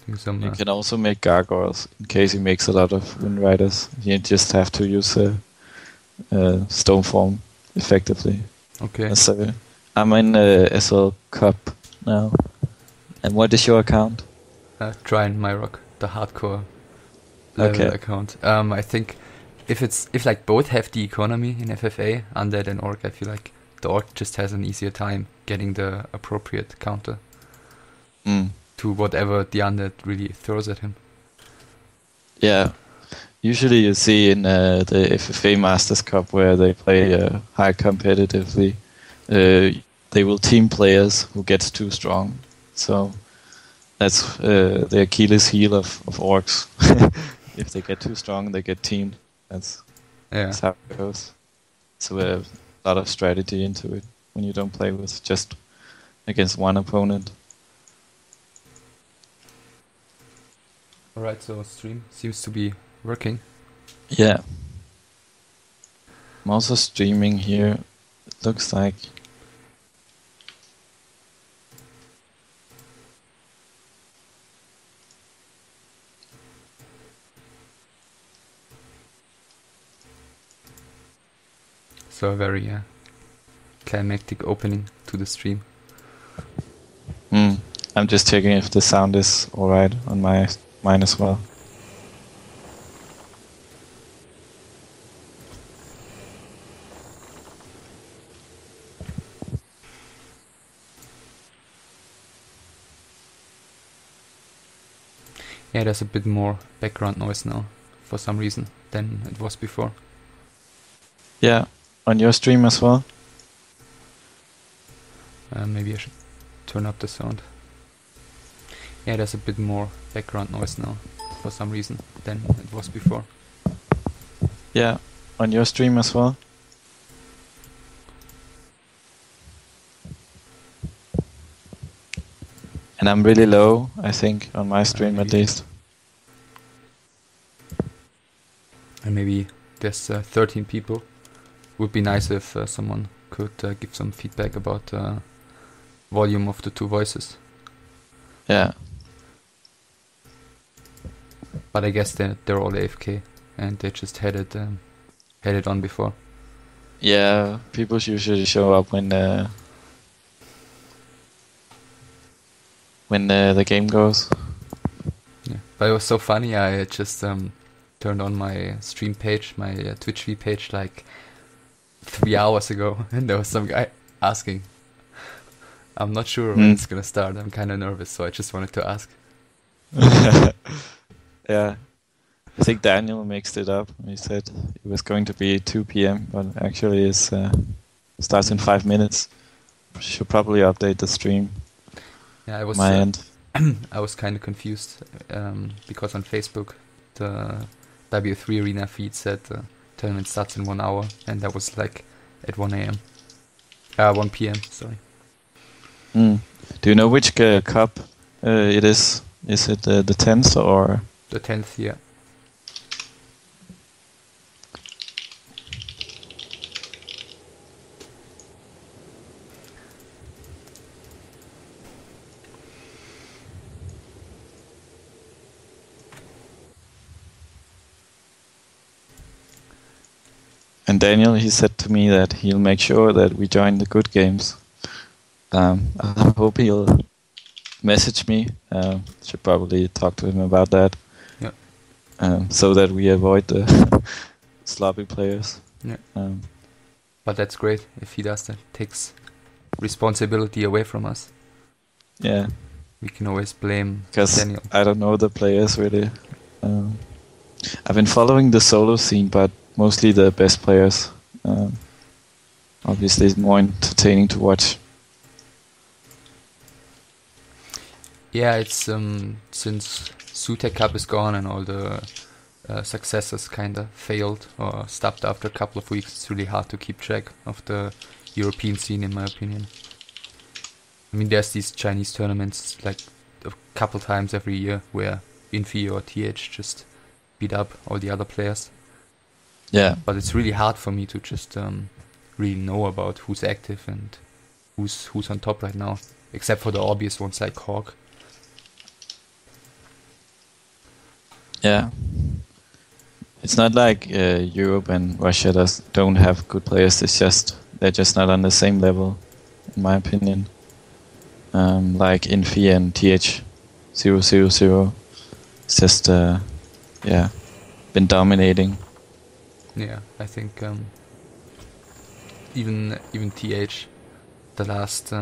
Doing some, You can also make gargoyles in case he makes a lot of wind riders. You just have to use a stone form effectively. okay. So I'm in SL Cup now. And what is your account? Trying my rock, the hardcore level account. I think if like both have the economy in FFA, Undead and Orc, I feel like the Orc just has an easier time getting the appropriate counter to whatever the Undead really throws at him. Yeah. Usually you see in the FFA Masters Cup where they play high competitively, they will team players who gets too strong. So that's the Achilles heel of orcs. If they get too strong, they get teamed. That's how it goes. So a lot of strategy into it when you don't play with just against one opponent. Alright, so stream seems to be working. Yeah. I'm also streaming here. It looks like. So a very climactic opening to the stream. I'm just checking if the sound is alright on mine as well. Yeah, there's a bit more background noise now, for some reason, than it was before. Yeah, on your stream as well? Maybe I should turn up the sound. Yeah, there's a bit more background noise now, for some reason, than it was before. Yeah, on your stream as well? And I'm really low, I think, on my stream at least. And maybe there's 13 people. Would be nice if someone could give some feedback about volume of the two voices. Yeah. But I guess they're all AFK and they just had it on before. Yeah, people usually show up when the game goes. Yeah, but it was so funny. I just turned on my stream page, my Twitch feed page, like 3 hours ago, and there was some guy asking. I'm not sure when it's gonna start. I'm kind of nervous, so I just wanted to ask. Yeah, I think Daniel mixed it up. He said it was going to be 2 p.m., but actually it starts in 5 minutes. Should probably update the stream. Yeah, I was my end. I was kind of confused because on Facebook the W3 Arena feed said tournament starts in 1 hour, and that was like at 1 a.m. 1 p.m. Sorry. Do you know which cup it is? Is it the 10th or? The 10th, yeah. And Daniel, he said to me that he'll make sure that we join the good games. I hope he'll message me. Should probably talk to him about that. Yeah. So that we avoid the sloppy players. Yeah. But that's great if he does that. Takes responsibility away from us. Yeah. We can always blame because Daniel. I don't know the players really. I've been following the solo scene, but mostly the best players. Obviously, it's more entertaining to watch. Yeah, it's since Sutek Cup is gone and all the successors kind of failed or stopped after a couple of weeks, it's really hard to keep track of the European scene, in my opinion. I mean, there's these Chinese tournaments like a couple times every year where Infi or TH just beat up all the other players. Yeah. But it's really hard for me to just really know about who's active and who's on top right now, except for the obvious ones like Hawk. Yeah. It's not like Europe and Russia don't have good players. They're just not on the same level, in my opinion. Like Infi and TH000. It's just been dominating. Yeah, I think even TH the last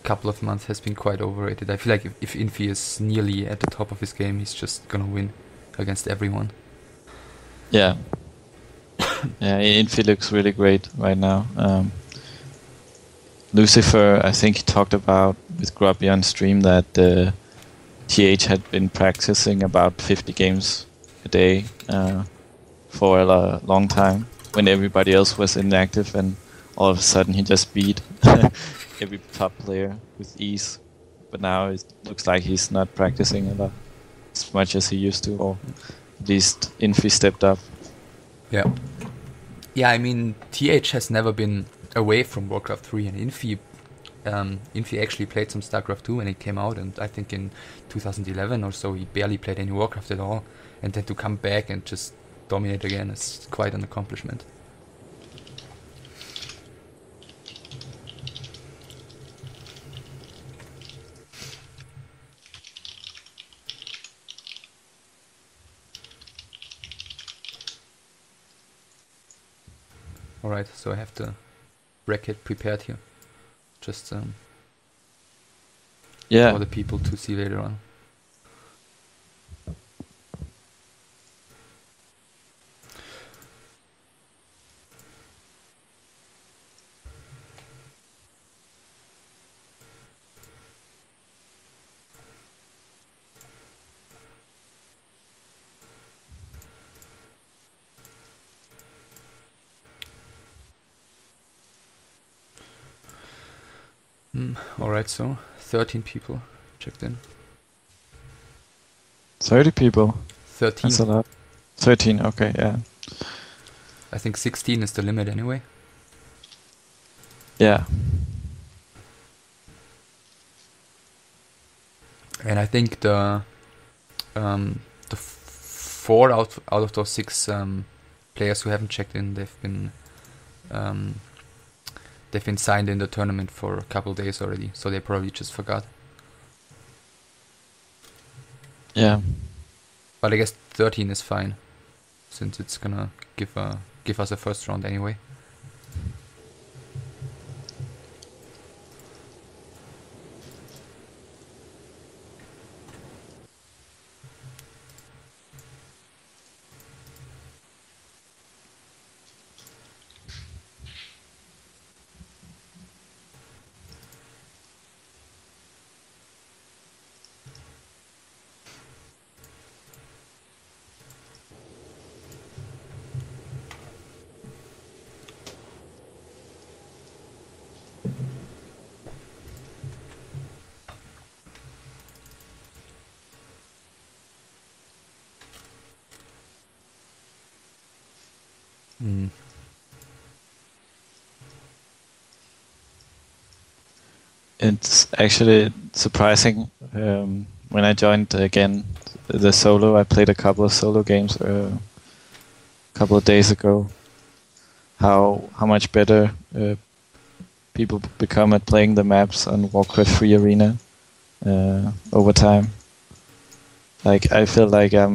couple of months has been quite overrated. I feel like if Infi is nearly at the top of his game, he's just gonna win against everyone. Yeah. Yeah, Infi looks really great right now. Lucifer, I think he talked about with Grubby on stream that TH had been practicing about 50 games a day for a long time when everybody else was inactive, and all of a sudden he just beat every top player with ease. But now it looks like he's not practicing a lot as much as he used to, or at least Infi stepped up. Yeah. Yeah, I mean, TH has never been away from Warcraft 3, and Infi actually played some StarCraft 2 when it came out, and I think in 2011 or so he barely played any Warcraft at all, and then to come back and just dominate again is quite an accomplishment. Alright, so I have the bracket prepared here. Just for the people to see later on. Alright, so 13 people checked in. 30 people? 13. That's a lot. 13, okay, yeah. I think 16 is the limit anyway. Yeah. And I think the 4 out of those 6 players who haven't checked in, they've been signed in the tournament for a couple days already, so they probably just forgot. Yeah. But I guess 13 is fine, since it's gonna give us a first round anyway. It's actually surprising. When I joined again the solo, I played a couple of solo games a couple of days ago. How much better people become at playing the maps on Warcraft 3 Arena over time. Like I feel like I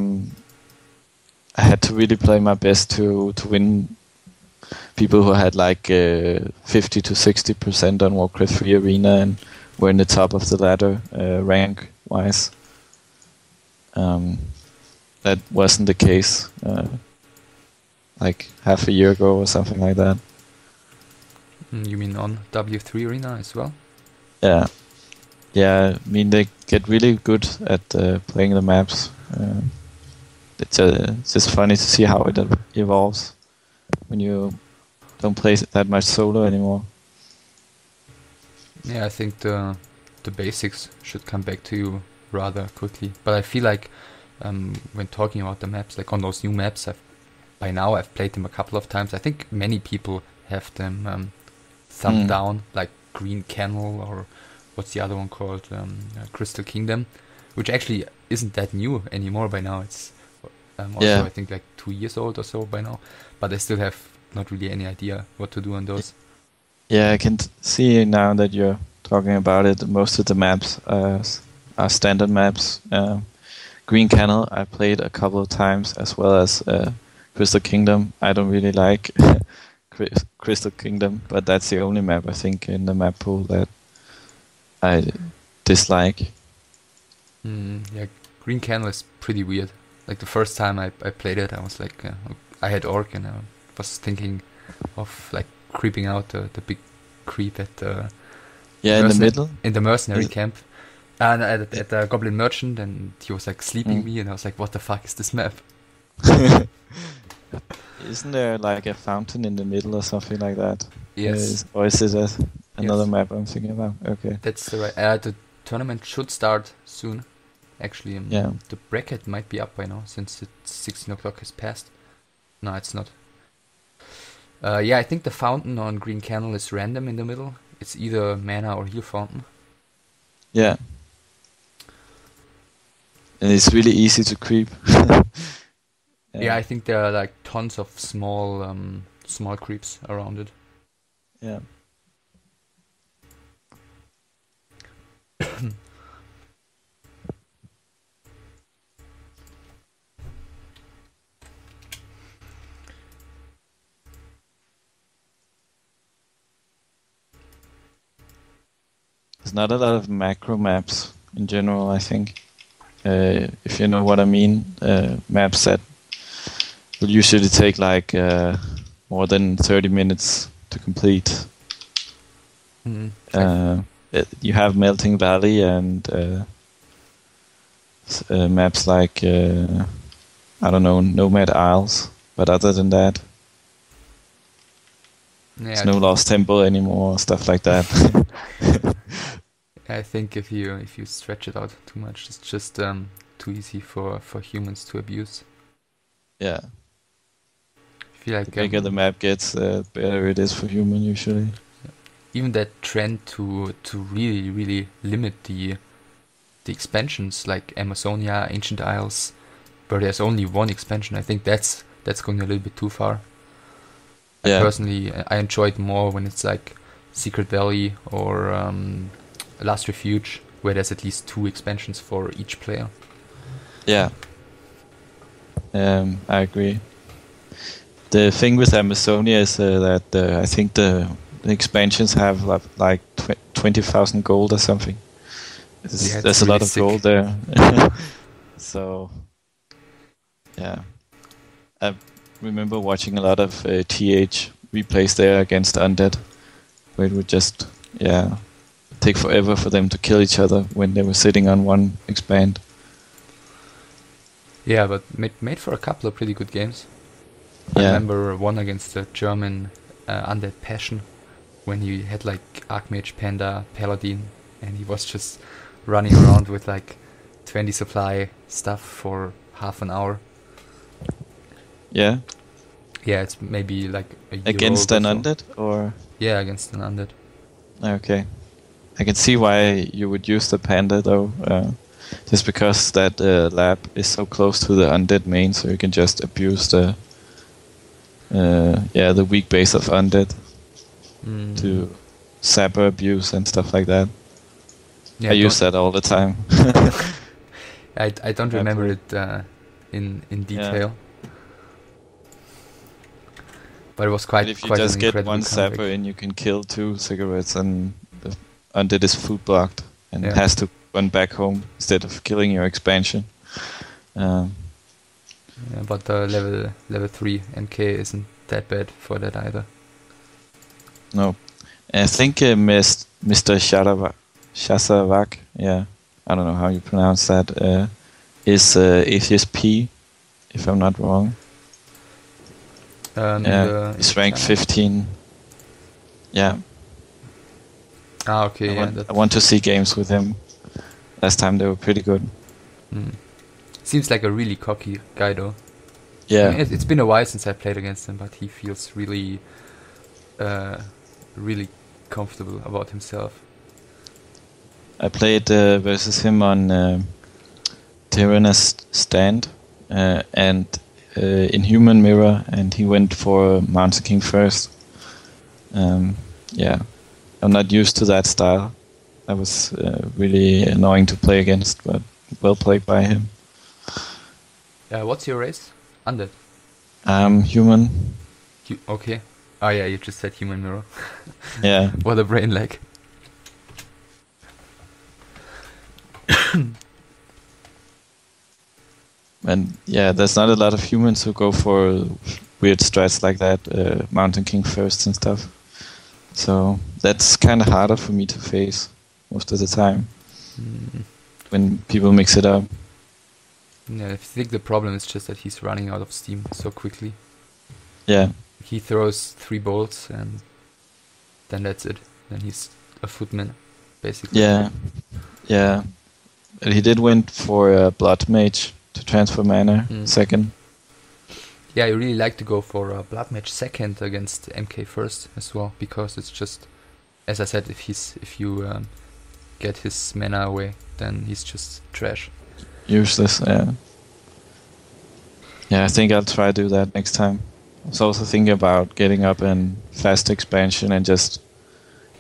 had to really play my best to win people who had like 50 to 60% on Warcraft 3 Arena and were in the top of the ladder rank wise. That wasn't the case like half a year ago or something like that. You mean on W3 Arena as well? Yeah. Yeah, I mean they get really good at playing the maps. It's just funny to see how it evolves when you don't play that much solo anymore. Yeah, I think the basics should come back to you rather quickly. But I feel like when talking about the maps, like on those new maps, by now I've played them a couple of times. I think many people have them thumbed down, like Green Kennel or what's the other one called, Crystal Kingdom, which actually isn't that new anymore by now. It's Also, Yeah. I think like 2 years old or so by now, but I still have not really any idea what to do on those. Yeah, I can see now that you're talking about it. Most of the maps are standard maps. Green Canal I played a couple of times, as well as Crystal Kingdom. I don't really like Crystal Kingdom, but that's the only map I think in the map pool that I dislike. Yeah, Green Canal is pretty weird. Like the first time I played it, I was like, I had Orc and I was thinking of like creeping out the big creep at the In the middle. in the mercenary camp, and at the Goblin Merchant, and he was like sleeping me, and I was like, what the fuck is this map? Isn't there like a fountain in the middle or something like that? Yes. Or is it another Yes. map I'm thinking about? Okay. That's the right. The tournament should start soon. Actually, the bracket might be up by now since it's 16 o'clock has passed. No, it's not. Yeah, I think the fountain on Green Canal is random in the middle. It's either mana or heal fountain. Yeah. And it's really easy to creep. Yeah, I think there are like tons of small creeps around it. Yeah. There's not a lot of macro maps in general, I think. If you know what I mean, maps that will usually take like more than 30 minutes to complete. You have Melting Valley and maps like, I don't know, Nomad Isles, but other than that, there's no Lost Temple anymore, stuff like that. I think if you stretch it out too much, it's just too easy for humans to abuse. Yeah. I feel like The bigger the map gets, the better it is for human usually. Even that trend to really limit the expansions like Amazonia, Ancient Isles, where there's only one expansion, I think that's going a little bit too far. Yeah. Personally, I enjoy it more when it's like Secret Valley or Last Refuge, where there's at least 2 expansions for each player. Yeah. I agree. The thing with Amazonia is that I think the expansions have like 20,000 gold or something. There's a really lot of sick gold there. So, yeah. I remember watching a lot of TH replays there against Undead, where it would just, take forever for them to kill each other when they were sitting on one expand. Yeah, but made for a couple of pretty good games. I remember one against the German Undead Passion, when he had like Archmage, Panda, Paladin, and he was just running around with like 20 supply stuff for half an hour. Yeah? Yeah, it's maybe like a year Against old an or so. Undead? Or? Yeah, against an Undead. Okay. I can see why you would use the Panda though. Just because that lab is so close to the Undead main, so you can just abuse the weak base of Undead to Sapper abuse and stuff like that. Yeah, I use that all the time. I don't remember it in detail. But it was quite. But if you quite just an get incredible one comeback. Sapper and you can kill 2 cigarettes, and the Undead is food blocked and Yeah. has to run back home instead of killing your expansion. Yeah, but the level 3 MK isn't that bad for that either. No. I think Mr. Shasavak, I don't know how you pronounce that, is Atheist P, if I'm not wrong. He's ranked 15. Yeah. Ah, okay. I want to see games with him. Last time they were pretty good. Seems like a really cocky guy, though. Yeah. I mean, it's been a while since I played against him, but he feels really, really comfortable about himself. I played versus him on Tyrannus Stand and in Human Mirror, and he went for Mountain King first. Yeah, I'm not used to that style. That was really annoying to play against, but well played by him. What's your race? Undead. Human. Okay. Oh yeah, you just said Human Mirror. Yeah. What a brain lag. And yeah, there's not a lot of humans who go for weird strats like that, Mountain King first and stuff. So that's kind of harder for me to face most of the time when people mix it up. Yeah, I think the problem is just that he's running out of steam so quickly. Yeah. He throws 3 bolts and then that's it. Then he's a footman, basically. Yeah. Yeah. But he did went for a Blood Mage to transfer mana second. Yeah, I really like to go for a Blood Mage second against MK first as well, because it's just, as I said, if you get his mana away, then he's just trash. Useless, yeah. Yeah, I think I'll try to do that next time. I was also thinking about getting up in fast expansion and just,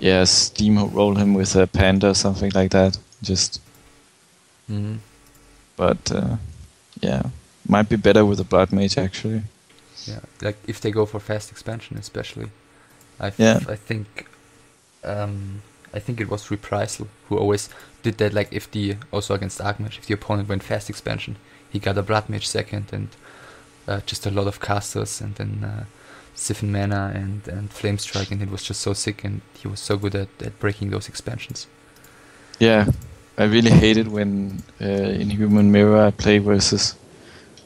steamroll him with a panda or something like that. Just. But, might be better with a Blood Mage actually. Yeah, like if they go for fast expansion, especially. I think it was Reprisal who always did that. Like also against Archmage, if the opponent went fast expansion, he got a Blood Mage second and just a lot of casters and then Siphon Mana and Flame Strike, and it was just so sick, and he was so good at breaking those expansions. Yeah, I really hate it when in Human Mirror I play versus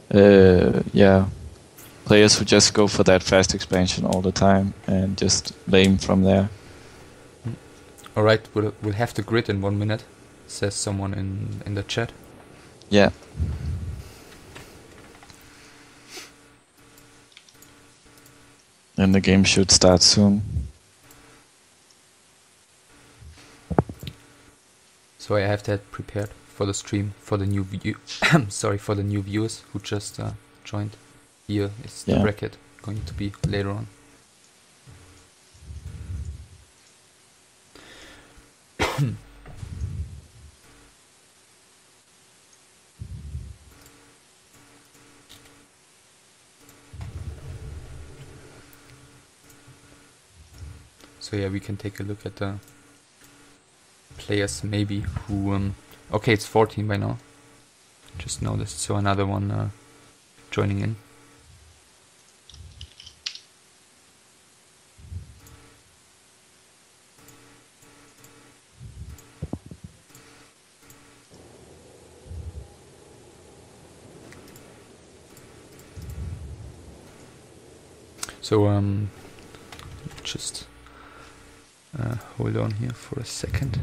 players who just go for that fast expansion all the time and just lame from there. Alright, we'll have to grid in 1 minute, says someone in the chat. Yeah. And the game should start soon. So I have that prepared for the stream for the new for the new viewers who just joined. Here is the bracket going to be later on. So yeah, we can take a look at the players maybe who okay, it's 14 by now. Just noticed, so another one joining in. So just hold on here for a second.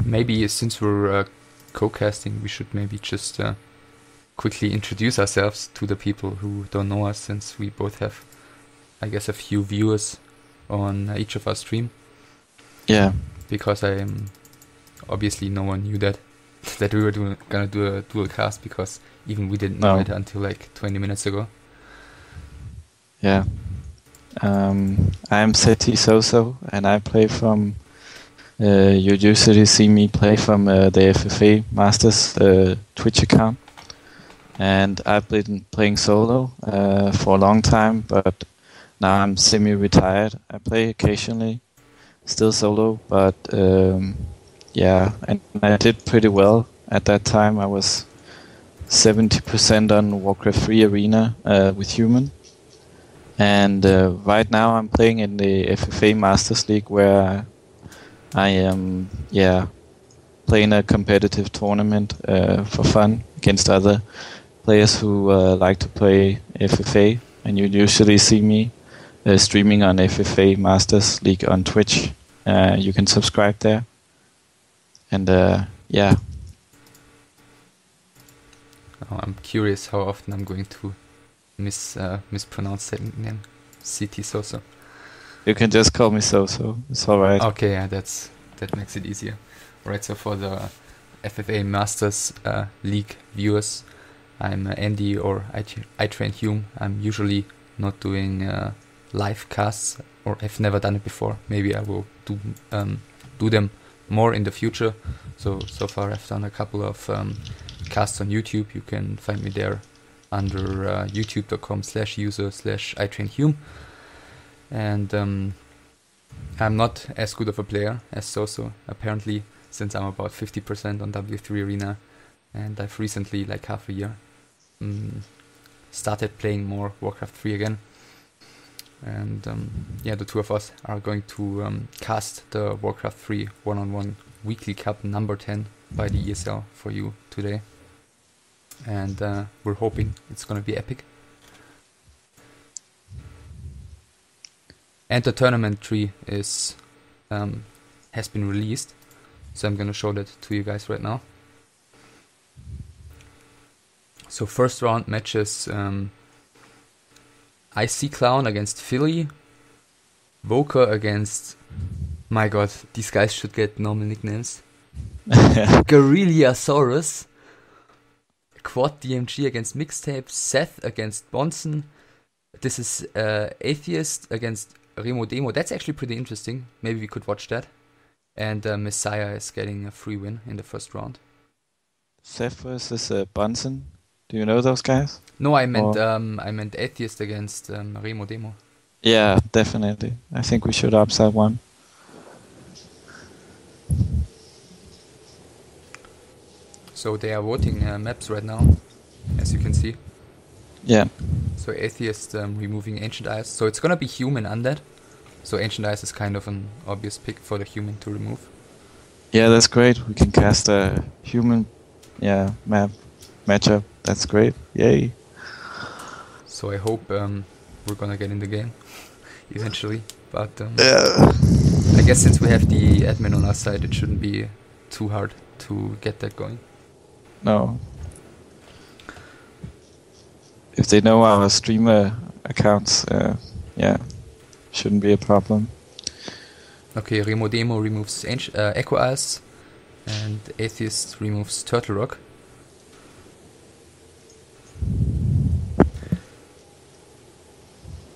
Maybe since we're co-casting, we should maybe just quickly introduce ourselves to the people who don't know us, since we both have, I guess, a few viewers on each of our stream. Yeah. Because obviously no one knew that we were gonna do a dual cast, because even we didn't know it until like 20 minutes ago. Yeah. I'm zTsoso, and I play from. You usually see me play from the FFA Masters Twitch account, and I've been playing solo for a long time, but now I'm semi-retired. I play occasionally, still solo, but and I did pretty well at that time. I was 70% on Warcraft 3 Arena with Human, and right now I'm playing in the FFA Masters League, where I am, playing a competitive tournament for fun against other players who like to play FFA, and you usually see me streaming on FFA Masters League on Twitch. You can subscribe there, and I'm curious how often I'm going to mispronounced that name. zTsoso. You can just call me Soso. It's alright. Okay, yeah, that makes it easier. Right, so for the FFA Masters League viewers, I'm Andy or ITrainHum. I'm usually not doing live casts, or have never done it before. Maybe I will do them more in the future. So far I've done a couple of casts on YouTube. You can find me there under youtube.com/user/ITrainHum. And I'm not as good of a player as Soso, apparently, since I'm about 50% on W3 Arena, and I've recently, like half a year, started playing more Warcraft 3 again. And yeah, the two of us are going to cast the Warcraft 3 1-on-1 Weekly Cup number 10 by the ESL for you today. And we're hoping it's gonna be epic. And the tournament tree is has been released, so I'm gonna show that to you guys right now. So first round matches, IC Clown against Philly, Voker against, my god, these guys should get normal nicknames. Giliasaurus, Quad DMG against Mixtape, Seth against Bonson. This is Atheist against Remo Demo. That's actually pretty interesting. Maybe we could watch that. And Messiah is getting a free win in the first round. Seth versus Bunsen. Do you know those guys? No, I meant Atheist against Remo Demo. Yeah, definitely. I think we should upset one. So they are voting maps right now, as you can see. Yeah. So Atheist removing Ancient Eyes. So it's gonna be Human Undead. So Ancient Eyes is kind of an obvious pick for the Human to remove. Yeah, that's great. We can cast a Human matchup. That's great. Yay. So I hope we're gonna get in the game eventually. But yeah. I guess since we have the admin on our side, it shouldn't be too hard to get that going. No. If they know our streamer accounts, shouldn't be a problem. Okay, Remo Demo removes Echo Eyes, and Atheist removes Turtle Rock.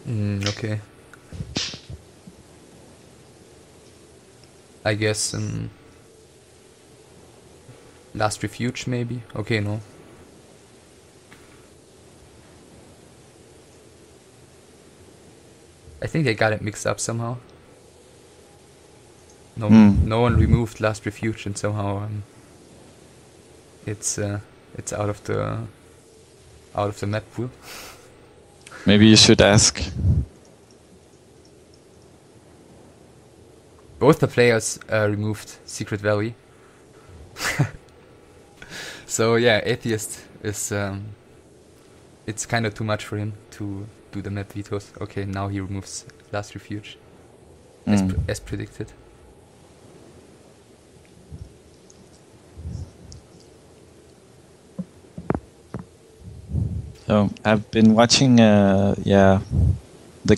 Okay. I guess Last Refuge maybe? Okay, no. I think they got it mixed up somehow. No one removed Last Refuge, and somehow it's out of the map pool. Maybe you should ask. Both the players removed Secret Valley. So yeah, Atheist is it's kind of too much for him to do the map vetoes. Okay, now he removes Last Refuge as predicted. So I've been watching the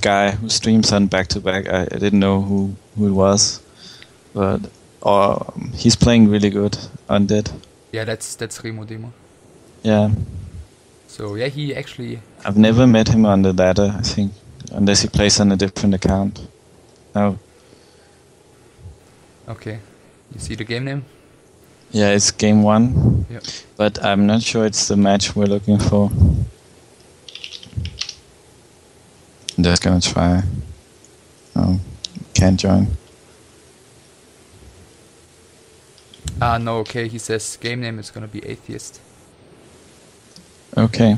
guy who streams on back to back. I didn't know who it was, but he's playing really good Undead. Yeah, that's Remo Demo. Yeah. So yeah, he actually. I've never met him on the ladder, I think, unless he plays on a different account. Oh. Okay, you see the game name? Yeah, it's game 1. Yep. But I'm not sure it's the match we're looking for. I'm just gonna try. Oh, can't join. No, okay, he says game name is gonna be Atheist. Okay.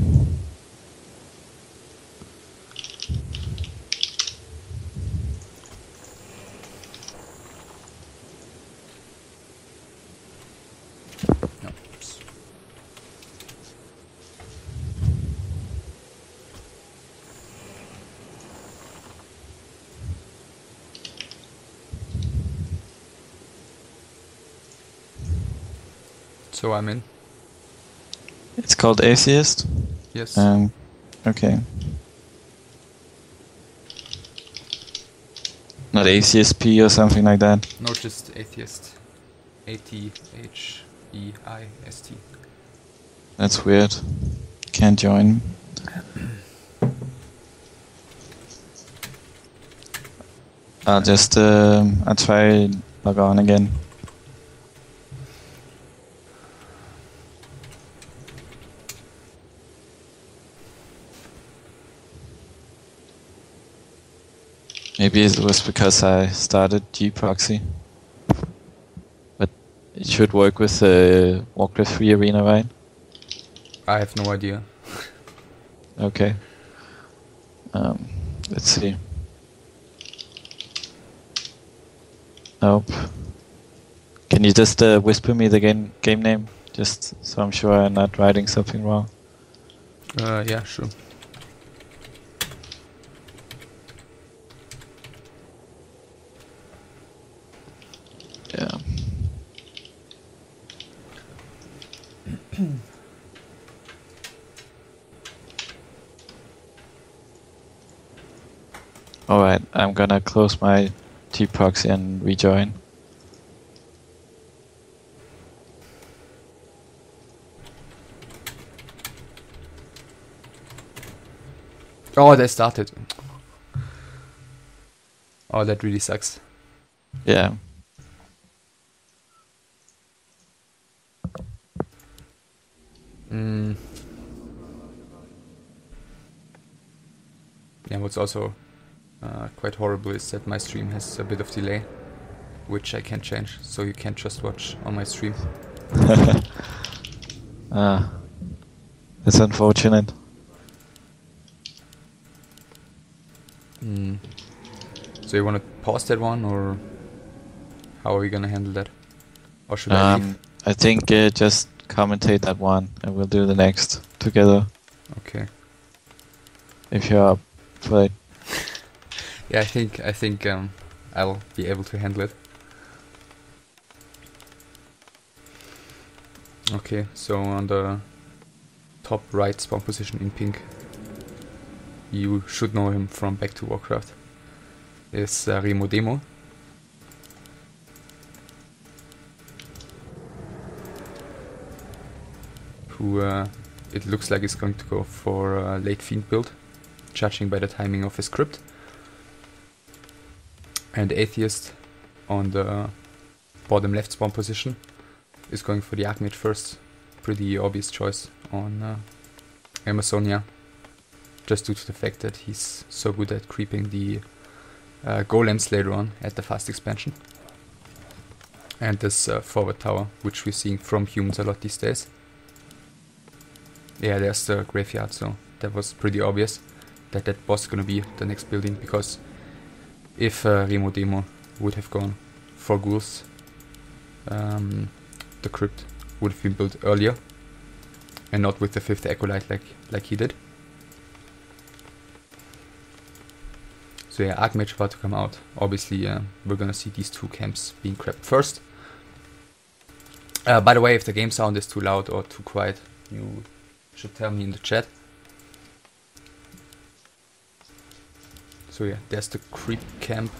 No, oops. So I'm in. It's called Atheist? Yes. Okay. Not ACSP or something like that. No, just Atheist. Atheist. That's weird. Can't join. I'll just I'll try log on again. Maybe it was because I started gproxy. But it should work with Warcraft 3 Arena, right? I have no idea. Okay. Let's see. Nope. Can you just whisper me the game name? Just so I'm sure I'm not writing something wrong. Yeah, sure. Yeah. Alright, I'm gonna close my gproxy and rejoin. Oh, they started. Oh, that really sucks. Yeah. Yeah, what's also quite horrible is that my stream has a bit of delay, which I can't change, so you can't just watch on my stream. That's unfortunate. So you want to pause that one, or how are we gonna handle that? Or should I leave? I think just commentate that one, and we'll do the next together. Okay. If you're up for it. Yeah, I think I'll be able to handle it. Okay, so on the top right spawn position in pink, you should know him from Back to Warcraft, is Remo Demo. Who it looks like is going to go for a late fiend build, judging by the timing of his script. And Atheist on the bottom left spawn position is going for the Archmage first. Pretty obvious choice on Amazonia, just due to the fact that he's so good at creeping the golems later on at the fast expansion. And this forward tower, which we're seeing from humans a lot these days. Yeah, there's the graveyard, so that was pretty obvious that that was gonna be the next building, because if Remo Demo would have gone for ghouls, the crypt would have been built earlier and not with the 5th acolyte like he did. So yeah, Archmage about to come out. Obviously we're gonna see these two camps being crept first. By the way, if the game sound is too loud or too quiet, you should tell me in the chat. So yeah, there's the creep camp.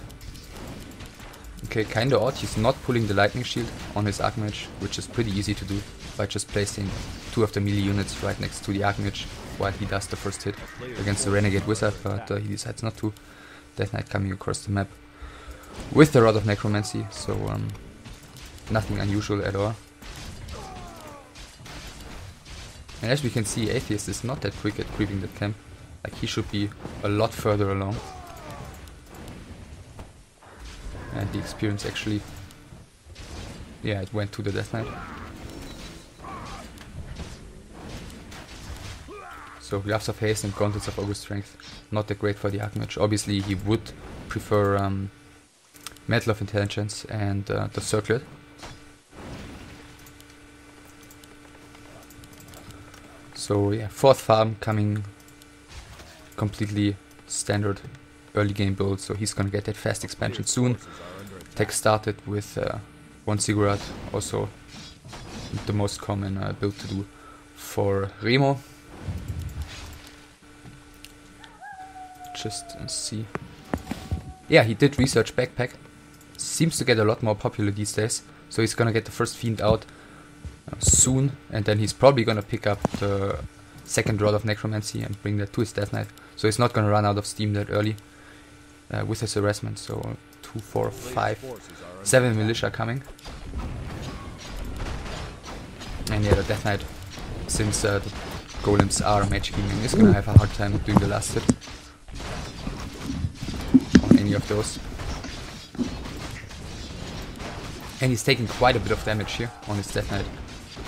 Okay, kinda odd, he's not pulling the lightning shield on his Archmage, which is pretty easy to do by just placing 2 of the melee units right next to the Archmage while he does the first hit against the Renegade Wizard, but he decides not to. Death Knight coming across the map with the Rod of Necromancy, so nothing unusual at all. And as we can see, Atheist is not that quick at creeping that camp. Like, he should be a lot further along. And the experience actually, yeah, it went to the Death Knight. So Gloves of Haste and Gauntlets of August Strength, not that great for the Archmage. Obviously he would prefer Metal of Intelligence and the Circlet. So yeah, 4th farm coming, completely standard early game build, so he's gonna get that fast expansion soon. Tech started with 1 Ziggurat, also the most common build to do for Remo. Just see. Yeah, he did research backpack. Seems to get a lot more popular these days. So he's gonna get the first fiend out soon, and then he's probably gonna pick up the second rod of necromancy and bring that to his death knight. So he's not gonna run out of steam that early with his harassment. So 2, 4, 5, 7 militia coming. And yeah, the death knight, since the golems are mage gaming, is gonna have a hard time doing the last hit on any of those. And he's taking quite a bit of damage here on his death knight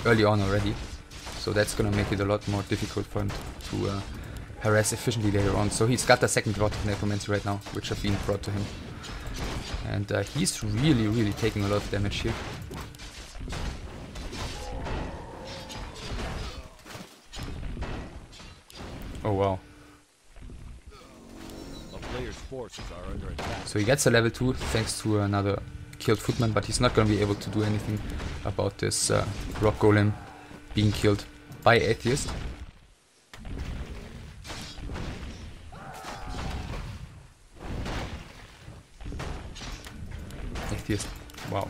early on already, so that's gonna make it a lot more difficult for him to harass efficiently later on. So he's got the second rod of necromancy right now, which have been brought to him, and he's really taking a lot of damage here. Oh wow. So he gets a level 2 thanks to another killed footman, but he's not going to be able to do anything about this rock golem being killed by Atheist. Atheist, wow,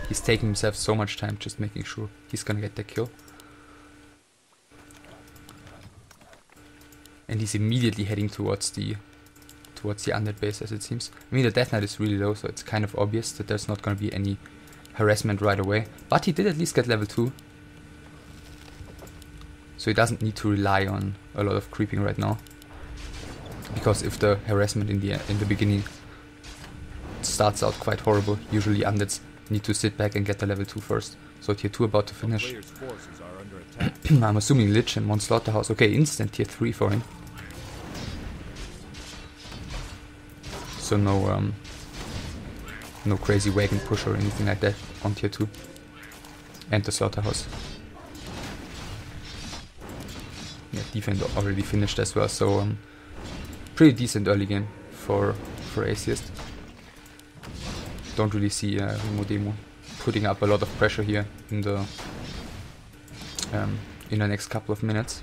he's taking himself so much time just making sure he's going to get the kill. And he's immediately heading towards the undead base, as it seems. I mean, the death knight is really low, so it's kind of obvious that there's not going to be any harassment right away. But he did at least get level 2. So he doesn't need to rely on a lot of creeping right now. Because if the harassment in the beginning starts out quite horrible, usually undeads need to sit back and get the level 2 first. So tier 2 about to finish. I'm assuming Lich and one slaughterhouse. Okay, instant tier 3 for him. So no crazy wagon push or anything like that on tier 2. And the slaughterhouse. Yeah, defense already finished as well, so pretty decent early game for Atheist. Don't really see Remo Demo putting up a lot of pressure here in the next couple of minutes.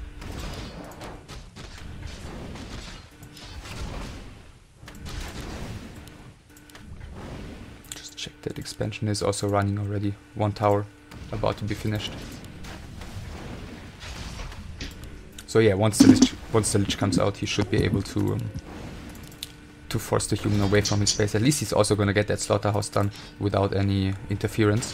Just check that expansion is also running already. One tower about to be finished. So yeah, once the Lich comes out, he should be able to force the human away from his base. At least he's also gonna get that slaughterhouse done without any interference.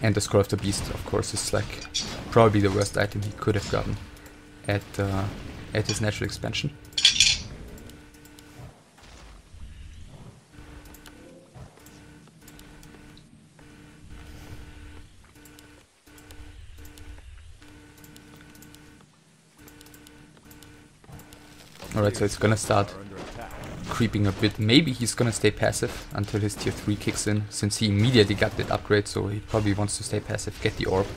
And the Scroll of the Beast, of course, is like probably the worst item he could have gotten at his natural expansion. Alright, so it's gonna start creeping a bit. Maybe he's gonna stay passive until his tier 3 kicks in, since he immediately got that upgrade, so he probably wants to stay passive, get the orb,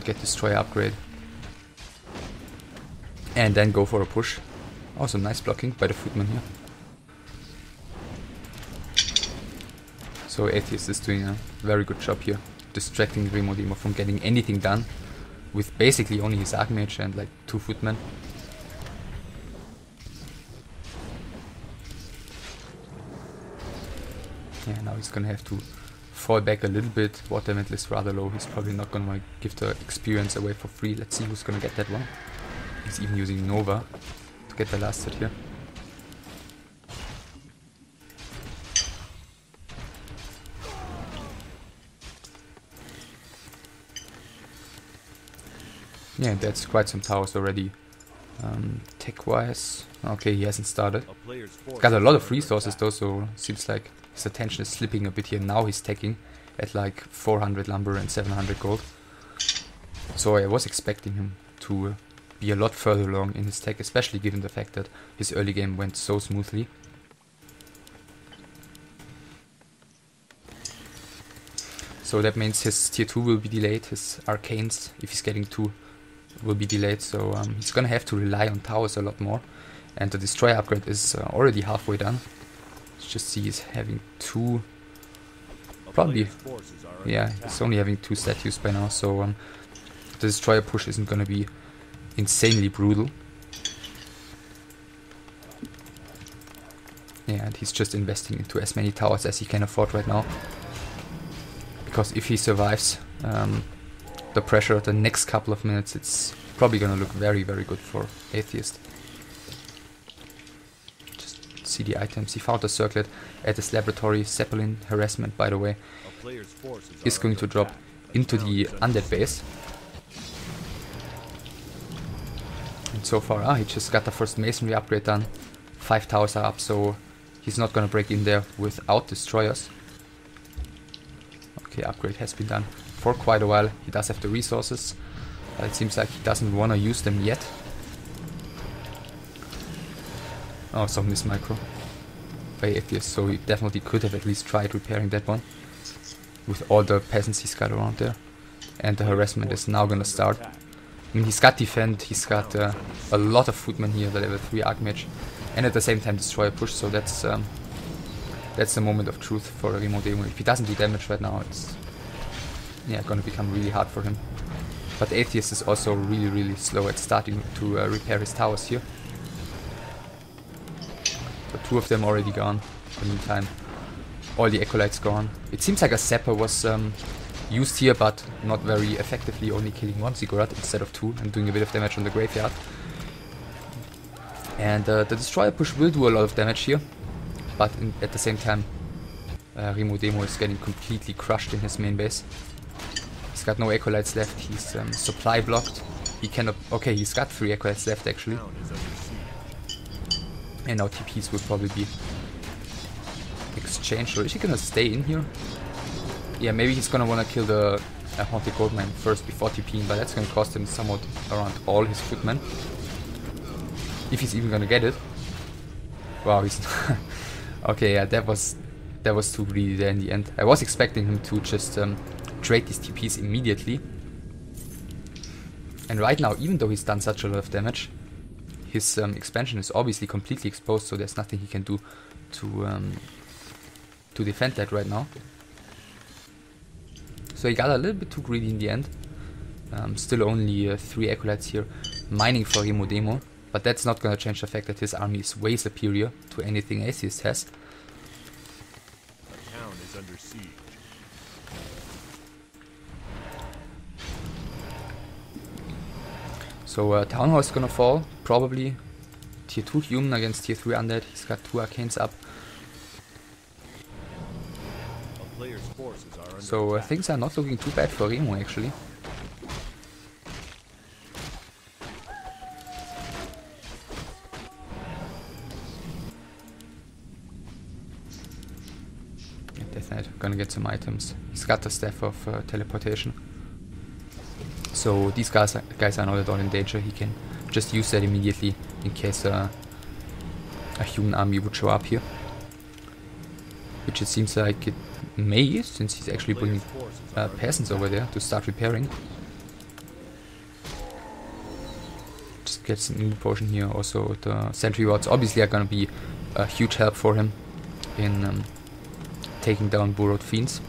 get destroyer upgrade, and then go for a push. Also nice blocking by the footman here. So Atheist is doing a very good job here, distracting Remo Demo from getting anything done with basically only his archmage and like 2 footmen. Yeah, now he's gonna have to fall back a little bit. Water elemental is rather low. He's probably not gonna give the experience away for free. Let's see who's gonna get that one. He's even using Nova to get the last hit here. Yeah, that's quite some towers already. Tech-wise, okay, he hasn't started. He's got a lot of resources though, so seems like his attention is slipping a bit here. Now he's teching at like 400 lumber and 700 gold. So I was expecting him to be a lot further along in his tech, especially given the fact that his early game went so smoothly. So that means his tier 2 will be delayed, his arcanes, if he's getting 2, will be delayed, so he's gonna have to rely on towers a lot more. And the destroyer upgrade is already halfway done. Let's just see, he's having 2, probably, yeah, he's only having 2 statues by now, so the destroyer push isn't gonna be insanely brutal. Yeah, and he's just investing into as many towers as he can afford right now. Because if he survives the pressure the next couple of minutes, it's probably gonna look very, very good for Atheist. Just see the items. He found a circlet at his laboratory. Zeppelin harassment, by the way, is going to drop into the undead base. And so far, he just got the first masonry upgrade done. 5 towers are up, so he's not gonna break in there without destroyers. Okay, upgrade has been done for quite a while. He does have the resources. It seems like he doesn't want to use them yet. Oh, some miss micro by Atheist, so he definitely could have at least tried repairing that one. With all the peasants he's got around there. And the harassment is now gonna start. I mean, he's got defend, he's got a lot of footmen here, the level 3 archmage. And at the same time destroyer push, so that's the moment of truth for Remo Demo. If he doesn't do damage right now, it's gonna become really hard for him. But Atheist is also really, really slow at starting to repair his towers here. So 2 of them already gone. In the meantime, all the acolytes gone. It seems like a Zapper was used here, but not very effectively, only killing 1 ziggurat instead of 2 and doing a bit of damage on the graveyard. And the destroyer push will do a lot of damage here, but at the same time, Remo Demo is getting completely crushed in his main base. He's got no acolytes left, he's supply blocked. He cannot... Okay, he's got 3 acolytes left actually. And now TPs will probably be exchanged. Or is he gonna stay in here? Yeah, maybe he's gonna wanna kill the Haunted Goldmine first before TPing, but that's gonna cost him somewhat around all his footmen. If he's even gonna get it. Wow, he's... Okay, yeah, that was too greedy there in the end. I was expecting him to just trade these TPs immediately. And right now, even though he's done such a lot of damage, his expansion is obviously completely exposed, so there's nothing he can do to defend that right now. So he got a little bit too greedy in the end. Still only 3 acolytes here mining for Remo Demo. But that's not gonna change the fact that his army is way superior to anything Atheist has. The town is under siege. So Town Hall is gonna fall, probably. Tier 2 human against Tier 3 undead. He's got 2 arcanes up. A player's forces are under So things are not looking too bad for Remo actually. Gonna get some items. He's got the staff of teleportation. So these guys are not at all in danger. He can just use that immediately in case a human army would show up here. Which it seems like it may, since he's actually bringing peasants over there to start repairing. Just get some new potion here. Also the sentry rods obviously are gonna be a huge help for him in taking down burrowed fiends.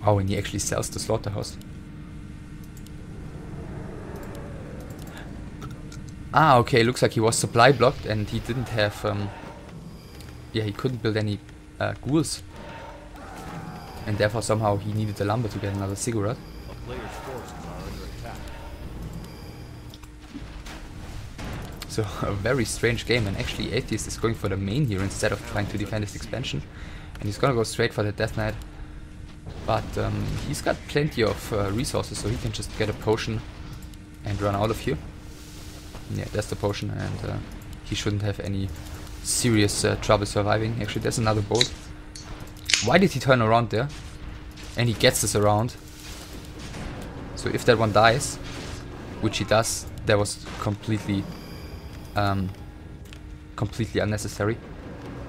Wow, and he actually sells the slaughterhouse. Ah, okay, looks like he was supply blocked and he didn't have... yeah, he couldn't build any ghouls. And therefore somehow he needed the lumber to get another ziggurat. A player's forces are under attack. So a very strange game, and actually Atheist is going for the main here instead of trying to defend his expansion. And he's gonna go straight for the Death Knight. But he's got plenty of resources, so he can just get a potion and run out of here. Yeah, that's the potion, and he shouldn't have any serious trouble surviving. Actually, there's another bolt. Why did he turn around there? And he gets this around. So if that one dies, which he does, that was completely unnecessary.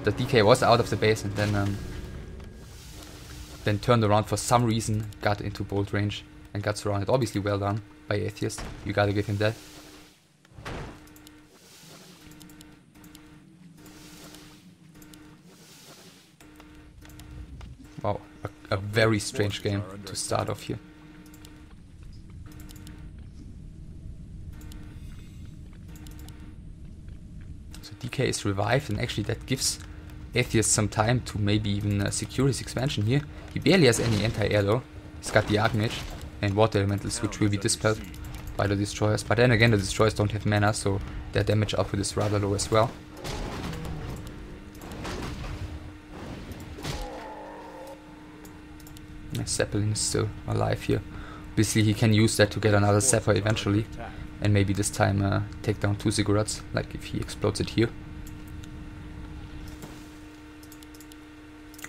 The DK was out of the base and then turned around for some reason, got into bolt range and got surrounded. Obviously well done by Atheist. You gotta give him that. Wow, a very strange game to start off here. So DK is revived, and actually that gives Atheist some time to maybe even secure his expansion here. He barely has any anti-air though. He's got the Archmage and Water Elementals, which will be dispelled by the Destroyers. But then again, the Destroyers don't have mana, so their damage output is rather low as well. Zeppelin is still alive here. Obviously he can use that to get another Zephyr eventually, and maybe this time take down 2 Ziggurats, like if he explodes it here.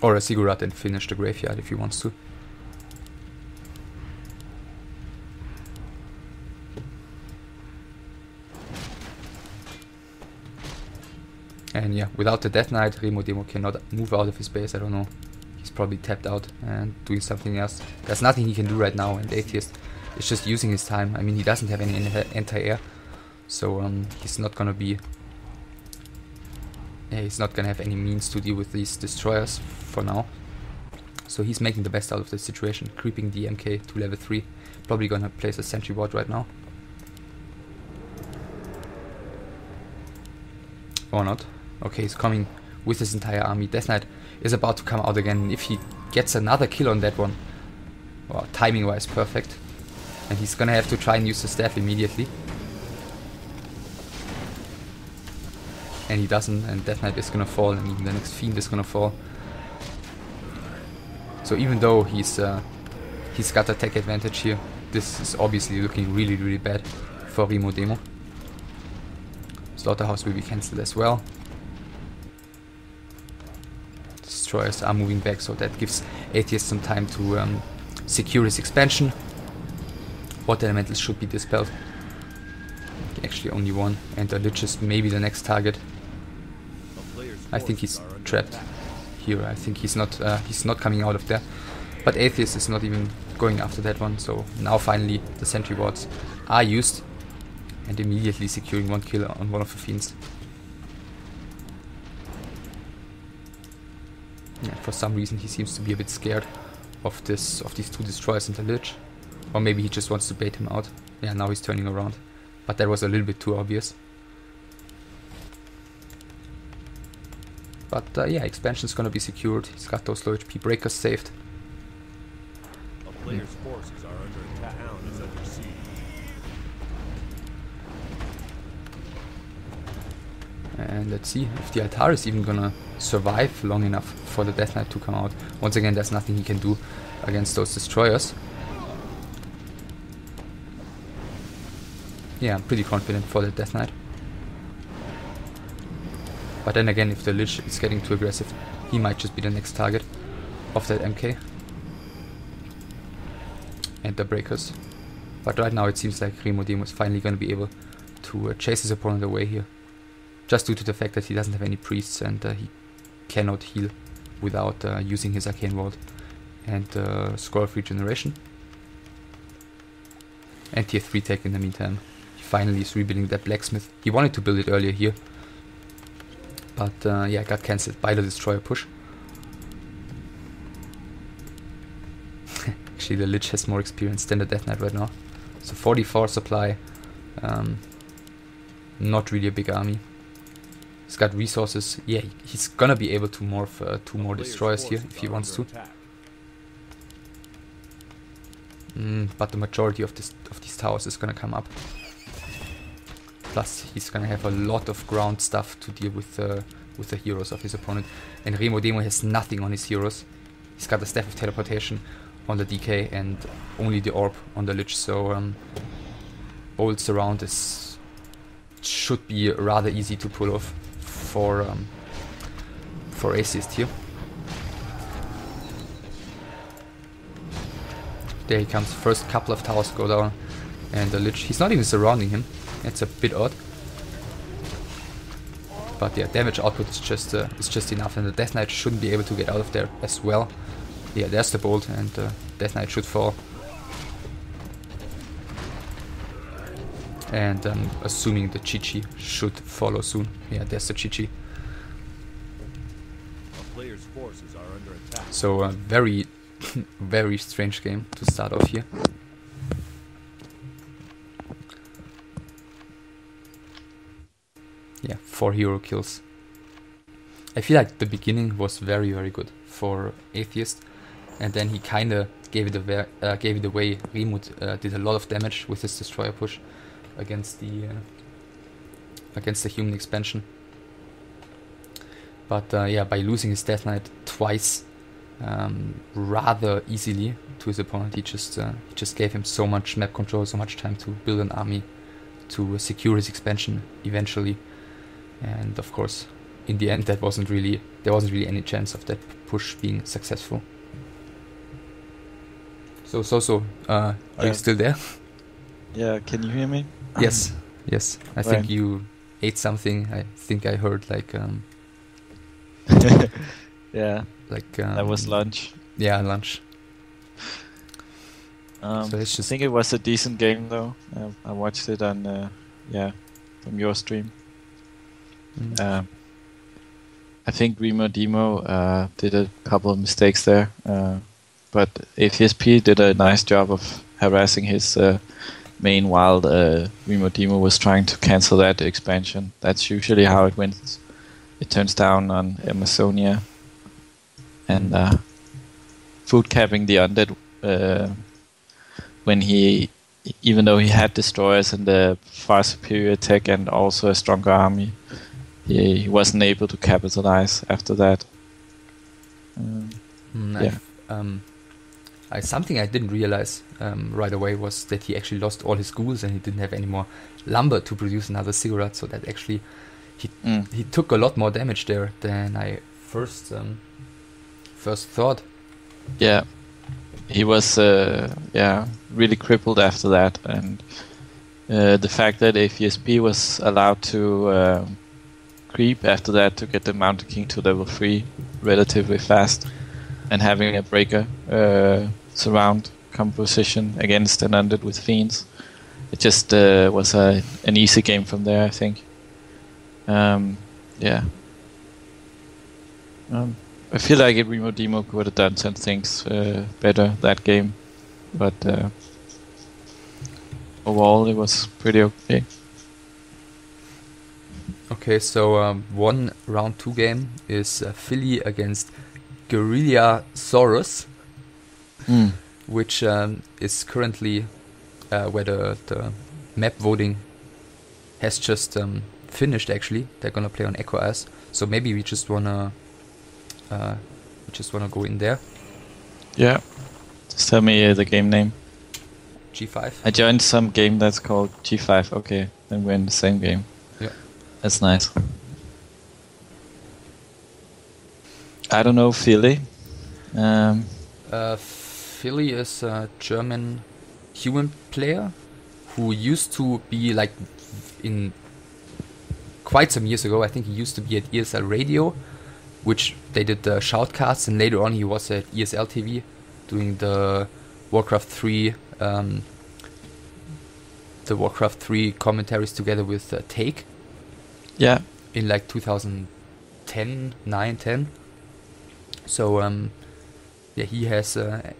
Or a Ziggurat and finish the graveyard if he wants to. And yeah, without the Death Knight, Remo Demo cannot move out of his base. I don't know. He's probably tapped out and doing something else. There's nothing he can do right now, and Atheist is just using his time. I mean, he doesn't have any anti-air, so he's not gonna be... Yeah, he's not gonna have any means to deal with these Destroyers for now. So he's making the best out of the situation, creeping the MK to level 3. Probably gonna place a sentry ward right now. Or not. Okay, he's coming with his entire army. Death Knight is about to come out again, and if he gets another kill on that one, well, timing wise perfect. And he's gonna have to try and use the staff immediately. And he doesn't, and Death Knight is gonna fall, and even the next Fiend is gonna fall. So even though he's got attack advantage here, this is obviously looking really, really bad for Remo Demo. Slaughterhouse will be cancelled as well. Destroyers are moving back, so that gives Atheist some time to secure his expansion. Water Elementals should be dispelled. Actually only one, and the Lich is maybe the next target. I think he's trapped here. I think he's not coming out of there. But Atheist is not even going after that one, so now finally the sentry wards are used. And immediately securing 1 kill on one of the Fiends. Yeah, for some reason he seems to be a bit scared of these 2 Destroyers and the Lich. Or maybe he just wants to bait him out. Yeah, now he's turning around. But that was a little bit too obvious. But yeah, expansion's gonna be secured. He's got those low HP breakers saved. A player's forces are under attack. Town is under siege. And let's see if the altar is even gonna survive long enough for the Death Knight to come out. Once again, there's nothing he can do against those Destroyers. Yeah, I'm pretty confident for the Death Knight. But then again, if the Lich is getting too aggressive, he might just be the next target of that MK. And the breakers. But right now it seems like Remo Demo is finally going to be able to chase his opponent away here. Just due to the fact that he doesn't have any priests and he cannot heal without using his Arcane Vault and Scroll of Regeneration. And tier 3 tech in the meantime. He finally is rebuilding that blacksmith. He wanted to build it earlier here. But yeah, got cancelled by the Destroyer push. Actually, the Lich has more experience than the Death Knight right now. So 44 supply. Not really a big army. He's got resources. Yeah, he's gonna be able to morph 2 more Destroyers here if he wants to. But the majority of these towers is gonna come up. Plus, he's gonna have a lot of ground stuff to deal with the heroes of his opponent. And Remo Demo has nothing on his heroes. He's got the Staff of Teleportation on the DK and only the Orb on the Lich. So Bolt Surround should be rather easy to pull off for Atheist here. There he comes. First couple of towers go down, and the Lich, he's not even surrounding him. It's a bit odd. But yeah, damage output is just enough, and the Death Knight shouldn't be able to get out of there as well. Yeah, there's the bolt, and Death Knight should fall. And assuming the Chi-Chi should follow soon. Yeah, there's the Chi-Chi. So very, very strange game to start off here. Yeah, 4 hero kills. I feel like the beginning was very, very good for Atheist, and then he kind of gave it away. Remo did a lot of damage with his destroyer push against the human expansion. But yeah, by losing his Death Knight twice, rather easily to his opponent, he just gave him so much map control, so much time to build an army, to secure his expansion eventually. And of course, in the end, there wasn't really any chance of that push being successful. So zTsoso, are you still there? Yeah, can you hear me? Yes. I think you ate something. I think I heard like yeah, like that was lunch. Yeah, lunch. So I think it was a decent game though. I watched it on from your stream. I think Remo Demo did a couple of mistakes there, but Atheist did a nice job of harassing his main while Remo Demo was trying to cancel that expansion. That's usually how it went. It turns down on Amazonia and food capping the undead when he, even though he had destroyers and a far superior tech and also a stronger army, he wasn't able to capitalize after that. Something I didn't realize right away was that he actually lost all his ghouls and he didn't have any more lumber to produce another ziggurat, so that actually he took a lot more damage there than I first thought. Yeah, he was really crippled after that, and the fact that AFSP was allowed to creep after that to get the Mountain King to level 3 relatively fast, and having a breaker surround composition against an undead with fiends, it just was an easy game from there, I think. I feel like Remo Demo could have done some things better that game, but overall it was pretty okay. Okay, so one round 2 game is Philly against Giliasaurus, which is currently where the map voting has just finished. Actually, they're gonna play on Echo As, so maybe we just wanna go in there. Yeah, just tell me the game name. G5. I joined some game that's called G5. Okay, then we're in the same game. Yeah, that's nice. I don't know Philly. Philly is a German human player who used to be like in quite some years ago. I think he used to be at ESL Radio, which they did the shoutcasts, and later on he was at ESL TV doing the Warcraft 3 commentaries together with Take. Yeah. In like 2010, 9-10. So he has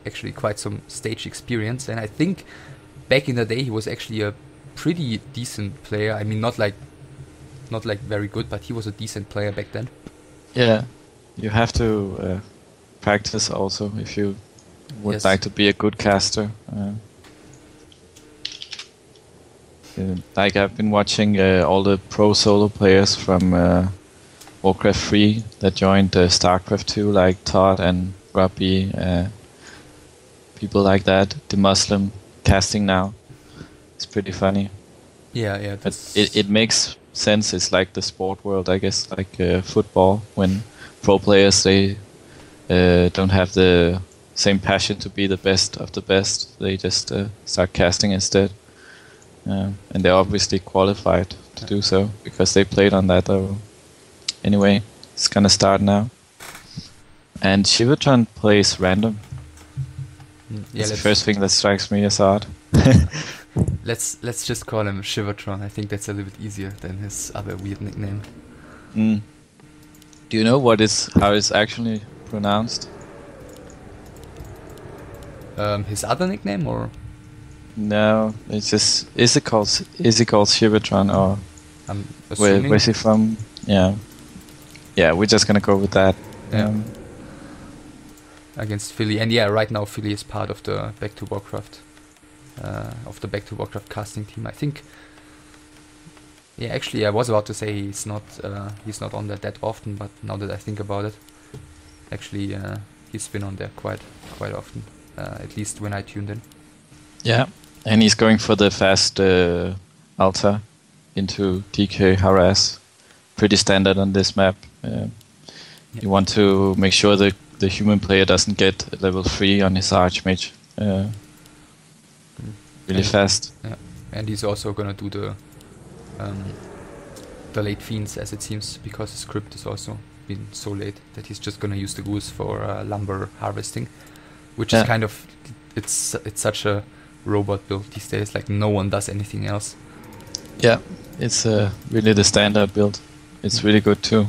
actually quite some stage experience, and I think back in the day he was actually a pretty decent player. I mean, not like very good, but he was a decent player back then. Yeah, you have to practice also if you would like to be a good caster. Like I've been watching all the pro solo players from Warcraft 3 that joined StarCraft 2, like Todd and Robbie, people like that. The Muslim casting now. It's pretty funny. Yeah. But it makes sense. It's like the sport world, I guess, like football, when pro players, they don't have the same passion to be the best of the best. They just start casting instead. And they're obviously qualified to do so because they played on that level. Anyway, it's gonna start now. And Shivon plays random. That's the first thing that strikes me as odd. Let's just call him Shivotron. I think that's a little bit easier than his other weird nickname. Do you know how it's actually pronounced? His other nickname, or? No, it's just is it called Shivotron, or I'm assuming. where's he from? Yeah, we're just gonna go with that. Yeah. Against Philly, and yeah, right now Philly is part of the Back to Warcraft, casting team. I think. Yeah, actually, I was about to say he's not on there that often, but now that I think about it, actually, he's been on there quite often. At least when I tuned in. Yeah, and he's going for the fast altar into DK harass. Pretty standard on this map. You want to make sure that the human player doesn't get level 3 on his Archmage really fast. Yeah, and he's also gonna do the late fiends, as it seems, because his script is also been so late that he's just gonna use the ghouls for lumber harvesting, which is kind of it's such a robot build these days. Like no one does anything else. Yeah, it's really the standard build. It's really good too.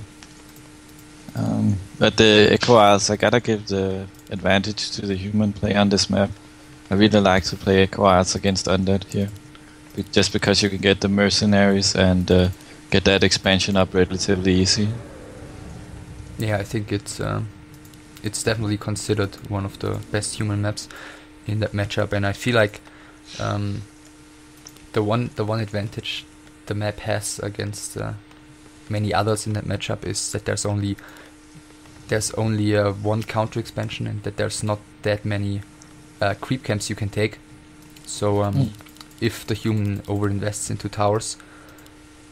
But the Echo Isles, I gotta give the advantage to the human player on this map. I really like to play Echo Isles against Undead here. Just because you can get the mercenaries and get that expansion up relatively easy. Yeah, I think it's definitely considered one of the best human maps in that matchup, and I feel like the one advantage the map has against many others in that matchup is that there's only one counter expansion, and that there's not that many creep camps you can take. So if the human overinvests into towers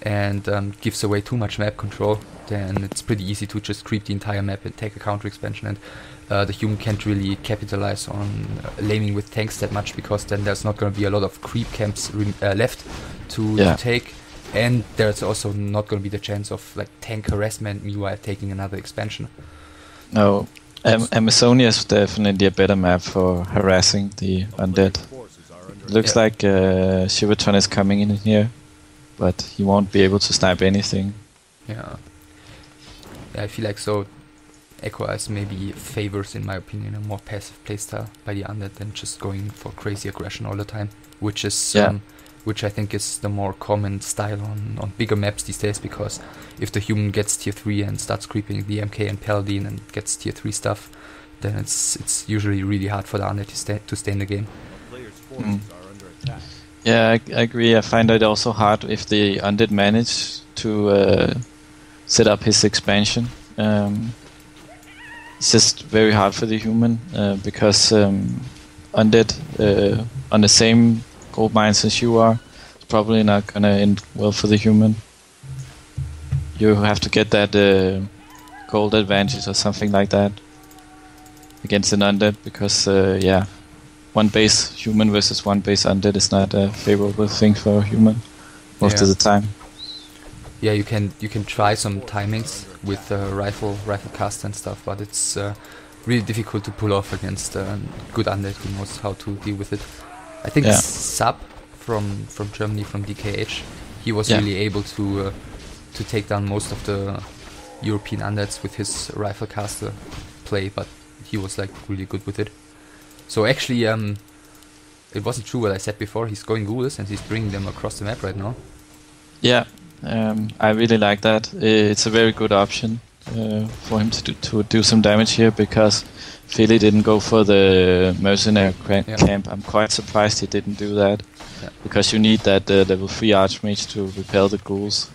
and gives away too much map control, then it's pretty easy to just creep the entire map and take a counter expansion, and the human can't really capitalize on laming with tanks that much, because then there's not going to be a lot of creep camps left to take, and there's also not going to be the chance of like tank harassment meanwhile taking another expansion. No, Amazonia is definitely a better map for harassing the undead. Looks like Shivon is coming in here, but he won't be able to snipe anything. Yeah, I feel like so Echo Eyes maybe favors, in my opinion, a more passive playstyle by the undead than just going for crazy aggression all the time, which is which I think is the more common style on bigger maps these days, because if the human gets tier 3 and starts creeping the MK and Paladin and gets tier 3 stuff, then it's usually really hard for the undead to stay in the game. Yeah, I agree. I find it also hard if the undead manage to set up his expansion. It's just very hard for the human because undead on the same gold mines as you are, it's probably not gonna end well for the human. You have to get that gold advantage or something like that against an undead, because one base human versus one base undead is not a favorable thing for a human most of the time. Yeah, you can try some timings with rifle cast and stuff, but it's really difficult to pull off against good undead who knows how to deal with it. I think Sub from Germany, from DKH, he was really able to take down most of the European undeads with his rifle caster play, but he was like really good with it. So actually, it wasn't true what I said before. He's going ghouls and he's bringing them across the map right now. Yeah, I really like that. It's a very good option for him to do some damage here, because Philly didn't go for the mercenary camp. I'm quite surprised he didn't do that, because you need that level 3 Archmage to repel the ghouls.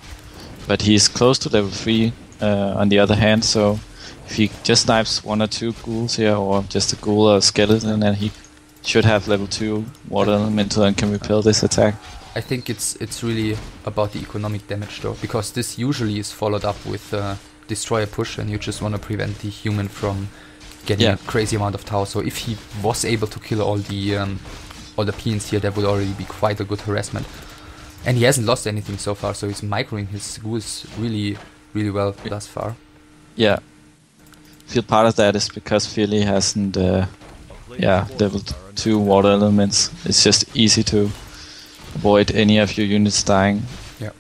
But he's close to level 3 on the other hand, so if he just snipes 1 or 2 ghouls here, or just a ghoul or a skeleton, then he should have level 2 water elemental and can repel this attack. I think it's really about the economic damage though, because this usually is followed up with destroyer push, and you just want to prevent the human from getting a crazy amount of tower. So if he was able to kill all the peons here, that would already be quite a good harassment. And he hasn't lost anything so far, so he's microing his ghouls really, really well thus far. Yeah. I feel part of that is because Philly hasn't level 2 water elements. It's just easy to avoid any of your units dying. Yeah.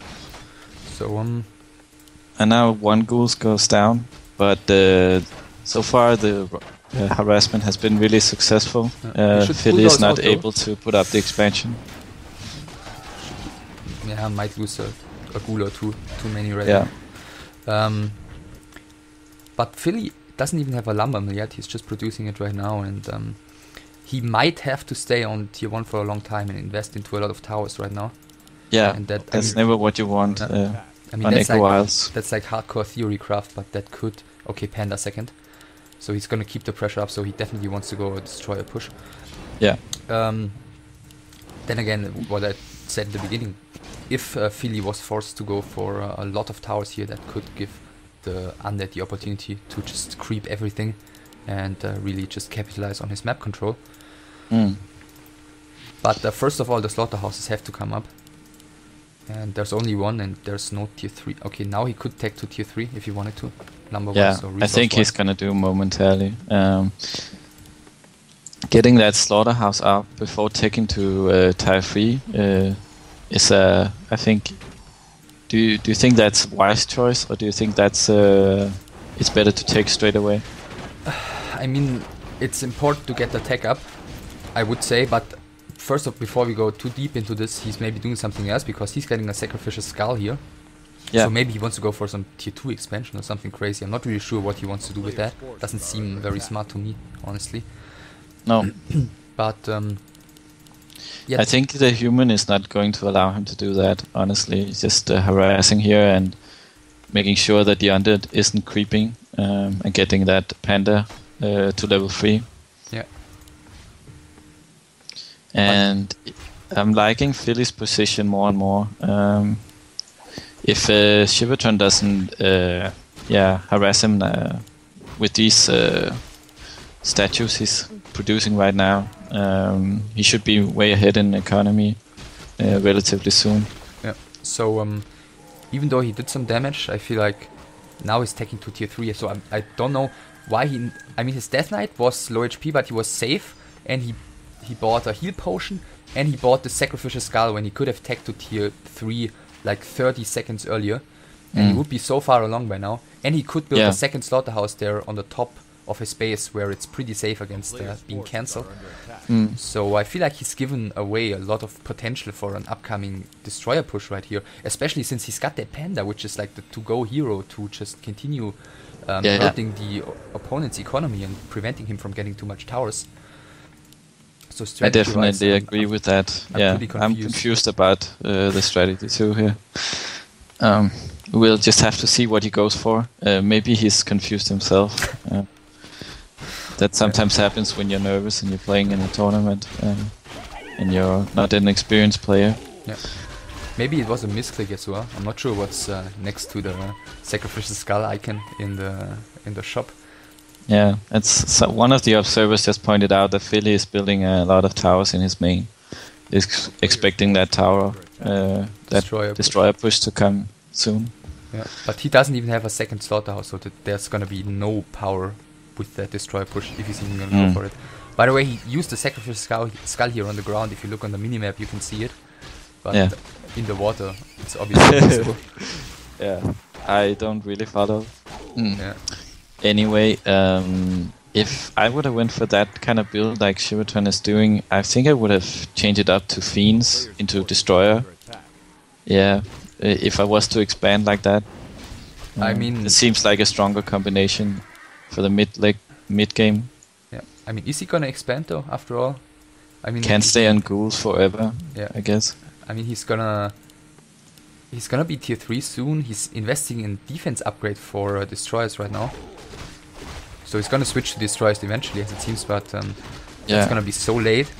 So and now 1 ghoul goes down, but so far the harassment has been really successful. Philly is not able to put up the expansion. Yeah, might lose a ghoul or two, too many right now. But Philly doesn't even have a lumber mill yet. He's just producing it right now, and he might have to stay on tier 1 for a long time and invest into a lot of towers right now. Yeah, and that's never what you want I mean, on that's Echo like, Wilds. that's like hardcore theory craft, but that could... Okay, Panda second. So he's gonna keep the pressure up, so he definitely wants to go destroy a push. Yeah. Then again, what I said at the beginning, if Philly was forced to go for a lot of towers here, that could give the Undead the opportunity to just creep everything and really just capitalize on his map control. But first of all, the slaughterhouses have to come up. And there's only one, and there's no tier 3. Okay, now he could take to tier 3 if he wanted to. Number Yeah, one, so I think he's gonna do momentarily. Getting that slaughterhouse up before taking to tier 3 is I think. Do you think that's a wise choice, or do you think that's it's better to take straight away? I mean, it's important to get the tech up, I would say, but first off, before we go too deep into this, he's maybe doing something else because he's getting a sacrificial skull here. Yeah. So maybe he wants to go for some tier 2 expansion or something crazy. I'm not really sure what he wants to do with that. Doesn't seem very smart to me, honestly. No. But yeah, I think the human is not going to allow him to do that, honestly. He's just harassing here and making sure that the undead isn't creeping and getting that panda to level 3. Yeah. And I'm liking Philly's position more and more. If Shivon doesn't harass him with these statues he's producing right now, he should be way ahead in economy relatively soon. Yeah. So even though he did some damage, I feel like now he's taking to tier 3. So I don't know why he... I mean, his Death Knight was low HP, but he was safe, and he bought a heal potion, and he bought the sacrificial skull when he could have tagged to tier 3 like 30 seconds earlier, and he would be so far along by now, and he could build a second slaughterhouse there on the top of his base where it's pretty safe against being cancelled. So I feel like he's given away a lot of potential for an upcoming destroyer push right here, especially since he's got that panda, which is like the to-go hero to just continue hurting the opponent's economy and preventing him from getting too much towers. So I definitely agree with that. I'm confused about the strategy too here. We'll just have to see what he goes for. Maybe he's confused himself. That sometimes happens when you're nervous and you're playing in a tournament and you're not an experienced player. Yeah. Maybe it was a misclick as well. I'm not sure what's next to the sacrificial skull icon in the shop. Yeah, one of the observers just pointed out that Philly is building a lot of towers in his main. Is expecting that tower, that destroyer push to come soon. Yeah, but he doesn't even have a second slaughterhouse, so there's gonna be no power with that destroyer push if he's even gonna go for it. By the way, he used the sacrificial skull here on the ground. If you look on the minimap, you can see it. But in the water, it's obviously visible. Yeah, I don't really follow. Yeah. Anyway, if I would have went for that kind of build like Shivon is doing, I think I would have changed it up to Fiends into Destroyer. Yeah, if I was to expand like that. I mean, it seems like a stronger combination for the mid game. Yeah, I mean, is he gonna expand though? After all, I mean, can't stay on ghouls forever. Yeah, I guess. I mean, he's gonna be tier 3 soon. He's investing in defense upgrade for destroyers right now. So he's gonna switch to destroyers eventually, as it seems, but it's gonna be so late.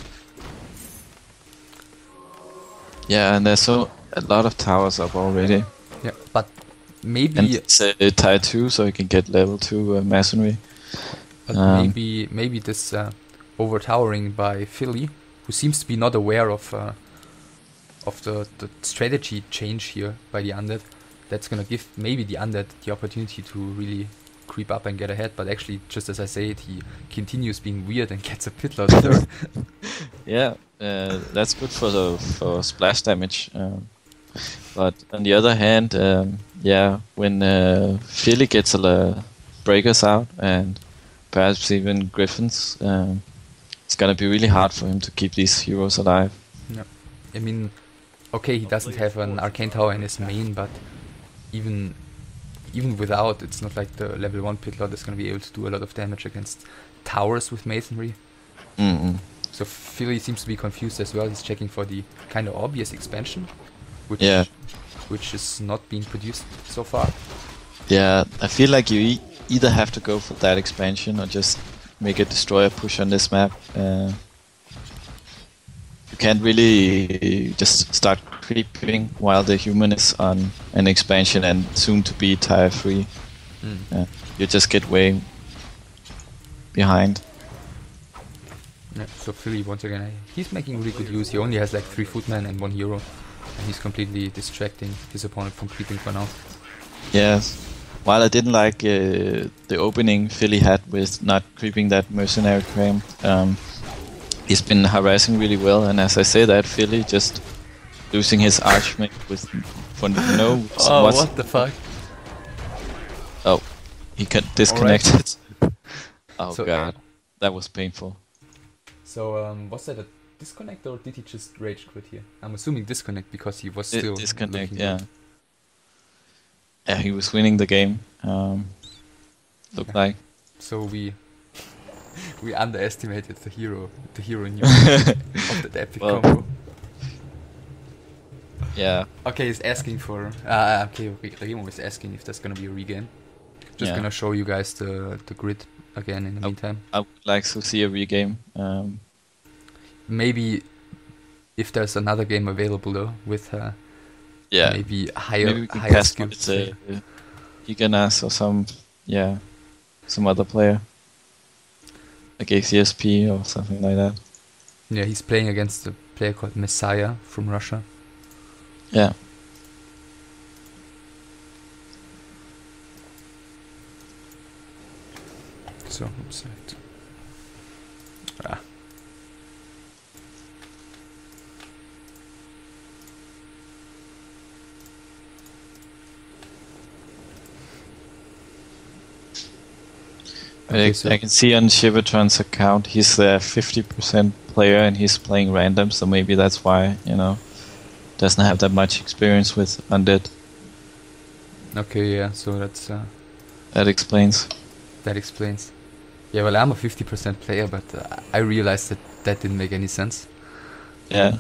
Yeah, and there's a lot of towers up already. Yeah, but maybe... And it's tier 2, so you can get level 2 masonry. But maybe this over-towering by Philly, who seems to be not aware of the strategy change here by the undead, that's gonna give maybe the undead the opportunity to really creep up and get ahead, but actually, just as I say it, he continues being weird and gets a pitload third. Yeah, that's good for splash damage. But on the other hand, when Philly gets breakers out and perhaps even griffins, it's gonna be really hard for him to keep these heroes alive. Yeah, I mean, okay, he doesn't have an arcane tower in his main, but even even without, it's not like the level 1 pit lord is going to be able to do a lot of damage against towers with masonry. Mm-mm. So Philly seems to be confused as well. He's checking for the kind of obvious expansion, which is not being produced so far. Yeah, I feel like you either have to go for that expansion or just make a destroyer push on this map. You can't really just start creeping while the human is on an expansion and soon to be tier 3. You just get way behind. Yeah, so Philly, once again, he's making really good use. He only has like 3 footmen and 1 hero, and he's completely distracting his opponent from creeping for now. Yes. While I didn't like the opening Philly had with not creeping that mercenary frame, he's been harassing really well, and as I say that, Philly just losing his archmage for no... what the fuck? Oh, he got disconnected. Oh So, god, that was painful. So, was that a disconnect or did he just rage quit here? I'm assuming disconnect because he was still disconnect. looking Yeah. good. Yeah, he was winning the game. Looked like. So we underestimated the hero new of that epic combo. Yeah. Okay, he's asking for. Okay, Remo is asking if there's gonna be a regame. Just gonna show you guys the grid again in the meantime. I would like to see a regame. Maybe if there's another game available though with maybe higher skills. Giliasaurus or some other player. Like ACSP or something like that. Yeah, he's playing against a player called Messiah from Russia. Yeah. So, oops, right. I can see on Shivotron's account he's a 50% player and he's playing random, so maybe that's why, doesn't have that much experience with Undead. Okay, yeah, so that's... that explains. That explains. Yeah, well, I'm a 50% player, but I realized that didn't make any sense. Yeah.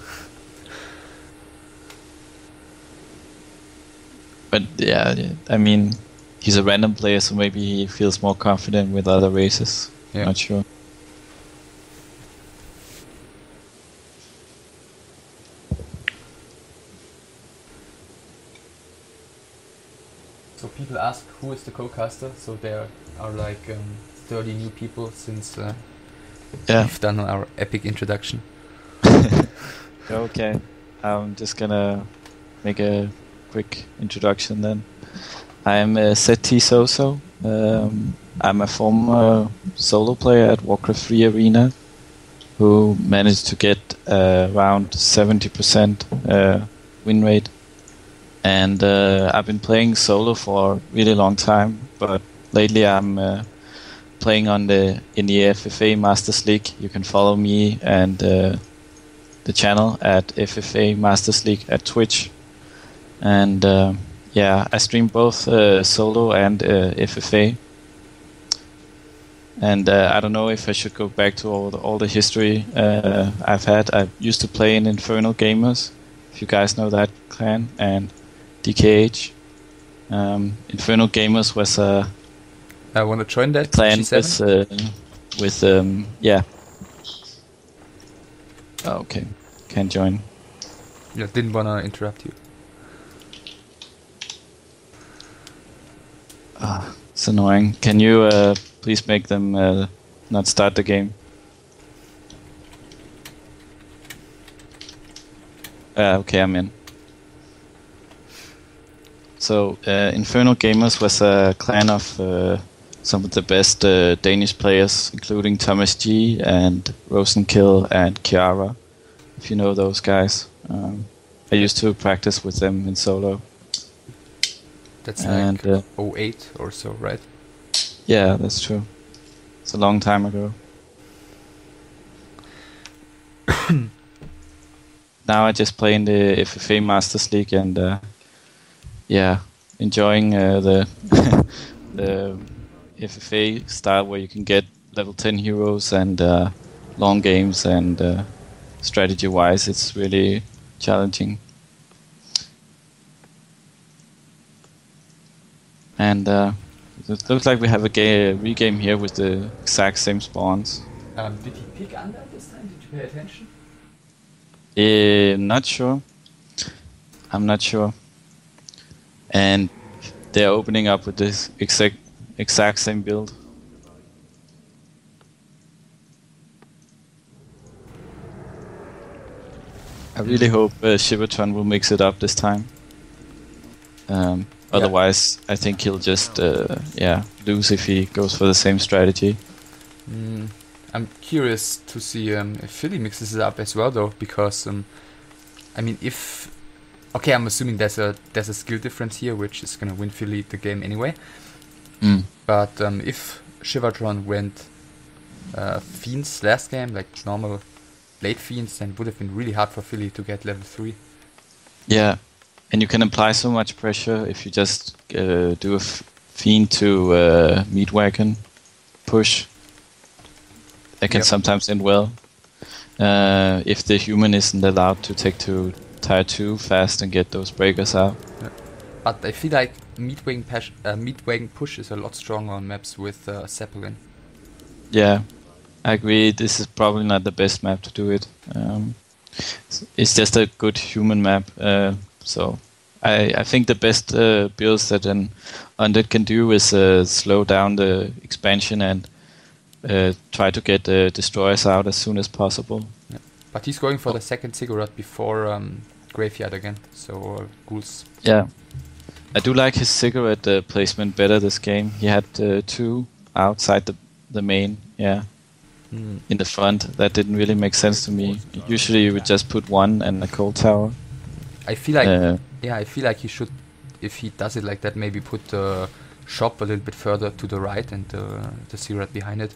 But yeah, I mean, he's a random player, so maybe he feels more confident with other races. Yeah. Not sure. So people ask who is the co-caster, so there are like 30 new people since we've done our epic introduction. Okay, I'm just gonna make a quick introduction then. I'm zTsoso. I'm a former solo player at Warcraft 3 Arena who managed to get around 70% win rate. And I've been playing solo for a really long time, but lately I'm playing in the FFA Masters League. You can follow me and the channel at FFA Masters League at Twitch. And I stream both solo and FFA. And I don't know if I should go back to all the history I've had. I used to play in Infernal Gamers, if you guys know that clan, and DKH. Infernal Gamers was a I want to join that clan G7? with Oh, okay, can't join. Yeah, didn't want to interrupt you. It's annoying. Can you please make them not start the game? Okay, I'm in. So, Infernal Gamers was a clan of some of the best Danish players, including Thomas G and Rosenkill and Chiara, if you know those guys. I used to practice with them in solo. That's like 08 or so, right? Yeah, that's true. It's a long time ago. Now I just play in the FFA Masters League and enjoying the the FFA style where you can get level 10 heroes and long games, and strategy-wise, it's really challenging. And it looks like we have a regame here with the exact same spawns. Did he pick under this time? Did you pay attention? Not sure. I'm not sure. And they're opening up with this exact same build. I really hope Shivon will mix it up this time. Otherwise, I think he'll just lose if he goes for the same strategy. I'm curious to see if Philly mixes it up as well, though, because I mean, I'm assuming there's a skill difference here, which is gonna win Philly the game anyway. But if Shivon went Fiends last game, like normal late Fiends, then it would have been really hard for Philly to get level 3. Yeah, and you can apply so much pressure if you just do a Fiend to Meat Wagon push. That can sometimes end well. If the human isn't allowed to take to tier 2 fast and get those breakers out. Yeah. But I feel like Meat Wagon push is a lot stronger on maps with Zeppelin. Yeah, I agree. This is probably not the best map to do it. It's just a good human map. So I think the best builds that an Undead can do is slow down the expansion and try to get the destroyers out as soon as possible. Yeah. But he's going for the second cigarette before Graveyard again, so ghouls. Yeah, I do like his cigarette placement better this game. He had 2 outside the main, in the front. That didn't really make sense to me. Usually you would just put 1 and a cold tower. I feel like I feel like he should, if he does it like that, maybe put the shop a little bit further to the right and the cigarette behind it,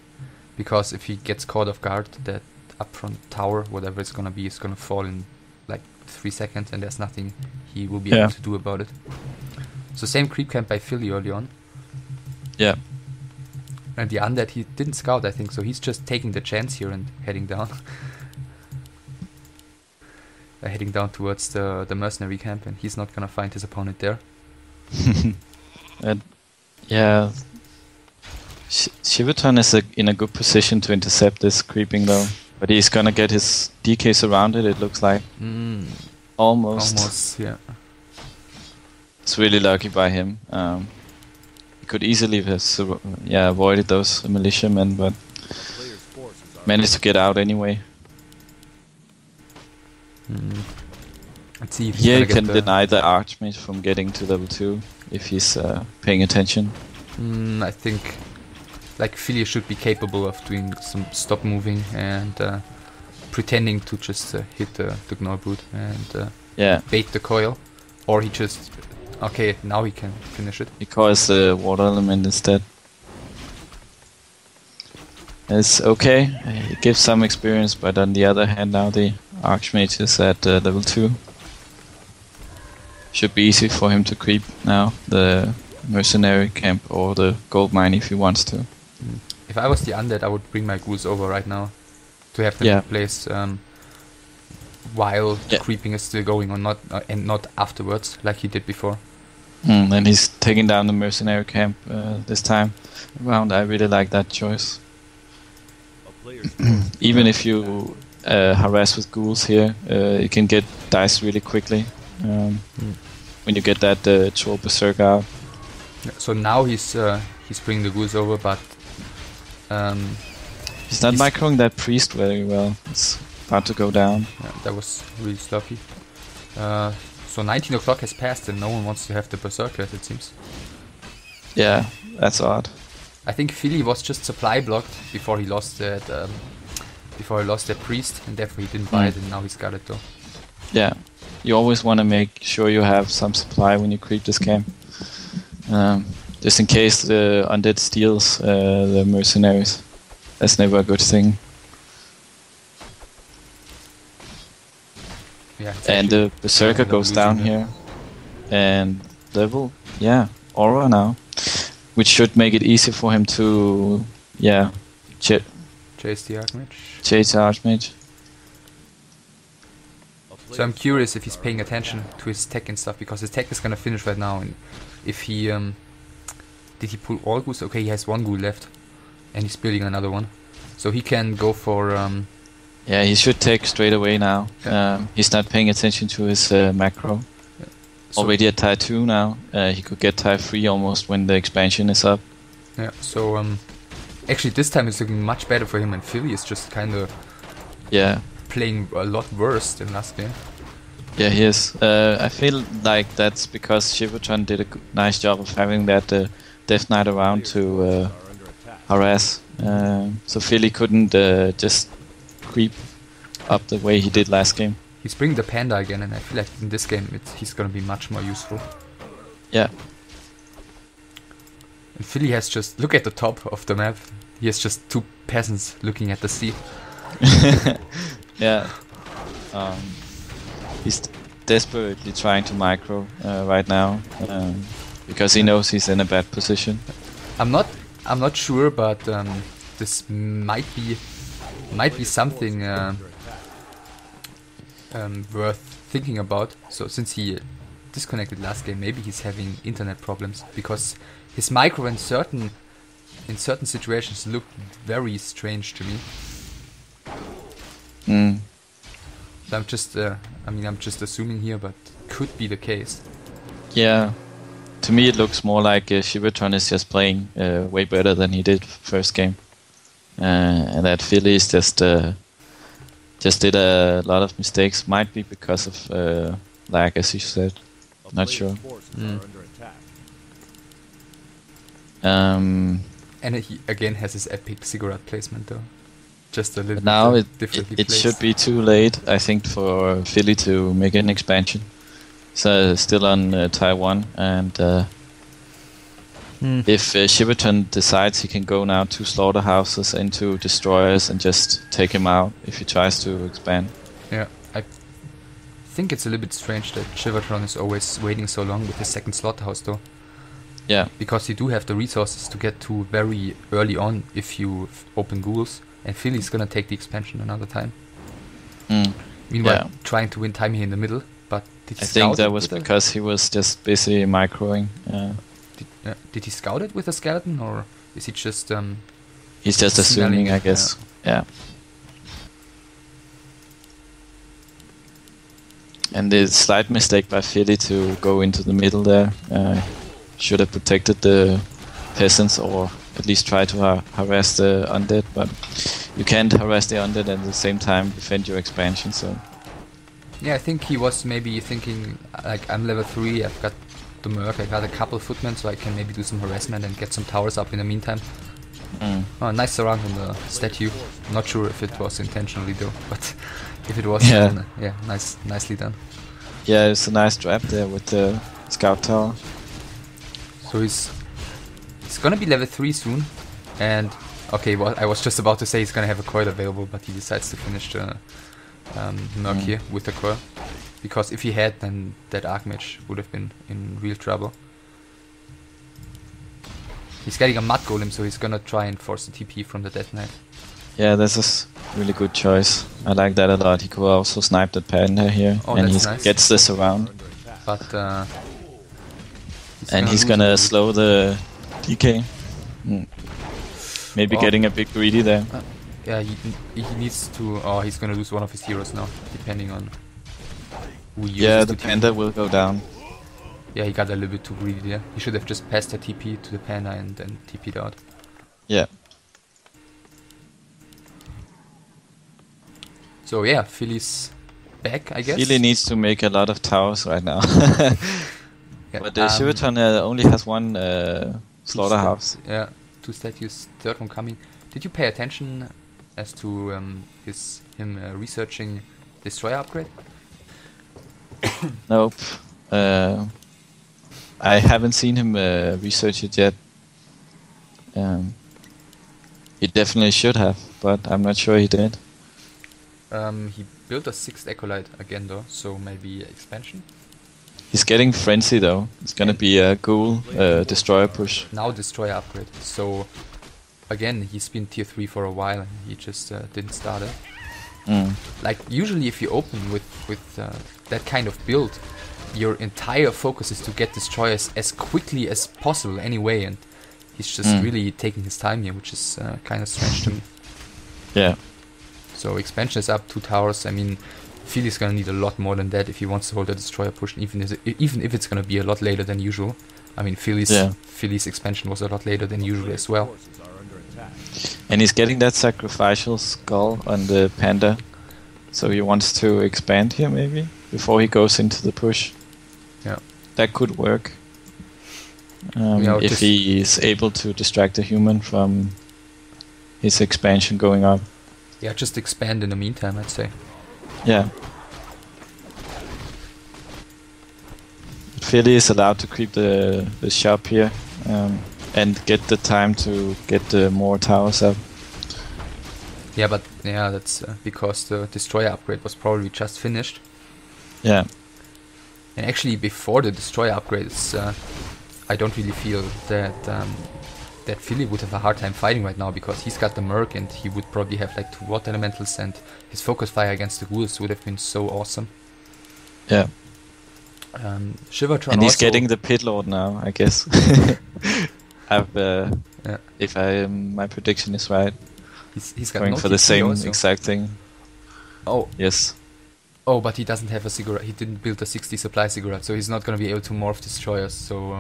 because if he gets caught off guard, that upfront tower, whatever it's gonna be, is gonna fall in like 3 seconds, and there's nothing he will be able to do about it. So same creep camp by Philly early on. Yeah. And the Undead, he didn't scout, I think, so he's just taking the chance here and heading down. Heading down towards the mercenary camp, and he's not gonna find his opponent there. Yeah. Shivon is in a good position to intercept this creeping though. But he's gonna get his DKs around it, it looks like. Almost, yeah. It's really lucky by him. He could easily have avoided those militiamen, but managed to get out anyway. Let's see if he can deny the Archmage from getting to level 2 if he's paying attention. I think like Philly should be capable of doing some stop moving and pretending to just hit the Gnaw Brute and bait the coil, or he just now he can finish it. He coils the water element instead. It's okay, it gives some experience, but on the other hand now the Archmage is at level 2. Should be easy for him to creep now the mercenary camp or the gold mine if he wants to. If I was the Undead, I would bring my ghouls over right now to have them in place while the creeping is still going on, and not afterwards like he did before. And he's taking down the mercenary camp this time around. I really like that choice. Even if you harass with ghouls here, you can get dice really quickly when you get that troll berserk out. So now he's bringing the ghouls over, but he's not microing that priest very well. It's about to go down. Yeah, that was really sloppy. So 19 o'clock has passed and no one wants to have the berserkers, it seems. Yeah, that's odd. I think Philly was just supply blocked before he lost that priest, and therefore he didn't buy it, and now he's got it though. Yeah, you always want to make sure you have some supply when you creep this camp. Just in case the undead steals the mercenaries. That's never a good thing. Yeah, and the berserker goes down here, and level Yeah, aura now, which should make it easy for him to Chase the Archmage. chase Archmage. So I'm curious if he's paying attention to his tech and stuff, because his tech is gonna finish right now, and if he did he pull all ghouls? Okay, he has one ghoul left, and he's building another one, so he can go for Yeah, he should take straight away now. Yeah. He's not paying attention to his macro. so, Already at tier 2 now. He could get tier 3 almost when the expansion is up. yeah. So actually this time it's looking much better for him, and Philly is just kind of Yeah, playing a lot worse than last game. yeah, he is. I feel like that's because Shivon did a nice job of having that Death Knight around to harass. So Philly couldn't just creep up the way he did last game. He's bringing the panda again, and I feel like in this game he's gonna be much more useful. Yeah. And Philly has just, look at the top of the map, he has just two peasants looking at the sea. Yeah. He's desperately trying to micro right now because he knows he's in a bad position. I'm not sure, but this might be something worth thinking about. So since he disconnected last game, maybe he's having internet problems, because his micro in certain situations looked very strange to me. Mm. So I'm just assuming here, but could be the case. Yeah. To me, it looks more like Shivon is just playing way better than he did first game, and that Philly is just did a lot of mistakes. Might be because of lag, as you said. Not sure. And he again has his epic cigarette placement though. Just a little Now bit differently it placed. should be too late, I think, for Philly to make an expansion. So still on tier 1, and if Shivon decides he can go now to slaughterhouses into destroyers and just take him out if he tries to expand. Yeah, I think it's a little bit strange that Shivon is always waiting so long with his second slaughterhouse though. Yeah, Because you do have the resources to get to very early on if you open ghouls, and Philly's gonna take the expansion another time. Meanwhile, Yeah. trying to win time here in the middle, but did he I think scout that it was with because he was just busy microing. did he scout it with a skeleton, or is he just He's just assuming, Signaling, I guess. Yeah. And the slight mistake by Philly to go into the middle there. Should have protected the peasants, or at least try to harass the undead, but you can't harass the undead and at the same time defend your expansion, so... Yeah, I think he was maybe thinking, like, I'm level 3, I've got the Merc, I got a couple footmen, so I can maybe do some harassment and get some towers up in the meantime. Oh, nice surround on the statue. Not sure if it was intentionally though, but if it was, Yeah. then, yeah, nicely done. Yeah, it's a nice trap there with the scout tower. So he's gonna be level 3 soon, and okay, well, I was just about to say he's gonna have a coil available, but he decides to finish the Merc here with the coil, because if he had, then that Archmage would have been in real trouble. He's getting a mud golem, so he's gonna try and force the TP from the Death Knight. Yeah, this is really good choice. I like that a lot. He could also snipe that panda here, Oh, and he that's nice. gets this around. But He's gonna slow the DK. Maybe Oh. getting a bit greedy there. yeah, he needs to. Oh, he's gonna lose one of his heroes now, depending on who he uses. Yeah, to the TP. panda will go down. Yeah, he got a little bit too greedy there. He should have just passed the TP to the panda and then TP'd out. Yeah. So yeah, Philly's back, I guess. Philly needs to make a lot of towers right now. Yeah, But Shivon only has one slaughterhouse. Yeah, 2 statues, third one coming. Did you pay attention as to him researching destroyer upgrade? Nope. I haven't seen him research it yet. He definitely should have, but I'm not sure he did. He built a 6th acolyte again though, so maybe expansion. He's getting frenzy though. It's gonna be a ghoul destroyer push. Now destroyer upgrade. So again, he's been tier 3 for a while and he just didn't start it. Like usually if you open with that kind of build, your entire focus is to get destroyers as quickly as possible anyway, and he's just really taking his time here, which is kind of strange to me. Yeah. So expansion is up 2 towers. I mean, Philly's gonna need a lot more than that if he wants to hold the destroyer push, even if it's gonna be a lot later than usual. I mean, Philly's expansion was a lot later than usual as well. And he's getting that sacrificial skull on the panda, so he wants to expand here maybe before he goes into the push. Yeah, that could work. If he is able to distract the human from his expansion going up. Yeah, just expand in the meantime, I'd say. Yeah. Philly is allowed to creep the shop here and get the time to get more towers up. Yeah, but yeah, that's because the destroyer upgrade was probably just finished. Yeah. And actually, before the destroyer upgrade, I don't really feel that that Philly would have a hard time fighting right now, because he's got the Merc and he would probably have like 2 water elementals, and his focus fire against the ghouls would have been so awesome. Yeah. Shivon and he's getting the pit lord now, I guess. If my prediction is right. He's got going no for the TP same also. exact thing. Oh. Yes. Oh, but he doesn't have a Ziggurat. He didn't build a 60 supply Ziggurat, so he's not going to be able to morph destroyers. So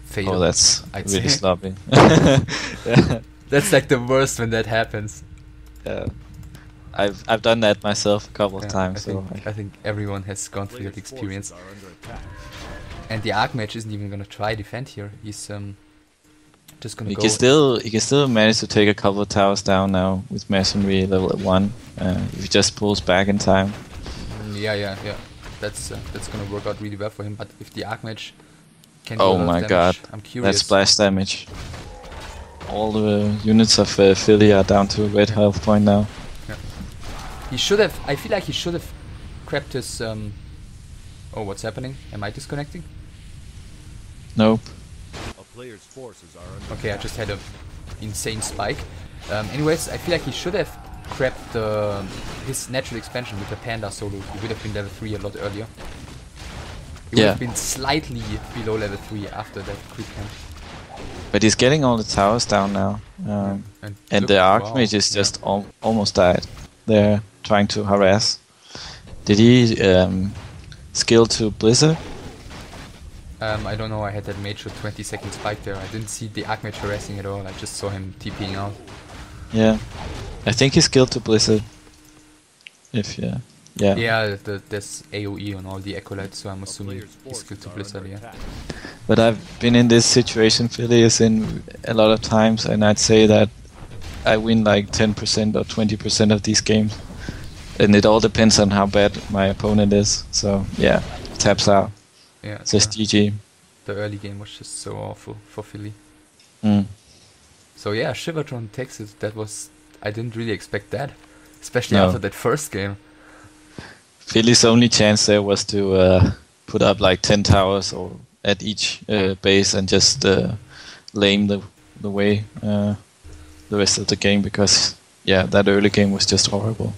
fatal. Oh, that's I'd really say. sloppy. Yeah. That's like the worst when that happens. Yeah. I've done that myself a couple of times. I think everyone has gone through that experience. And the Archmage isn't even going to try defend here. He's just going to go. He can still manage to take a couple of towers down now with masonry level at 1. If he just pulls back in time. Yeah. That's going to work out really well for him. But if the Archmage can do a a lot lot of my damage, god, I'm curious. that's splash damage. All the units of Philly are down to a red health point now. Yeah. He should have. I feel like he should have crept his. Oh, what's happening? Am I disconnecting? Nope. Okay, I just had a insane spike. Anyways, I feel like he should have crept his natural expansion with the panda solo. He would have been level 3 a lot earlier. He would have been slightly below level 3 after that creep camp. But he's getting all the towers down now. And the Archmage is just almost died. They're trying to harass. Did he skill to Blizzard? I don't know, I had that major 20-second spike there. I didn't see the Archmage harassing at all, I just saw him TPing out. Yeah. I think he skilled to Blizzard. Yeah, there's AoE on all the Acolytes, so I'm assuming he's skilled to Blizzard, yeah. But I've been in this situation Philly is in a lot of times, and I'd say that I win like 10% or 20% of these games. And it all depends on how bad my opponent is. So yeah, taps out. Yeah, says GG. The early game was just so awful for Philly. Mm. So yeah, Shivon takes it. I didn't really expect that, especially after that first game. Philly's only chance there was to put up like 10 towers or at each base and just lame the way the rest of the game, because that early game was just horrible.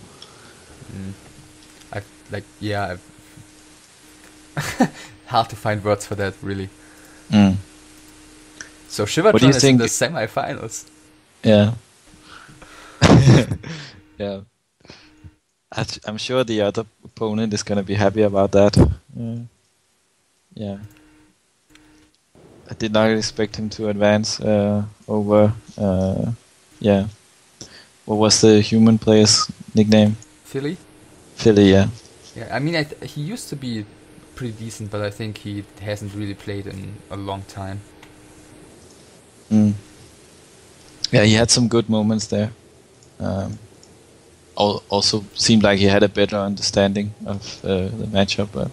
Hard to find words for that, really. Mm. So Shivon is in the semifinals. Yeah. Yeah. I'm sure the other opponent is gonna be happy about that. Yeah. I did not expect him to advance over. What was the human player's nickname? Philly. Philly, yeah. Yeah, I mean, he used to be pretty decent, but I think he hasn't really played in a long time. Mm. Yeah, he had some good moments there. Also seemed like he had a better understanding of the matchup, but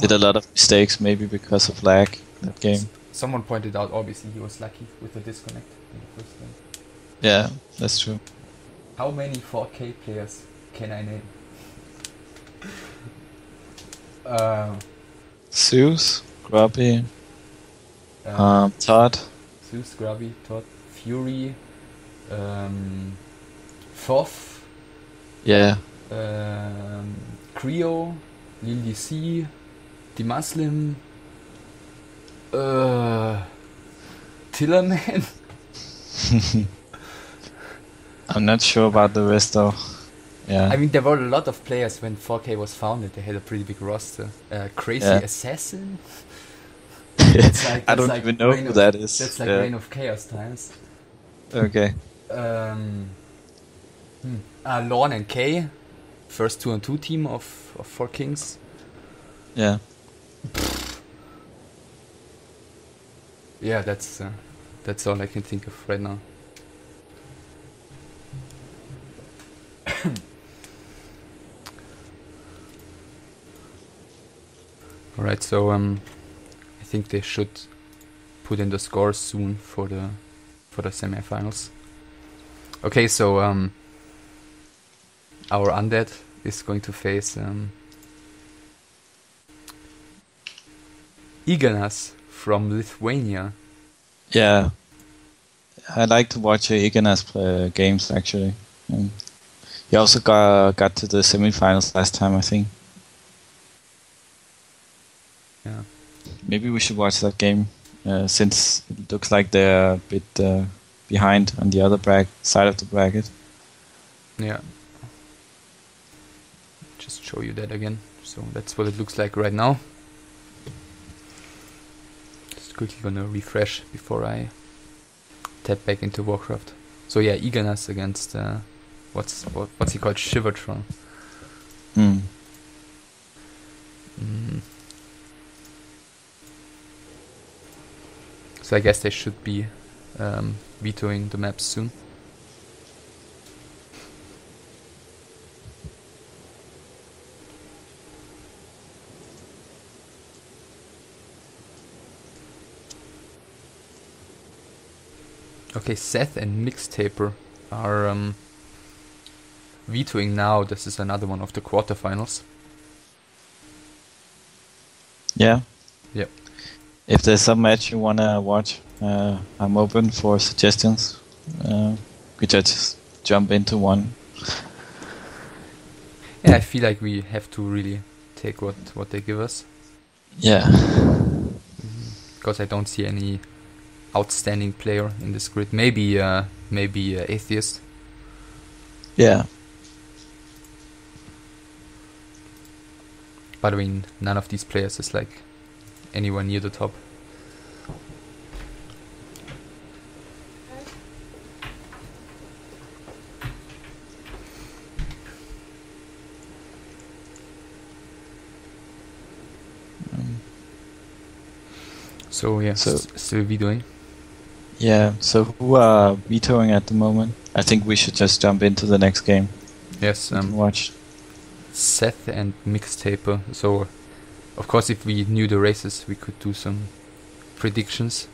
did a lot of mistakes, maybe because of lag in that game. Someone pointed out, obviously, he was lucky with the disconnect in the first game. Yeah, that's true. How many 4K players can I name? Zeus, Grubby, Um, Todd. Zeus, Grubby, Todd, Fury, Foff, Yeah. Creo, Lil C, Die Muslim, Tillerman. I'm not sure about the rest though. Yeah. I mean, there were a lot of players when 4K was founded. They had a pretty big roster. Crazy Yeah. Assassin. I don't even know who that is. That's like Yeah. Reign of Chaos times. Okay. Lorne and Kay, first 2-on-2 team of 4 Kings. Yeah. Yeah, that's all I can think of right now. Alright, so I think they should put in the scores soon for the semifinals. Okay, so our undead is going to face Iganas from Lithuania. Yeah. I like to watch Iganas play games actually. He also got to the semifinals last time, I think. Yeah. Maybe we should watch that game since it looks like they're a bit behind on the other side of the bracket. Yeah. Just show you that again. So that's what it looks like right now. Just quickly gonna refresh before I tap back into Warcraft. So yeah, Iganas against what's he called? Shivon. So I guess they should be vetoing the maps soon. Okay, Seth and Mixtape are vetoing now. This is another one of the quarterfinals. Yeah. Yep. If there's some match you wanna watch, I'm open for suggestions. We just jump into one. Yeah, I feel like we have to really take what they give us. Yeah. Because I don't see any outstanding player in this grid. Maybe Atheist. Yeah. But I mean, none of these players is like anywhere near the top. So yeah, still vetoing. Yeah, so who are vetoing at the moment? I think we should just jump into the next game. Yes, watch. Seth and Mixtape. So, of course, if we knew the races, we could do some predictions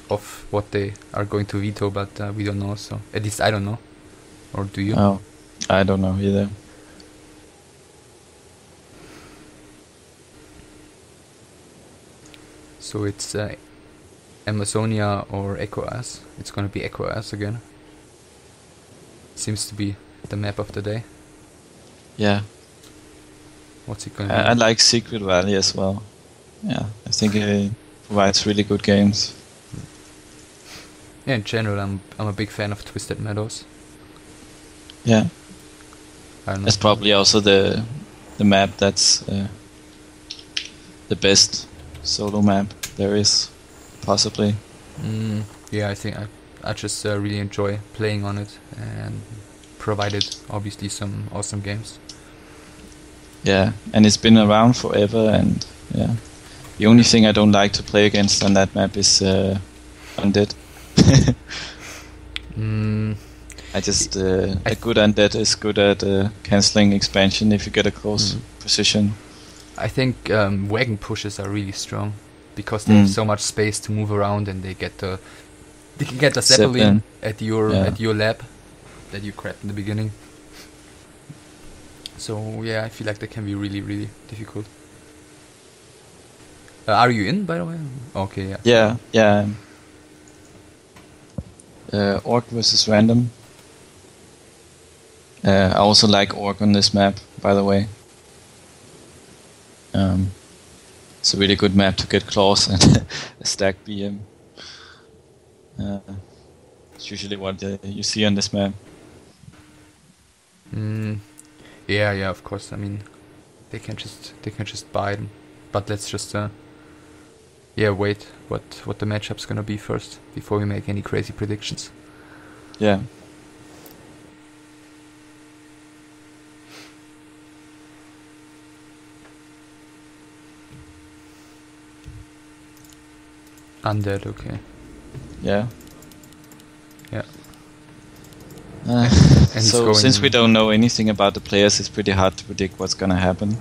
of what they are going to veto, but we don't know. So, at least I don't know. Or do you? Oh, I don't know either. So it's Amazonia or Echoas. It's gonna be Echoas again. Seems to be the map of the day. Yeah. What's it gonna be? I like Secret Valley as well. Yeah, I think it provides really good games. Yeah, in general, I'm a big fan of Twisted Meadows. Yeah. I don't know. That's probably also the map that's the best solo map there is, possibly. Yeah, I think I just really enjoy playing on it, and provided obviously some awesome games. Yeah, and it's been around forever, and yeah. The only thing I don't like to play against on that map is Undead. I just a good Undead is good at cancelling expansion if you get a close position. I think wagon pushes are really strong because they have so much space to move around, and they can get the Zeppelin at your lab that you grabbed in the beginning. So yeah, I feel like that can be really, really difficult. Are you in, by the way? Okay, yeah. Yeah, yeah. Orc versus random. I also like Orc on this map, by the way. It's a really good map to get claws and a stack BM. It's usually what you see on this map. Yeah, of course. I mean, they can just buy them, but let's just wait what the matchup's gonna be first before we make any crazy predictions. Yeah. Undead, okay. Yeah. Yeah. So since we don't know anything about the players, it's pretty hard to predict what's gonna happen.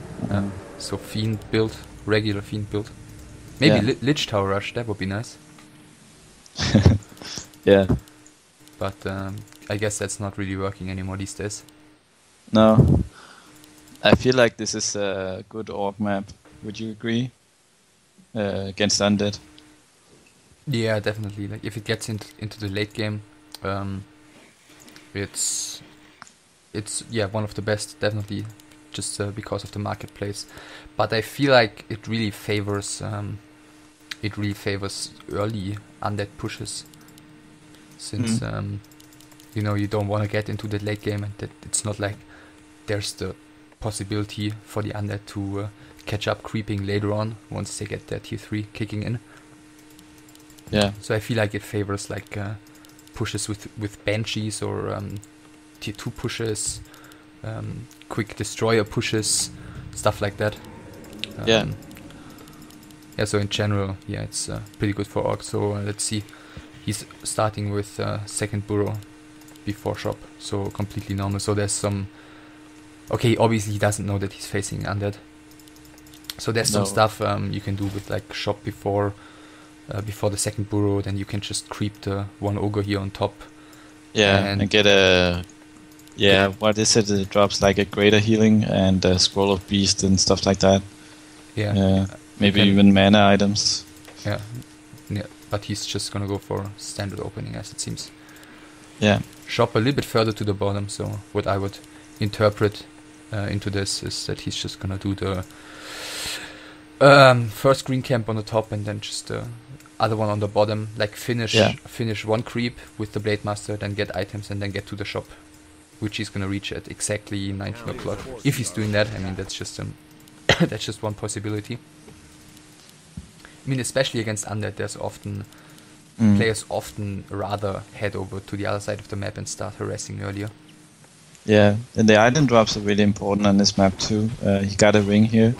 So Fiend build, regular Fiend build. Maybe Lich Tower Rush, that would be nice. Yeah. But I guess that's not really working anymore these days. No. I feel like this is a good orc map. Would you agree? Against Undead? Yeah, definitely. Like if it gets into the late game, it's one of the best, definitely, just because of the marketplace. But I feel like it really favors early undead pushes, since you don't want to get into the late game, and that it's not like there's the possibility for the undead to catch up creeping later on once they get their tier 3 kicking in. Yeah. So I feel like it favors like pushes with banshees or tier 2 pushes, quick destroyer pushes, stuff like that. Yeah. So in general, it's pretty good for Orc. So let's see. He's starting with second burrow before shop, so completely normal. So there's some... Okay, obviously he doesn't know that he's facing undead. So there's some stuff you can do with like shop before the second burrow. Then you can just creep the one ogre here on top. Yeah, and get a... Yeah, what is it? It drops like a greater healing and a scroll of beast and stuff like that. Yeah. Maybe even mana items. Yeah, but he's just gonna go for standard opening, as it seems. Yeah. Shop a little bit further to the bottom, so what I would interpret into this is that he's just gonna do the first green camp on the top and then just the other one on the bottom, like finish one creep with the Blade Master, then get items and then get to the shop, which he's gonna reach at exactly 19 o'clock. If he's doing that, I mean, that's just that's just one possibility. I mean, especially against Undead, there's often players often rather head over to the other side of the map and start harassing earlier. Yeah, and the item drops are really important on this map too. He got a ring here,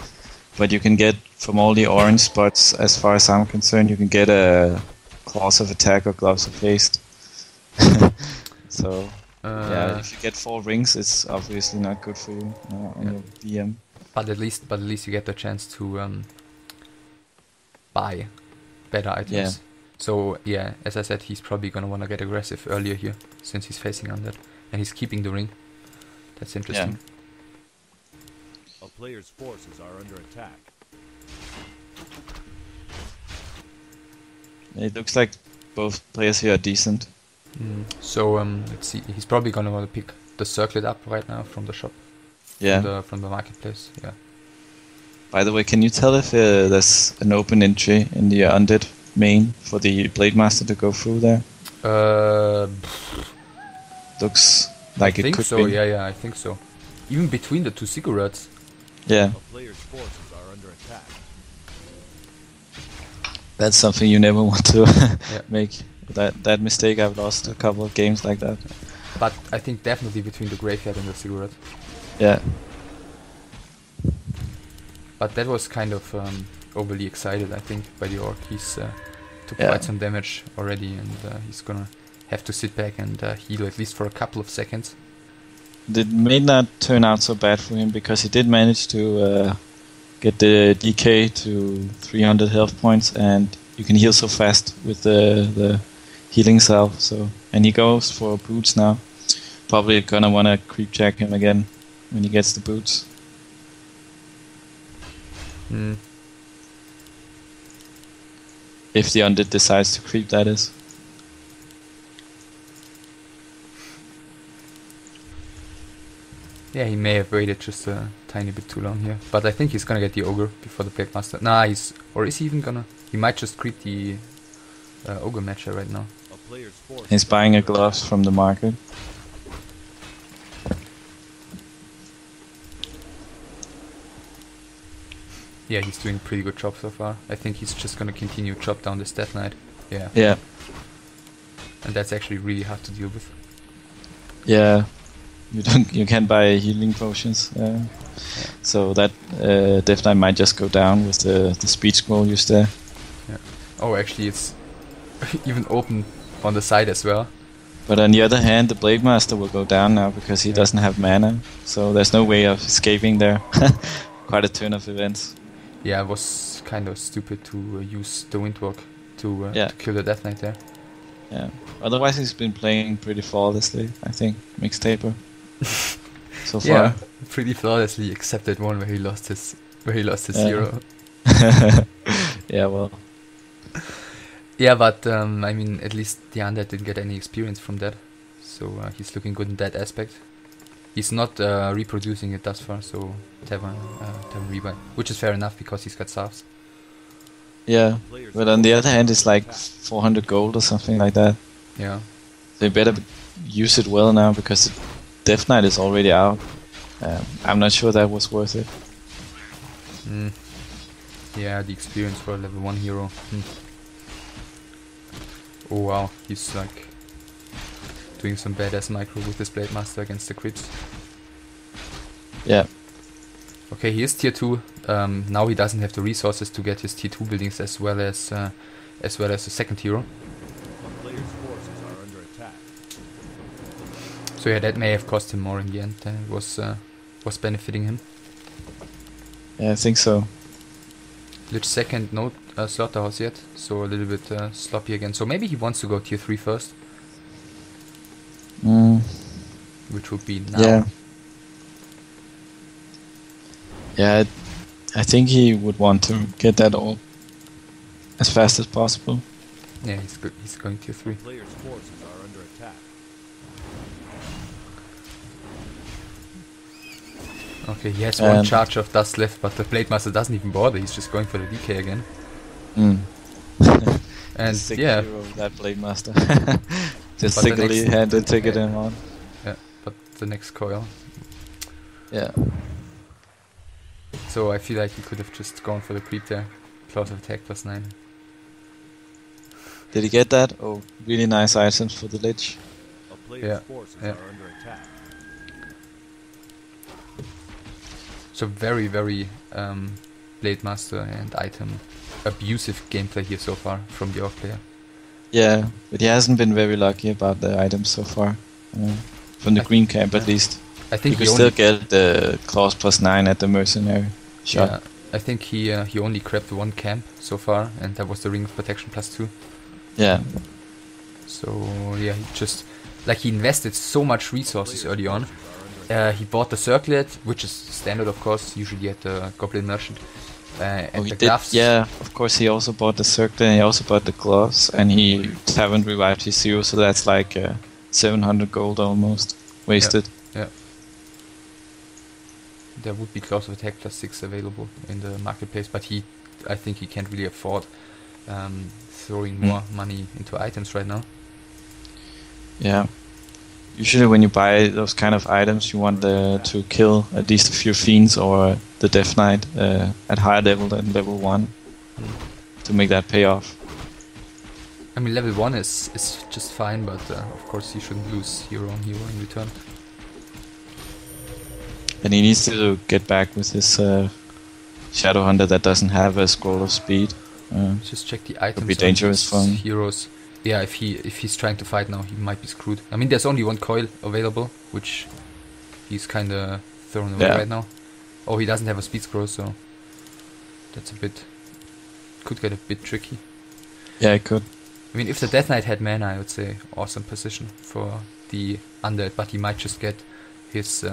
but you can get from all the orange spots, as far as I'm concerned, you can get a Claws of Attack or Gloves of Haste. So, if you get 4 rings, it's obviously not good for you on your VM. But at least you get the chance to buy better items. Yeah. So as I said, he's probably gonna wanna get aggressive earlier here, since he's facing Undead and he's keeping the ring. That's interesting. A player's forces are under attack. It looks like both players here are decent. So let's see. He's probably gonna want to pick the circlet up right now from the shop. Yeah. From the marketplace. Yeah. By the way, can you tell if there's an open entry in the Undead main for the Blade Master to go through there? Looks like it could so. be. Yeah, I think so. Even between the two cigarettes. Yeah. A player's forces are under attack. That's something you never want to make. That mistake, I've lost a couple of games like that. But I think definitely between the graveyard and the cigarette. Yeah. But that was kind of overly excited, I think, by the Orc. He's took quite some damage already, and he's gonna have to sit back and heal at least for a couple of seconds. It may not turn out so bad for him, because he did manage to get the DK to 300 health points, and you can heal so fast with the healing salve. So, and he goes for boots now. Probably gonna wanna creep check him again when he gets the boots. If the undead decides to creep, that is. Yeah, he may have waited just a tiny bit too long here. But I think he's gonna get the ogre before the Blade Master. Nah, or is he even gonna? He might just creep the ogre matcher right now. A player's force He's buying a gloves from the market. Yeah, he's doing a pretty good job so far. I think he's just gonna continue chop down this Death Knight. Yeah. Yeah. And that's actually really hard to deal with. Yeah. You can't buy healing potions. So that Death Knight might just go down with the speed scroll used there. Yeah. Oh, actually, it's even open on the side as well. But on the other hand, the Blade Master will go down now because he doesn't have mana. So there's no way of escaping there. Quite a turn of events. Yeah, it was kind of stupid to use the Windwalk to Yeah. kill the Death Knight there. Yeah. Otherwise, he's been playing pretty flawlessly, I think. Mixtaper. So far. Yeah, pretty flawlessly, except that one where he lost his hero. Yeah, well. Yeah, but I mean, at least the Undead didn't get any experience from that, so he's looking good in that aspect. He's not reproducing it thus far, so Tavern rebuy, which is fair enough because he's got salves. Yeah, but on the other hand, it's like 400 gold or something like that. Yeah. So you better use it well now because the Death Knight is already out. I'm not sure that was worth it. Yeah, the experience for a level 1 hero. Oh wow, he's like doing some badass micro with this Blade Master against the creeps. Yeah. Okay, he is tier 2. Now he doesn't have the resources to get his tier 2 buildings as well as the second hero. A player's forces are under attack. So yeah, that may have cost him more in the end than it was benefiting him. Yeah, I think so. Lich second, no slaughterhouse yet, so a little bit sloppy again. So maybe he wants to go tier 3 first, which would be now. Yeah. Yeah, I think he would want to get that all as fast as possible. Yeah, he's going tier 3. A player's forces are under attack. Okay, he has one charge of dust left, but the Blade Master doesn't even bother. He's just going for the DK again. And Sick yeah, hero, that Blade Master. But Just the single-handed taking him on. yeah, but the next coil. Yeah. So I feel like he could have just gone for the creep there. Claws of attack +9. Did he get that? Oh, really nice items for the Lich. A player's Yeah, forces yeah. are under attack. So very, very Blade Master and item abusive gameplay here so far from the Orc player. Yeah, but he hasn't been very lucky about the items so far. From the green camp at least. I think You can still get the claws +9 at the mercenary shot. Yeah, I think he only grabbed one camp so far, and that was the Ring of Protection +2. Yeah. So yeah, he just he invested so much resources early on. He bought the circlet, which is standard of course, usually at the Goblin Merchant. And he the did, gloves. yeah, of course he also bought the circlet and he also bought the gloves and he haven't revived his hero, so that's like 700 gold almost wasted. Yeah. There would be Claws of Attack +6 available in the marketplace, but I think he can't really afford throwing more money into items right now. Yeah. Usually when you buy those kind of items, you want to kill at least a few fiends or the Death Knight at higher level than level 1 to make that pay off. I mean, level 1 is just fine, but of course you shouldn't lose your own hero in return. And he needs to get back with his Shadow Hunter that doesn't have a scroll of speed. Just check the items be dangerous on for his him. heroes. Yeah, if he's trying to fight now, he might be screwed. I mean, there's only one coil available, which he's kind of thrown away right now. Oh, he doesn't have a speed scroll, so that's could get a bit tricky. Yeah, it could. I mean, if the Death Knight had mana, I would say awesome position for the Undead, but he might just get his...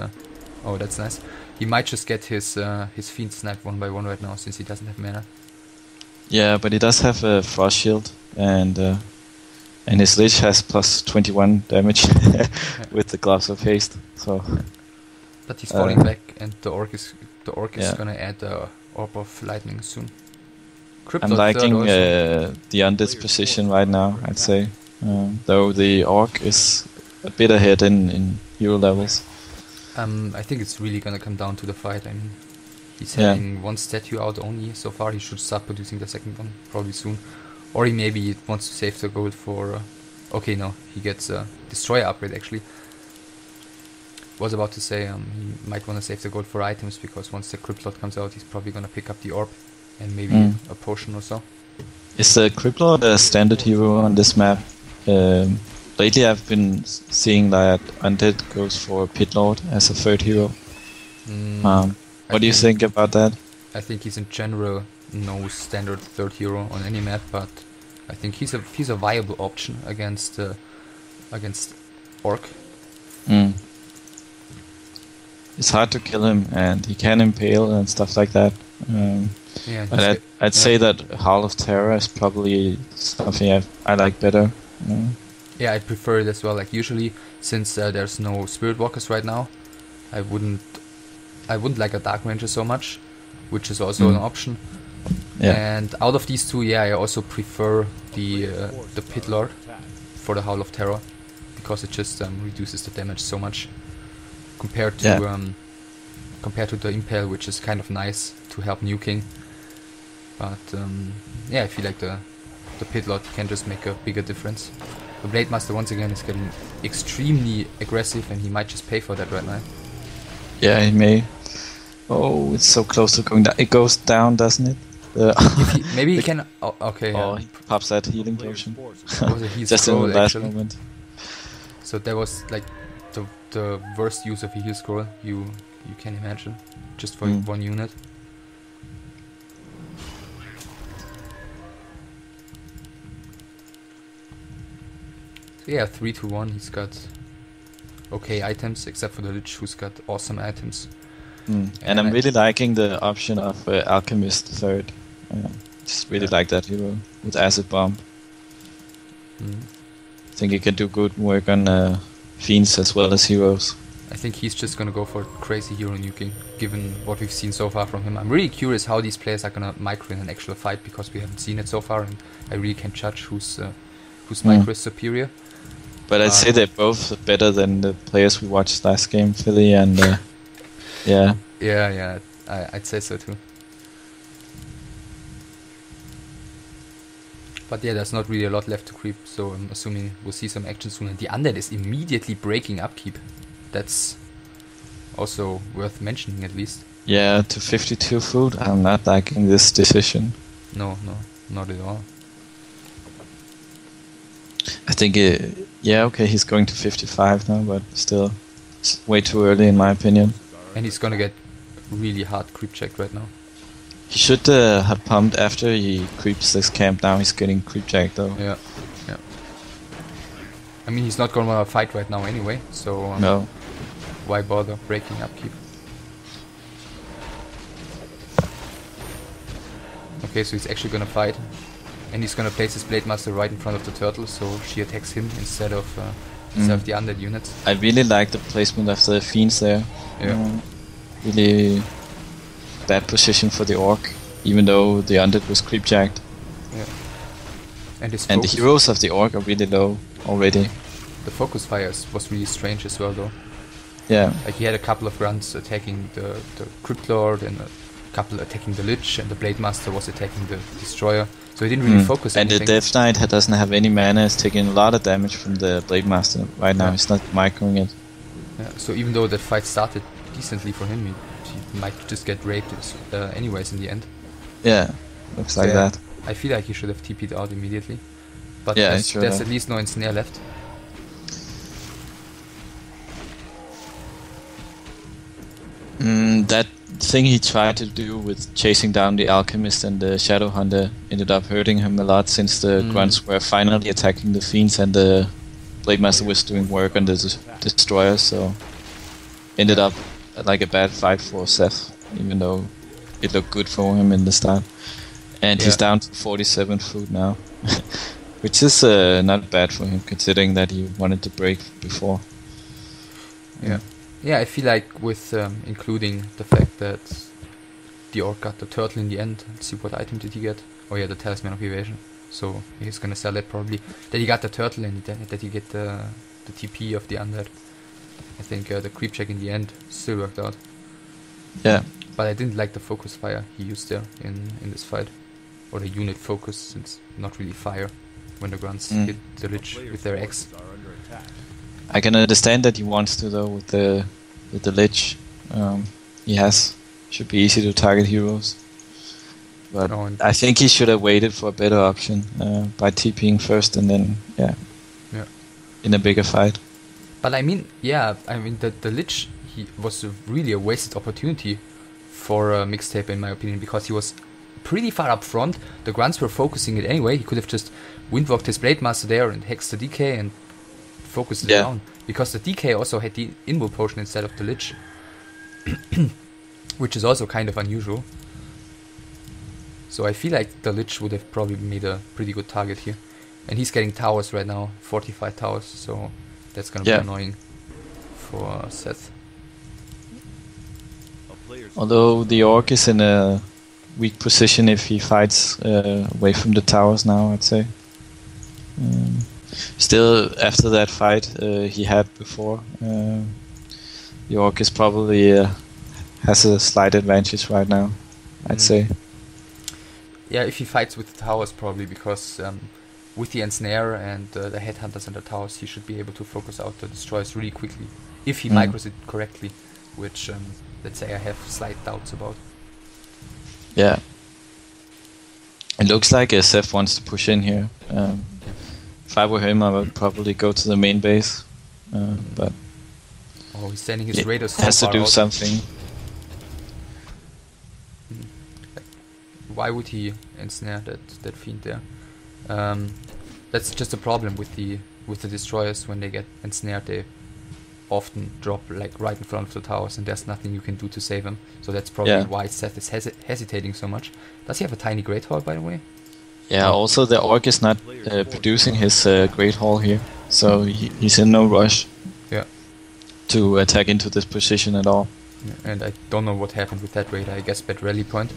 oh, that's nice. He might just get his Fiend sniped one by one right now, since he doesn't have mana. Yeah, but he does have a frost shield, and his lich has plus 21 damage with the gloves of haste. So, But he's falling back, and the orc is Yeah. gonna add orb of lightning soon. I'm Crypto liking third also. the Undead's position right now, I'd say. Though the Orc is a bit ahead in hero levels. I think it's really gonna come down to the fight. I mean, he's Yeah. having one statue out only so far. He should start producing the second one probably soon, or he maybe wants to save the gold for. Okay, no, he gets a destroyer upgrade actually. Was about to say he might want to save the gold for items because once the Cryptlord comes out, he's probably gonna pick up the orb and maybe a potion or so. Is the Cryptlord a standard hero on this map? Lately I've been seeing that Undead goes for Pit Lord as a third hero. What do you think about that? I think he's in general no standard third hero on any map, but I think he's a viable option against Orc. It's hard to kill him, and he can impale and stuff like that. Yeah, But I'd say that Howl of Terror is probably something I like better. yeah, I prefer it as well. Like usually, since there's no Spirit Walkers right now, I wouldn't like a Dark Ranger so much, which is also an option. Yeah. And out of these two, yeah, I also prefer the Pit Lord for the Howl of Terror because it just reduces the damage so much compared to the Impale, which is kind of nice to help nuking. But yeah, I feel like the Pit Lord can just make a bigger difference. The Blade Master once again is getting extremely aggressive, and he might just pay for that right now. Yeah, he may. Oh, it's so close to going down. It goes down, doesn't it? Maybe he can. Oh, okay. Oh, Yeah. he pops that healing Player's potion. forces That was a heal Just in the scroll, last actually. moment. So that was like the worst use of a heal scroll you can imagine, just for one unit. So yeah, 3-1. He's got okay items, except for the Lich, who's got awesome items. And I'm really liking the option of Alchemist third. Just really like that hero with Acid Bomb. I think he can do good work on fiends as well as heroes. I think he's just gonna go for crazy hero nuking, given what we've seen so far from him. I'm really curious how these players are gonna micro in an actual fight, because we haven't seen it so far, and I really can't judge whose micro is superior. But I'd say they're both better than the players we watched last game, Philly and yeah. Yeah, I'd say so too. But yeah, there's not really a lot left to creep, so I'm assuming we'll see some action soon. And the Undead is immediately breaking upkeep. That's also worth mentioning, at least. Yeah, to 52 food, I'm not liking this decision. No, not at all. I think, yeah, okay, he's going to 55 now, but still, it's way too early in my opinion. And he's gonna get really hard creep checked right now. He should have pumped after he creeps this camp. Now he's getting creep checked though. Yeah. I mean, he's not gonna wanna fight right now anyway, so No. why bother breaking upkeep? Okay, so he's actually gonna fight, and he's gonna place his Blade Master right in front of the turtle, so she attacks him instead of the Undead units. I really like the placement of the fiends there. Yeah. Really bad position for the orc, even though the undead was creep jacked. Yeah. And his And the focus, heroes of the orc are really low already. the focus fires was really strange as well, though. Yeah. Like he had a couple of runs attacking the Crypt Lord and a couple attacking the Lich, and the Blade Master was attacking the Destroyer. So he didn't really focus And anything. the Death Knight doesn't have any mana, is taking a lot of damage from the Blade Master right now. Yeah. He's not microing it. Yeah, so even though that fight started decently for him, he might just get raped anyways in the end. Yeah, looks like Yeah. that. I feel like he should have TP'd out immediately. But Yeah, there's, he should there's have. at least no ensnare left. That thing he tried to do with chasing down the Alchemist and the Shadow Hunter ended up hurting him a lot, since the grunts were finally attacking the fiends and the Blade Master was doing work on the Destroyer, so ended up like a bad fight for Seth, even though it looked good for him in the start. And Yeah. he's down to 47 food now, which is not bad for him considering that he wanted to break before. Yeah. Yeah, I feel like with including the fact that the orc got the turtle in the end. Let's see, what item did he get? Oh yeah, the Talisman of Evasion. So he's gonna sell it probably. That he got the turtle and that he get the TP of the undead. I think the creep check in the end still worked out. Yeah. But I didn't like the focus fire he used there in this fight. Or the unit focus, since not really fire when the grunts hit the Lich with their X. Are under attack. I can understand that he wants to though with the Lich. He should be easy to target heroes. But Oh, and I think he should have waited for a better option by TPing first and then Yeah. in a bigger fight. But I mean, the Lich, he was really a wasted opportunity for Mixtape in my opinion, because he was pretty far up front. The grunts were focusing it anyway. He could have just windwalked his Blade Master there and hexed the DK and focused it down. Because the DK also had the Invul Potion instead of the Lich. Which is also kind of unusual. So I feel like the Lich would have probably made a pretty good target here. And he's getting towers right now, 45 towers, so that's gonna be annoying for Seth. A player's Although the Orc is in a weak position if he fights away from the towers now, I'd say. Still, after that fight he had before, the Orc is probably has a slight advantage right now, I'd say. Yeah, if he fights with the towers probably, because with the Ensnare and the Headhunters and the towers, he should be able to focus out the destroyers really quickly. If he micros it correctly, which let's say I have slight doubts about. Yeah. It looks like Seth wants to push in here. If I were him, I would probably go to the main base. But Oh, he's sending his he raiders so has to far do out. something. Why would he ensnare that fiend there? That's just a problem with the destroyers. When they get ensnared, they often drop like right in front of the towers, and there's nothing you can do to save them. So that's probably why Seth is hesitating so much. Does he have a tiny Great Hall, by the way? Yeah, also the Orc is not producing his Great Hall here, so he's in no rush to attack into this position at all. Yeah, and I don't know what happened with that raider. I guess bad rally point.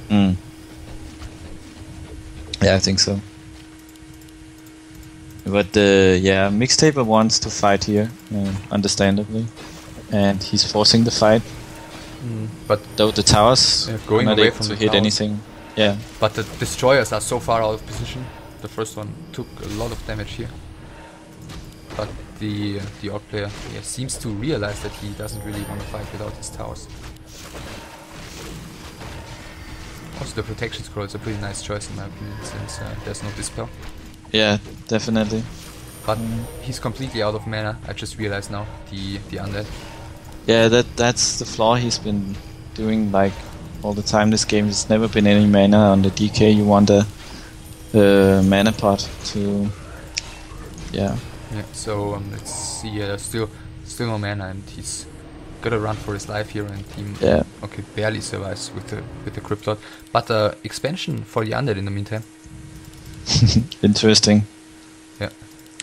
Yeah, I think so. But Mixtape wants to fight here, understandably, and he's forcing the fight. But though the towers going are not away able from to the hit towers. anything. Yeah. But the destroyers are so far out of position. The first one took a lot of damage here. But the Orc player seems to realize that he doesn't really want to fight without his towers. Also, the protection scroll is a pretty nice choice in my opinion, since there's no dispel. Yeah, definitely. But he's completely out of mana. I just realized now, the undead. Yeah, that's the flaw he's been doing like all the time this game. There's never been any mana on the DK. You want a mana pot to... Yeah. Yeah, so let's see, still no mana, and he's gotta run for his life here, and he barely survives with the Cryptod. But expansion for the undead in the meantime. Interesting. Yeah.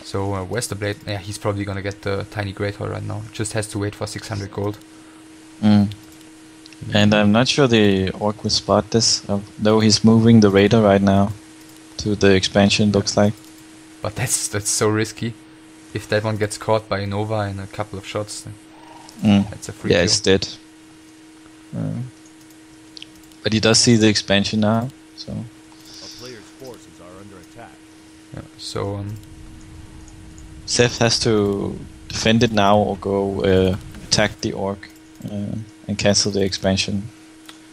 So where's the blade? Yeah, he's probably gonna get the tiny Great Hall right now. Just has to wait for 600 gold. And I'm not sure the Orc will spot this, though he's moving the Raider right now to the expansion, looks like. But that's so risky. If that one gets caught by Nova in a couple of shots, then that's a free kill. It's dead. But he does see the expansion now, so... A player's forces are under attack. Yeah, so Seth has to defend it now or go attack the Orc and cancel the expansion.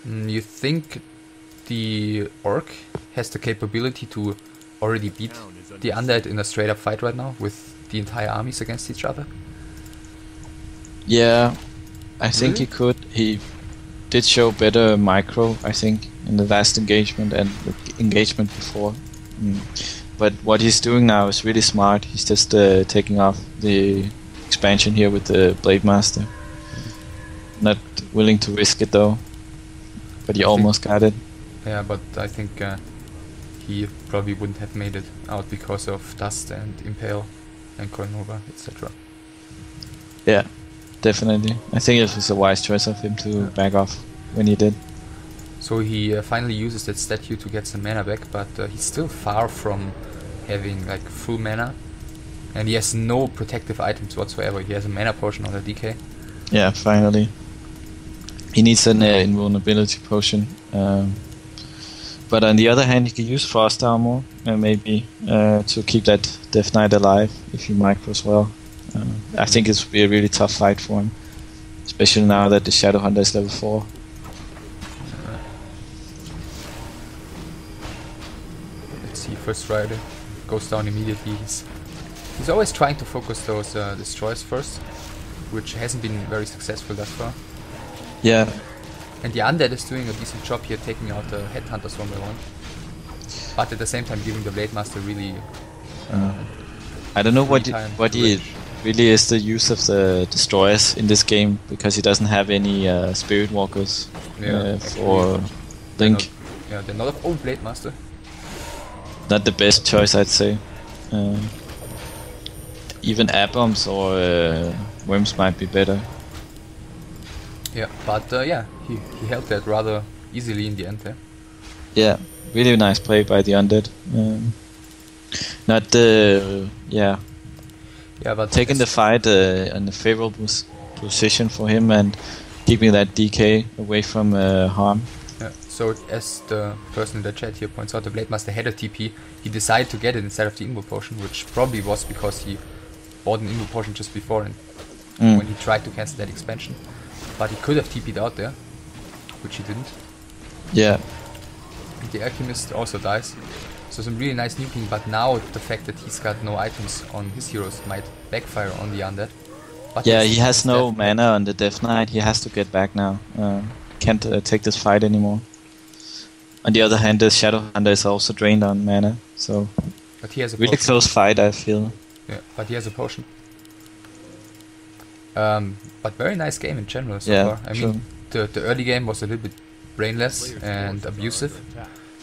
You think the Orc has the capability to already beat the undead in a straight up fight right now with the entire armies against each other? Yeah, I think he could. He did show better micro, I think, in the last engagement and the engagement before. But what he's doing now is really smart. He's just taking off the expansion here with the Blade Master. Not willing to risk it though, but he almost got it. Yeah, but I think he probably wouldn't have made it out because of Dust and Impale and Coinova, etc. Yeah, definitely. I think it was a wise choice of him to back off when he did. So he finally uses that statue to get some mana back, but he's still far from having like full mana. And he has no protective items whatsoever. He has a mana potion on a DK. Yeah, finally. He needs an invulnerability potion. But on the other hand, he can use Frost Armor, maybe, to keep that Death Knight alive if he micros well. I think it will be a really tough fight for him. Especially now that the Shadow Hunter is level 4. Let's see, first rider goes down immediately. He's always trying to focus those destroyers first, which hasn't been very successful thus far. Yeah. And the Undead is doing a decent job here, taking out the Headhunters one by one. But at the same time giving the Blade Master really... I don't know what he really is the use of the destroyers in this game, because he doesn't have any Spirit Walkers for Link. They're not of old Blade Master. Not the best choice, I'd say. Even Aboms or Worms might be better. Yeah, but he held that rather easily in the end there. Yeah, really nice play by the Undead. But taking the fight in a favorable position for him and keeping that DK away from harm. Yeah, so as the person in the chat here points out, the Blade Master had a TP. He decided to get it instead of the Invo Potion, which probably was because he bought an Invo Potion just before and when he tried to cancel that expansion. But he could have TP'd out there, which he didn't. Yeah. And the Alchemist also dies. So some really nice nuking, but now the fact that he's got no items on his heroes might backfire on the Undead. But yeah, he has no mana on the Death Knight. He has to get back now. Can't take this fight anymore. On the other hand, the Shadow Hunter is also drained on mana, so but he has a really potion. close fight, I feel. Yeah, but he has a potion. But very nice game in general so far. I mean, the early game was a little bit brainless and abusive,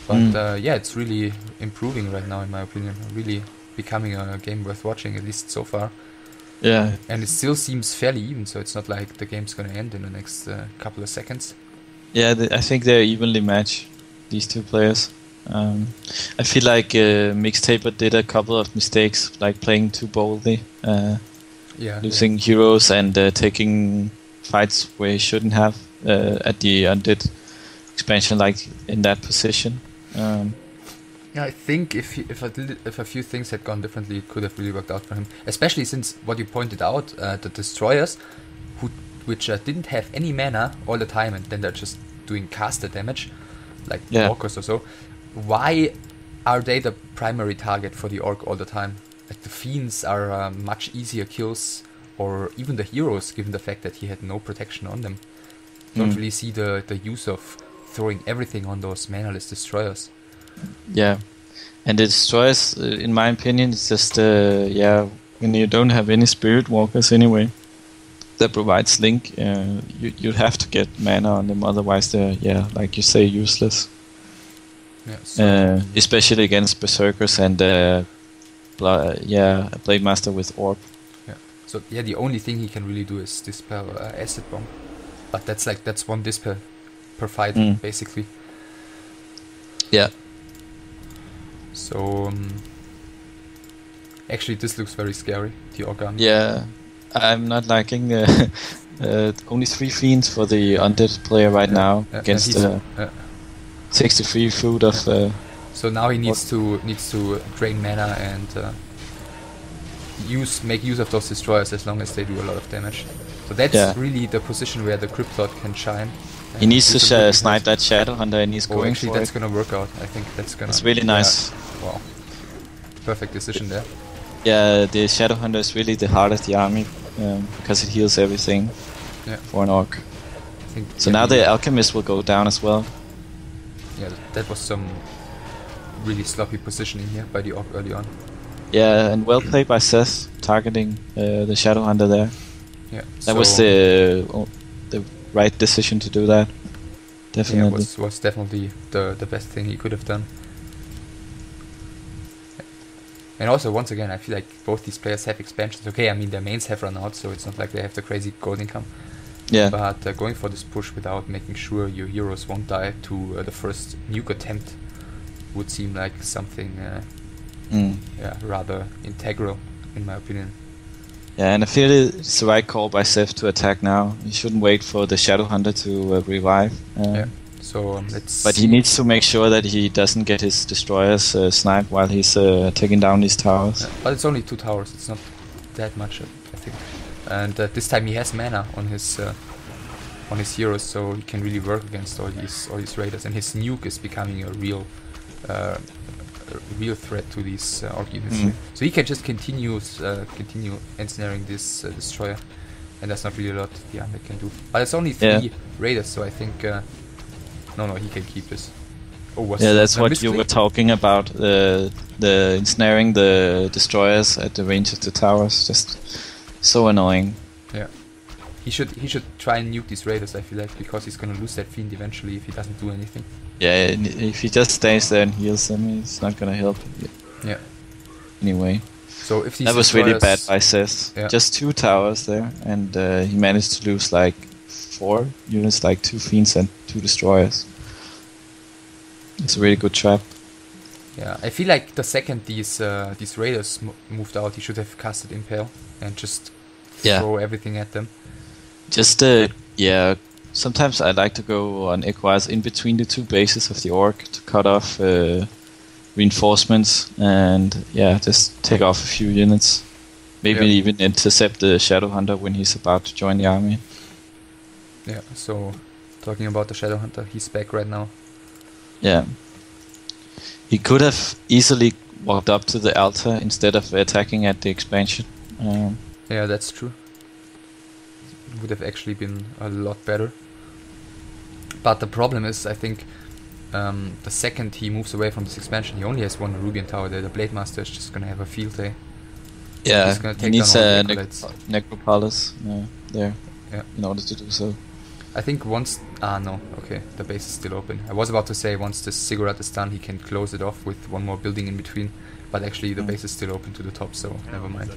but it's really improving right now in my opinion. Really becoming a game worth watching, at least so far. Yeah. And it still seems fairly even, so it's not like the game's gonna end in the next couple of seconds. Yeah, I think they're evenly matched, these two players. I feel like Mixtape did a couple of mistakes, like playing too boldly. Losing heroes and taking fights where he shouldn't have at the Undead expansion, like in that position. I think if a few things had gone differently, it could have really worked out for him. Especially since what you pointed out, the destroyers, which didn't have any mana all the time, and then they're just doing caster damage, like walkers or so. Why are they the primary target for the orc all the time? Like the fiends are much easier kills, or even the heroes, given the fact that he had no protection on them. Don't really see the use of throwing everything on those manaless destroyers. Yeah, and the destroyers, in my opinion, it's just when you don't have any Spirit Walkers anyway that provides Link, you have to get mana on them, otherwise they're like you say, useless. Especially against Berserkers and Blade Master with Orb. So the only thing he can really do is dispel Acid Bomb, but that's one dispel per fight basically. Yeah. So actually this looks very scary, the Organ. Yeah, I'm not liking only 3 fiends for the Undead player right now against 63 food of. So now he needs to drain mana and make use of those destroyers as long as they do a lot of damage. So that's really the position where the Cryptlord can shine. He needs to snipe that Shadow Hunter, and he's going actually for that's it. gonna work out. I think that's gonna. It's really nice. Wow, perfect decision there. Yeah, the Shadow Hunter is really the heart of the army because it heals everything for an orc. So now the Alchemist will go down as well. Yeah, that was some really sloppy positioning here by the orc early on. Yeah, and well played by Seth, targeting the Shadow Hunter there. Yeah, that was the right decision to do that. definitely. was definitely the best thing he could have done. And also, once again, I feel like both these players have expansions. Okay, I mean, their mains have run out, so it's not like they have the crazy gold income. Yeah. But going for this push without making sure your heroes won't die to the first nuke attempt would seem like something rather integral, in my opinion. Yeah, and I feel it's the right call by Seth to attack now. He shouldn't wait for the Shadow Hunter to revive. So let's. But he needs to make sure that he doesn't get his destroyers sniped while he's taking down these towers. But it's only 2 towers. It's not that much, I think. And this time he has mana on his heroes, so he can really work against all these raiders. And his nuke is becoming a real threat to these orc units. So he can just continue ensnaring this destroyer, and there's not really a lot the army can do. But it's only 3 raiders, so I think no, he can keep this. That's what you were talking about. The ensnaring the destroyers at the range of the towers, just so annoying. Yeah, he should try and nuke these raiders. I feel like, because he's gonna lose that fiend eventually if he doesn't do anything. Yeah, if he just stays there and heals them, it's not gonna help. Yeah. Anyway. So if that was really bad by Seth. Yeah. Just 2 towers there, and he managed to lose like 4 units, like 2 fiends and 2 destroyers. It's a really good trap. Yeah, I feel like the second these raiders moved out, he should have casted Impale and just throw everything at them. Just sometimes I like to go on Equaz in between the 2 bases of the orc to cut off reinforcements and just take off a few units. Maybe even intercept the Shadow Hunter when he's about to join the army. Yeah, so talking about the Shadow Hunter, he's back right now. Yeah. He could have easily walked up to the altar instead of attacking at the expansion. Yeah, that's true. It would have actually been a lot better. But the problem is, I think, the second he moves away from this expansion, he only has 1 Rubian tower there. The Blade Master is just gonna have a field day. Yeah, he's gonna take he needs down a Necropolis there in order to do so. I think once... the base is still open. I was about to say once the Ziggurat is done, he can close it off with 1 more building in between. But actually the base is still open to the top, so never mind.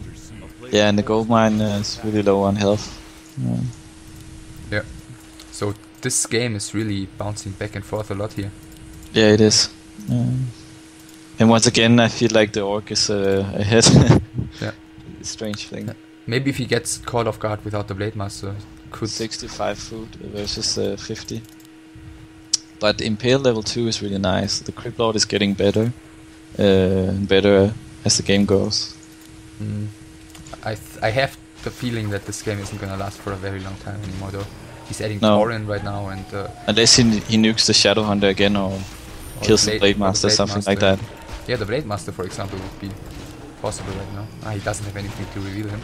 Yeah, and the gold mine is really low on health. Yeah. So this game is really bouncing back and forth a lot here. Yeah, it is. And once again, I feel like the orc is ahead. Yeah. Strange thing. Maybe if he gets caught off guard without the Blade Master, could 65 food versus 50. But Impale level 2 is really nice. The Crypt Lord is getting better and better as the game goes. I have the feeling that this game isn't gonna last for a very long time anymore, though. He's adding Thorin right now, and unless he nukes the Shadow Hunter again or kills the Blade Master, something like that. Yeah, the Blade Master, for example, would be possible right now. He doesn't have anything to reveal him.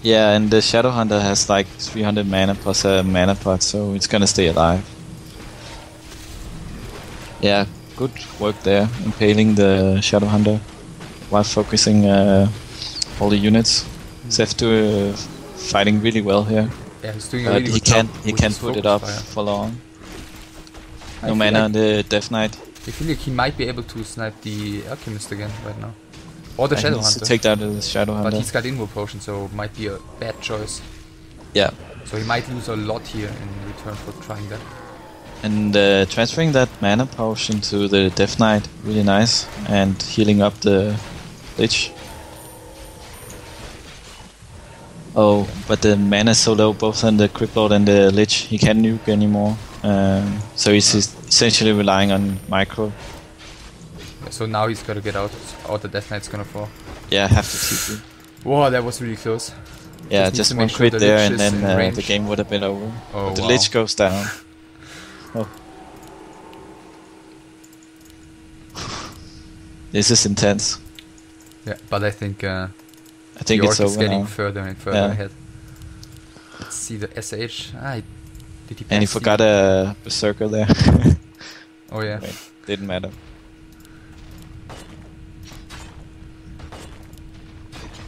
Yeah, and the Shadow Hunter has like 300 mana plus a mana pot, so it's gonna stay alive. Yeah, good work there, impaling the Shadow Hunter while focusing all the units. Seth fighting really well here. Yeah, he's doing a really good job. He with can't his put it focus up fire. for long. I No mana on the Death Knight. I feel like he might be able to snipe the Alchemist again right now. Or the Shadow Hunter. To take down the Shadow Hunter. But he's got Invo Potion, so it might be a bad choice. Yeah. So he might lose a lot here in return for trying that. And transferring that mana potion to the Death Knight, really nice. And healing up the Lich. Oh, but the mana is so low, both on the Crypt Lord and the Lich, he can't nuke anymore. So he's essentially relying on micro. Yeah, so now he's gotta get out, or the Death Knight's gonna fall. Yeah, I have to TP. Whoa, that was really close. Yeah, just one crit there and then the game would have been over. Oh, but the Lich goes down. Oh. This is intense. Yeah, but I think the orc it's is over getting now. further and further ahead. Let's see the SH. Did he And he pass forgot a Berserker there. Oh yeah. Wait, didn't matter.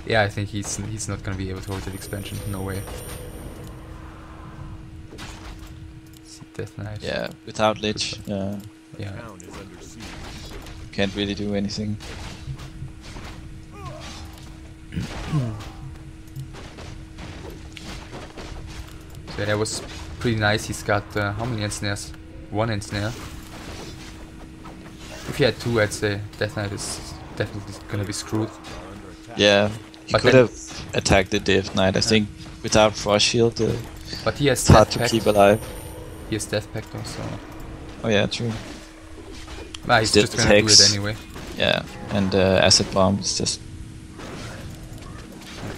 Yeah, I think he's not gonna be able to hold that expansion. No way. See Death Knight. Yeah, without Lich, Yeah. Town is under siege. can't really do anything. So that was pretty nice. He's got how many ensnares? 1 ensnare. If he had 2, I'd say Death Knight is definitely gonna be screwed. Are under attack. Yeah, he But could then- have attacked the Death Knight. I think without Frost Shield, But he has it's hard Death to Pact. keep alive. He has Death Pact also. Oh yeah, true. Nah, he's Still just gonna do attacks. it anyway. Yeah, and Acid Bomb is just...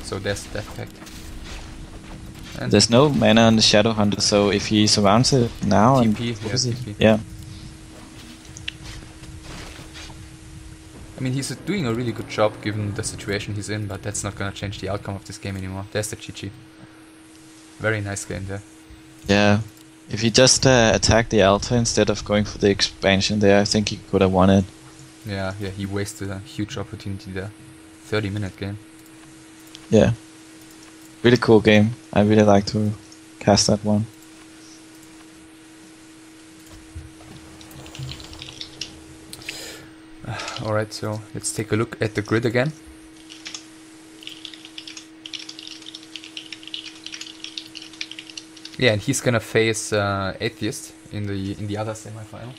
So there's Death Pact. And There's no mana on the Shadow Hunter, so if he surrounds it now and... TP, what yeah, is it? TP. Yeah, I mean, he's doing a really good job given the situation he's in, but that's not gonna change the outcome of this game anymore. There's the GG. Very nice game there. yeah. If he just attacked the Alpha instead of going for the expansion there, I think he could have won it. Yeah, he wasted a huge opportunity there. 30-minute game. Yeah. Really cool game. I really like to cast that one. Alright, so let's take a look at the grid again. Yeah, and he's gonna face Atheist in the other semifinal.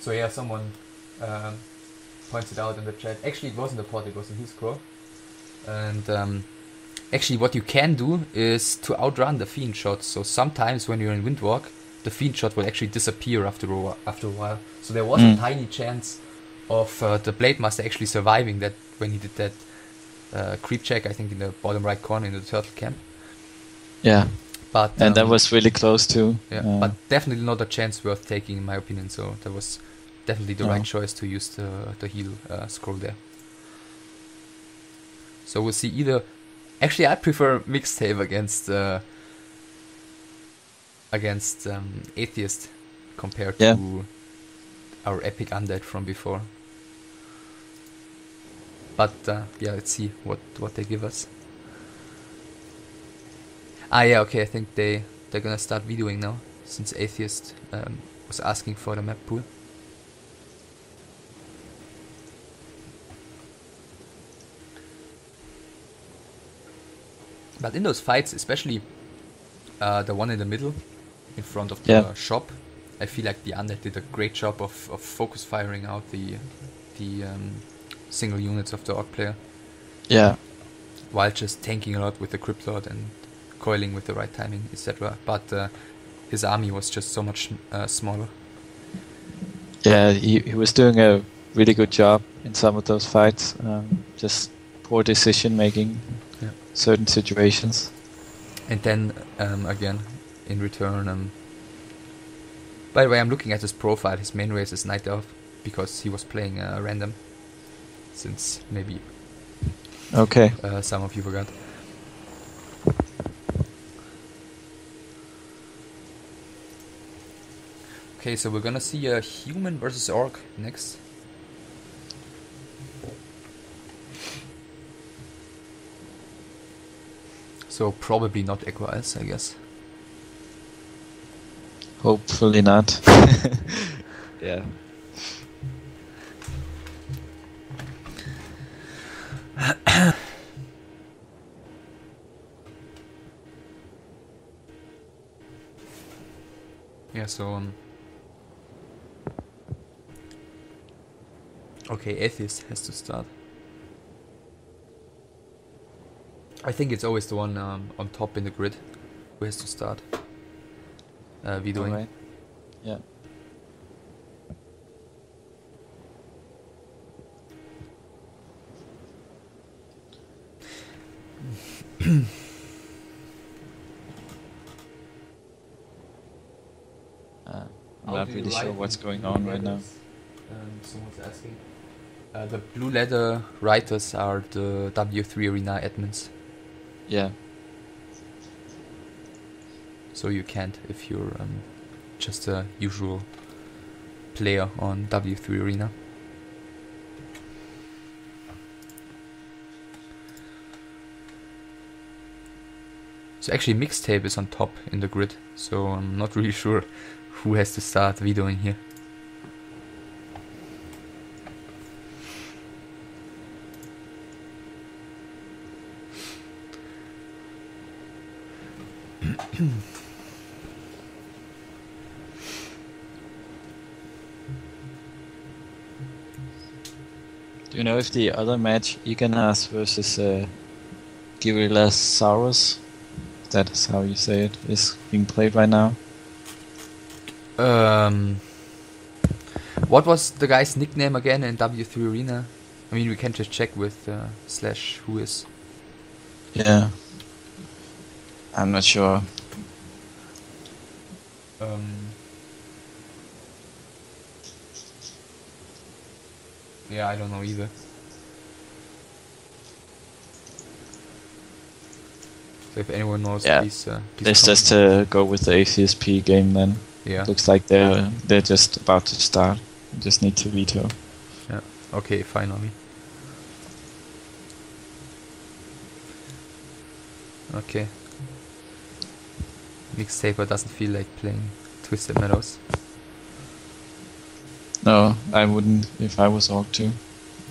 So yeah, someone pointed out in the chat. Actually, it wasn't a pod; it was in his scroll. And actually, what you can do is to outrun the fiend shot. So sometimes when you're in Windwalk, the fiend shot will actually disappear after a while. So there was a tiny chance of the Blade Master actually surviving that when he did that creep check. I think in the bottom right corner in the turtle camp. Yeah, But and that was really close too. yeah, but definitely not a chance worth taking in my opinion. So that was definitely the No. right choice to use the heal scroll there. So we'll see either. Actually, I prefer Mixtape against Atheist compared Yeah. to our epic undead from before. But yeah, let's see what they give us. Ah yeah, okay, I think they're gonna start videoing now, since Atheist was asking for the map pool. But in those fights, especially the one in the middle, in front of the Yeah. shop, I feel like the undead did a great job of focus firing out the single units of the orc player, Yeah, while just tanking a lot with the Crypt Lord and coiling with the right timing, etc. But his army was just so much smaller. yeah, he was doing a really good job in some of those fights. Just poor decision making, Yeah. certain situations. And then again, in return, by the way, I'm looking at his profile. His main race is Night Elf because he was playing random. Since maybe Okay. some of you forgot. Okay, so we're gonna see a human versus orc next. So probably not Echo Eyes, I guess. Hopefully not. Yeah. Yeah, so okay, Atheist has to start. I think it's always the one on top in the grid who has to start videoing. Alright. Yeah. I'm not really sure what's going on right now. Someone's asking. The blue leather writers are the W3 Arena admins, Yeah. so you can't if you're just a usual player on W3 Arena. So actually Mixtape is on top in the grid, so I'm not really sure who has to start videoing here. Do you know if the other match, Iganas versus Giliasaurus, that is how you say it, is being played right now? What was the guy's nickname again in W3 Arena? I mean, we can just check with /whois. Yeah. I'm not sure. Yeah, I don't know either. So if anyone knows, Yeah. please Let's comment. just go with the Atheist P game then. Yeah. Looks like they're just about to start. Just need to veto. Yeah. Okay, finally. Okay. Mixtaper doesn't feel like playing Twisted Meadows. No, I wouldn't if I was Orc too.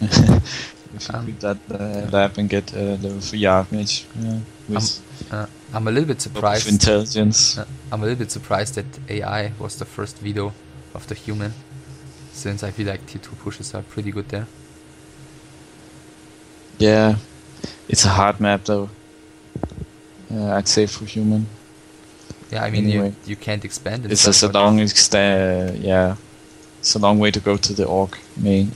If you keep that lab and get level 3 Archmage with I'm a little bit of surprised. intelligence. I'm a little bit surprised that AI was the first veto of the human, since I feel like Tier 2 pushes are pretty good there. Yeah, it's a hard map though. I'd say for human. Yeah, I mean Anyway. you can't expand it. It's just a long it's a long way to go to the Orc main.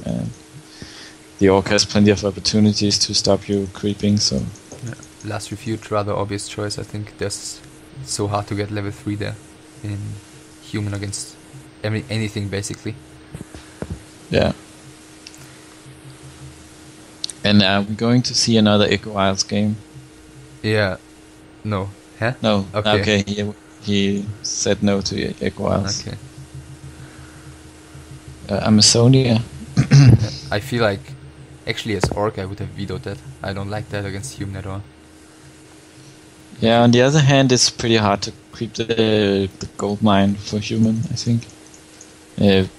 The Orc has plenty of opportunities to stop you creeping, so Last Refuge, rather obvious choice. I think it's so hard to get level 3 there in human against anything basically. yeah. And are we going to see another Echo Isles game? Yeah. No. Huh? No. Okay. He said no to Echo Isles. Okay. Amazonia. I feel like actually as Orc I would have vetoed that. I don't like that against human at all. Yeah, on the other hand, it's pretty hard to creep the gold mine for human, I think.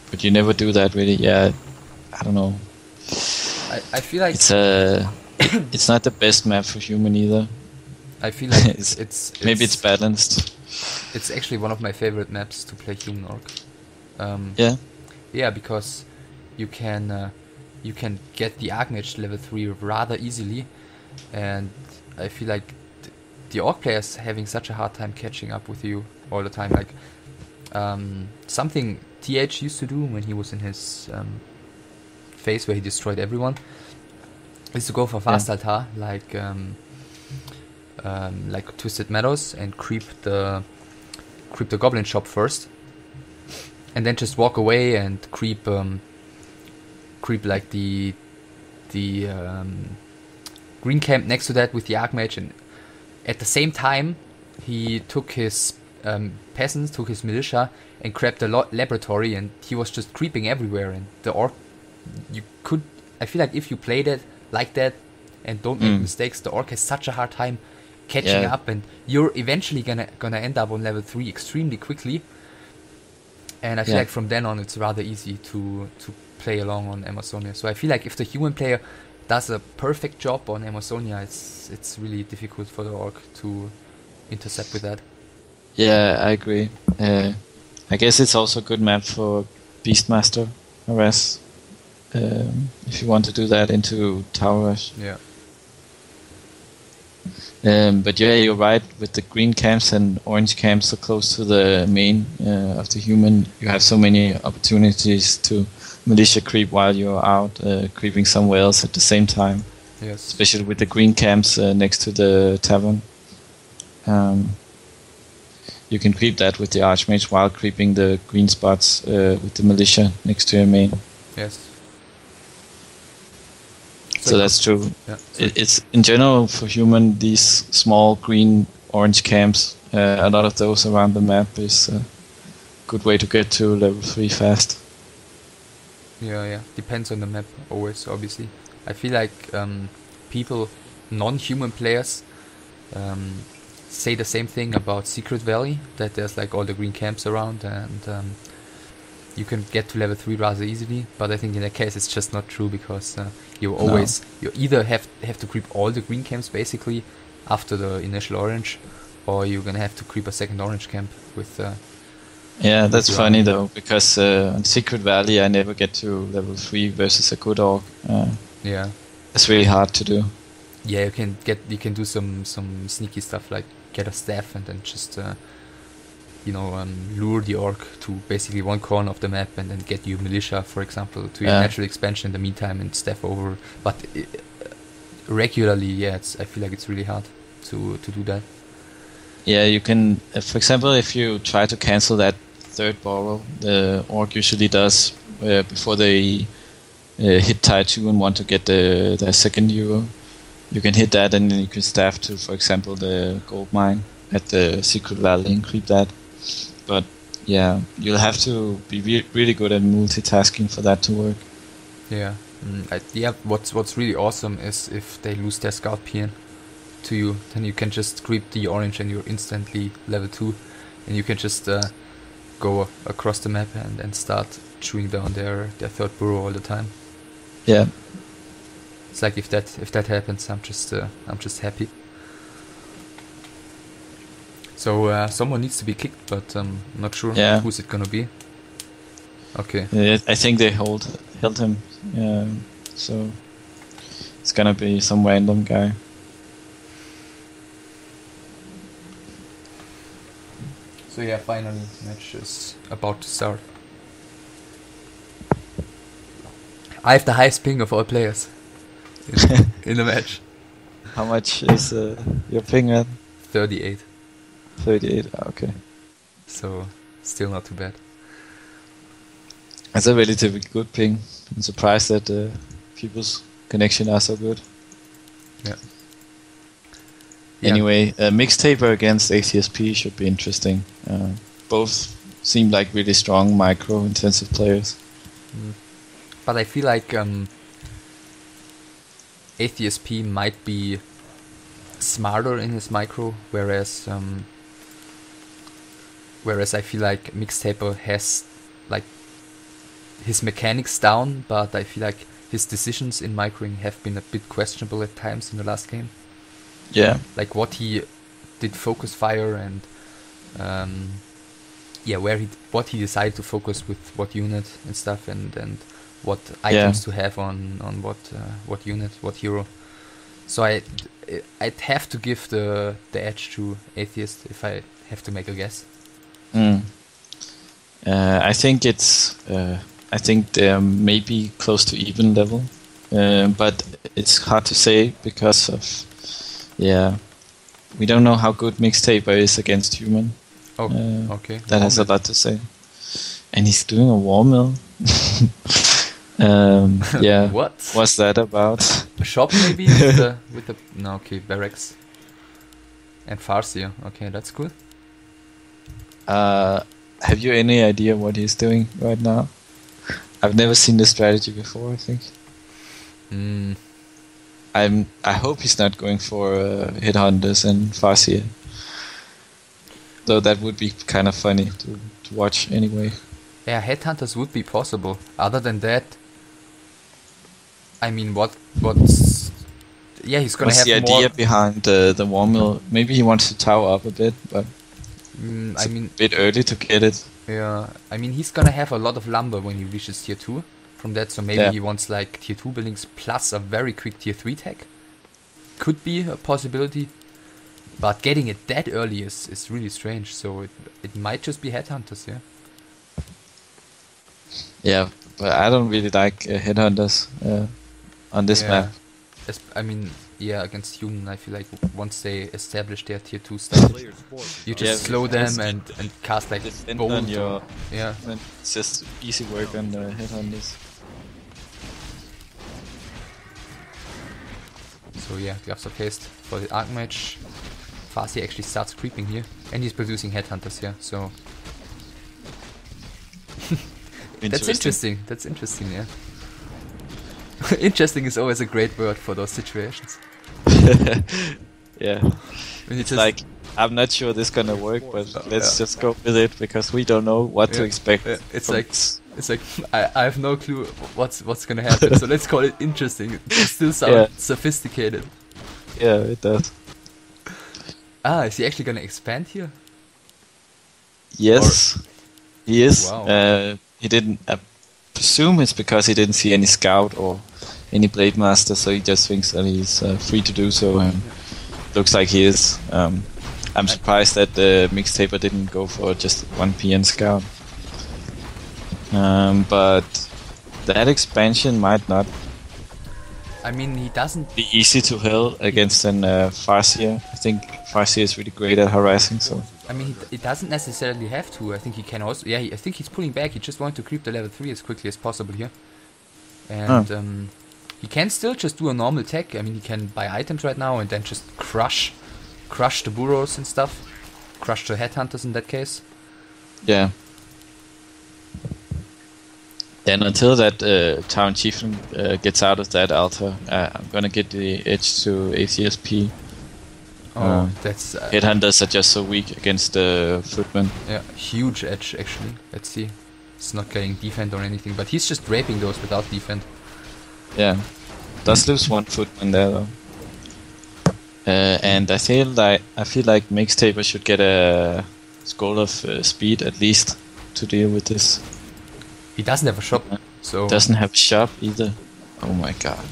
But you never do that really. Yeah, I don't know. I feel like It's not the best map for human either. I feel like it's maybe it's balanced. It's actually one of my favorite maps to play human Orc. Yeah. Yeah, because you can get the Archmage level 3 rather easily, and I feel like the Orc players having such a hard time catching up with you all the time. Like something TH used to do when he was in his phase where he destroyed everyone is to go for fast altar like Twisted Meadows and creep the goblin shop first, and then just walk away and creep like the green camp next to that with the Archmage, and at the same time he took his peasants, took his militia and grabbed the laboratory, and he was just creeping everywhere. And the Orc, I feel like if you play that like that and don't make mistakes, the Orc has such a hard time catching up, and you're eventually gonna end up on level 3 extremely quickly. And I feel like from then on it's rather easy to play along on Amazonia. So I feel like if the human player does a perfect job on Amazonia, it's really difficult for the Orc to intercept with that. Yeah, I agree. I guess it's also a good map for Beastmaster harass. If you want to do that into Tower Rush. Yeah. But yeah, you're right. With the green camps and orange camps so close to the main of the human, you have so many opportunities to militia creep while you're out creeping somewhere else at the same time. Yes. Especially with the green camps next to the tavern. You can creep that with the Archmage while creeping the green spots with the militia next to your main. Yes. So that's true. Yeah. It's in general for human, these small green orange camps, a lot of those around the map is good way to get to level 3 fast. Yeah. Depends on the map, always, obviously. I feel like people, non-human players, say the same thing about Secret Valley, that there's like all the green camps around and you can get to level 3 rather easily, but I think in that case it's just not true, because you either have to creep all the green camps basically after the initial orange, or you're gonna have to creep a second orange camp with Yeah, that's the funny army. though, because on Secret Valley I never get to level 3 versus a good orc. Yeah. It's really hard to do. Yeah, you can do some sneaky stuff like get a staff and then just lure the orc to basically one corner of the map and then get you militia, for example, to your natural expansion in the meantime and staff over. But regularly, yeah, I feel like it's really hard to do that. Yeah, you can, for example, if you try to cancel that third borrow, the orc usually does before they hit tier 2 and want to get the second euro. You can hit that and then you can staff to, for example, the gold mine at the Secret Valley and creep that. But yeah, you'll have to be really good at multitasking for that to work. Yeah. What's really awesome is if they lose their scout PN to you, then you can just creep the orange and you're instantly level 2, and you can just go across the map and start chewing down their third burrow all the time. Yeah. It's like if that happens, I'm just happy. So someone needs to be kicked, but I'm not sure who's it gonna be. Okay. I think they held him, so it's gonna be some random guy. So yeah, finally, match is about to start. I have the highest ping of all players in the match. How much is your ping at? 38. 38, okay. So, still not too bad. That's a relatively good ping. I'm surprised that people's connection are so good. Yeah. Anyway, Mixtape against ACSP should be interesting. Both seem like really strong micro-intensive players. But I feel like ATSP might be smarter in his micro, whereas I feel like Mixtaper has like his mechanics down, but I feel like his decisions in microing have been a bit questionable at times in the last game. Yeah. Like what he did focus fire and what he decided to focus with what unit and stuff, and what items to have on what unit, what hero. So I'd have to give the edge to Atheist if I have to make a guess. I think they're maybe close to even level, but it's hard to say because of we don't know how good Mixtaper is against human. Okay. That has a lot to say. And he's doing a war mill. What? What's that about? A shop maybe with the no, okay, barracks and Farseer. Okay, that's good. Have you any idea what he's doing right now? I've never seen this strategy before, I think. I hope he's not going for Headhunters and Farseer. Though that would be kind of funny to watch anyway. Yeah, Headhunters would be possible. Other than that, I mean, what's he's gonna What's have the idea behind the war mill? Maybe he wants to tower up a bit, but it's a bit early to get it. Yeah, I mean, he's gonna have a lot of lumber when he reaches tier 2 from that, so maybe he wants like tier 2 buildings plus a very quick tier 3 tech. Could be a possibility, but getting it that early is really strange, so it might just be Headhunters, yeah. Yeah, but I don't really like Headhunters on this map. I mean, against human, I feel like once they establish their tier 2 stuff, you just slow them and cast like bolt on your and it's just easy work on the Headhunters. So yeah, Gloves of Haste for the Archmage. Farsi actually starts creeping here, and he's producing Headhunters here, so That's interesting. That's interesting, yeah. Interesting is always a great word for those situations. Yeah. When you It's just like, I'm not sure this gonna work, but let's just go with it because we don't know what to expect. It's from like this. I have no clue what's gonna happen. So let's call it interesting. It still sounds sophisticated. Yeah, it does. Ah, is he actually gonna expand here? Yes, he is. Wow. He didn't. I presume it's because he didn't see any scout or any blade master, so he just thinks that he's free to do so, and looks like he is. I'm surprised that the Mixtaper didn't go for just one PN scout. But that expansion might not I mean, he doesn't. be easy to held against an Farseer. I think Farseer is really great at harassing, so. I mean, it doesn't necessarily have to. I think he can also. Yeah, I think he's pulling back. He just wanted to creep the level 3 as quickly as possible here. And he can still just do a normal tech. I mean, he can buy items right now and then just crush the burrows and stuff. Crush the headhunters in that case. Yeah. And until that town chieftain gets out of that altar, I'm gonna get the edge to ACSP. Oh, that's... Headhunters are just so weak against the footmen. Yeah, huge edge actually. Let's see. It's not getting defend or anything, but he's just raping those without defend. Yeah. Does lose one footman there though. And I feel like Mixtaper should get a scroll of speed at least to deal with this. He doesn't have a shop, so... Doesn't have a shop either. Oh my god.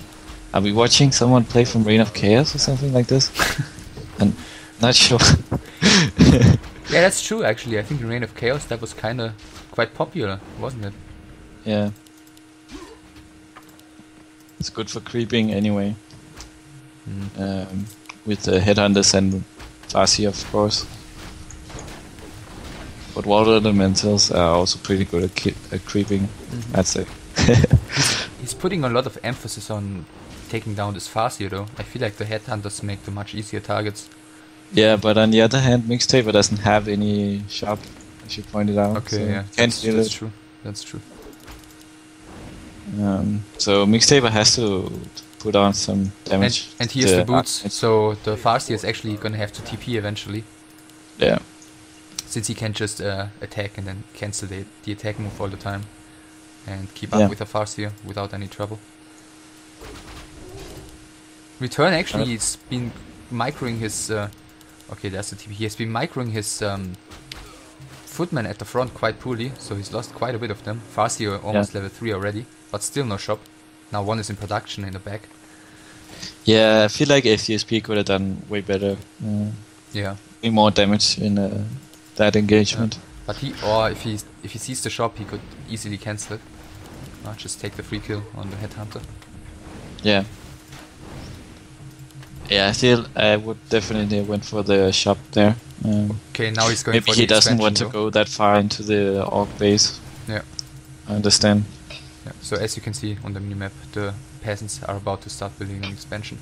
Are we watching someone play from Reign of Chaos or something like this? I'm not sure. Yeah, that's true actually. I think in Reign of Chaos that was quite popular, wasn't it? Yeah. It's good for creeping anyway. With the headhunters and Farsi, of course. But water elementals are also pretty good at creeping, I'd say. He's putting a lot of emphasis on taking down this Farsi though. I feel like the headhunters make the much easier targets. Yeah, but on the other hand, Mixtaper doesn't have any shop, as you pointed out. Okay, so yeah, that's true. That's true. So Mixtaper has to put on some damage. And he has the boots, so the Farsi is actually gonna have to TP eventually. Yeah. Since he can just attack and then cancel the attack move all the time. And keep up with the Farsi without any trouble. Return actually, he's been microing his... okay, there's the TP. He has been microing his footmen at the front quite poorly, so he's lost quite a bit of them. Farsi are almost level 3 already, but still no shop. Now one is in production in the back. Yeah, I feel like ACSP could have done way better. Yeah. Way more damage in that engagement. But if he sees the shop, he could easily cancel it. Just take the free kill on the headhunter. Yeah. Yeah, I would definitely went for the shop there. Okay, now he's going maybe for the he doesn't want to though. go that far into the orc base. Yeah. I understand. Yeah. So as you can see on the minimap, the peasants are about to start building an expansion.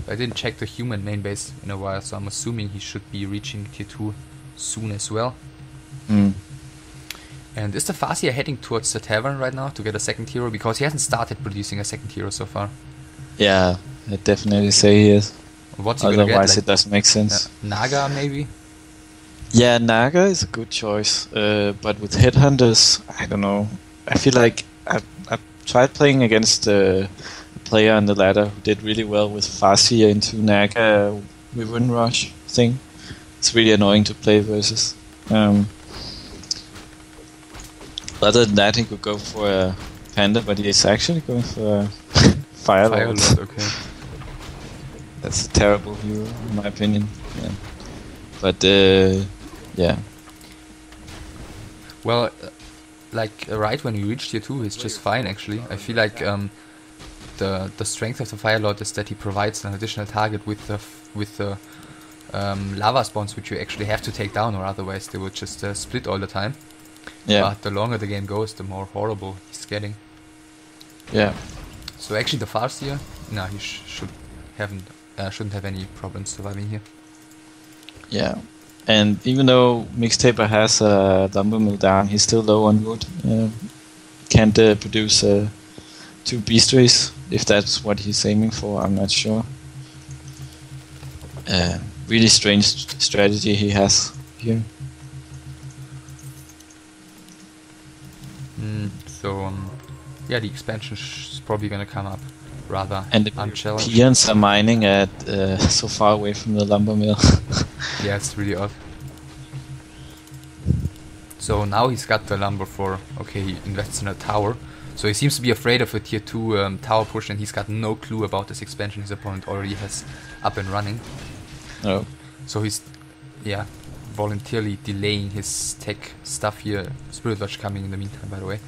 I didn't check the human main base in a while, so I'm assuming he should be reaching tier 2 soon as well. And is the Farsi heading towards the tavern right now to get a second hero? Because he hasn't started producing a second hero so far. Yeah, I'd definitely say he is. What's he gonna get? Otherwise it doesn't make sense. Naga maybe? Yeah, Naga is a good choice. But with headhunters, I don't know. I feel like I've tried playing against a player on the ladder who did really well with Farsi into Naga Wyvern Rush thing. It's really annoying to play versus. Other than that, he could go for a Panda, but he's actually going for a Firelord. Firelord, okay. That's a terrible hero, in my opinion. Yeah. But, yeah. Well, right when you reach tier 2, he's just fine actually. I feel like the strength of the Firelord is that he provides an additional target with the lava spawns, which you actually have to take down, or otherwise they would just split all the time. Yeah. But the longer the game goes, the more horrible he's getting. Yeah. So actually the Farseer, no, he shouldn't have any problems surviving here. Yeah. And even though Mixtaper has a lumber mill down, he's still low on wood. Can't produce 2 beastries, if that's what he's aiming for, I'm not sure. Really strange strategy he has here. Yeah, the expansion is probably gonna come up rather And the unchallenged. peons are mining at so far away from the lumber mill. Yeah, it's really odd. So now he's got the lumber for, okay, he invests in a tower. So he seems to be afraid of a tier 2 tower push, and he's got no clue about this expansion his opponent already has up and running. Oh. So he's, yeah, voluntarily delaying his tech stuff here. Spirit Watch coming in the meantime, by the way.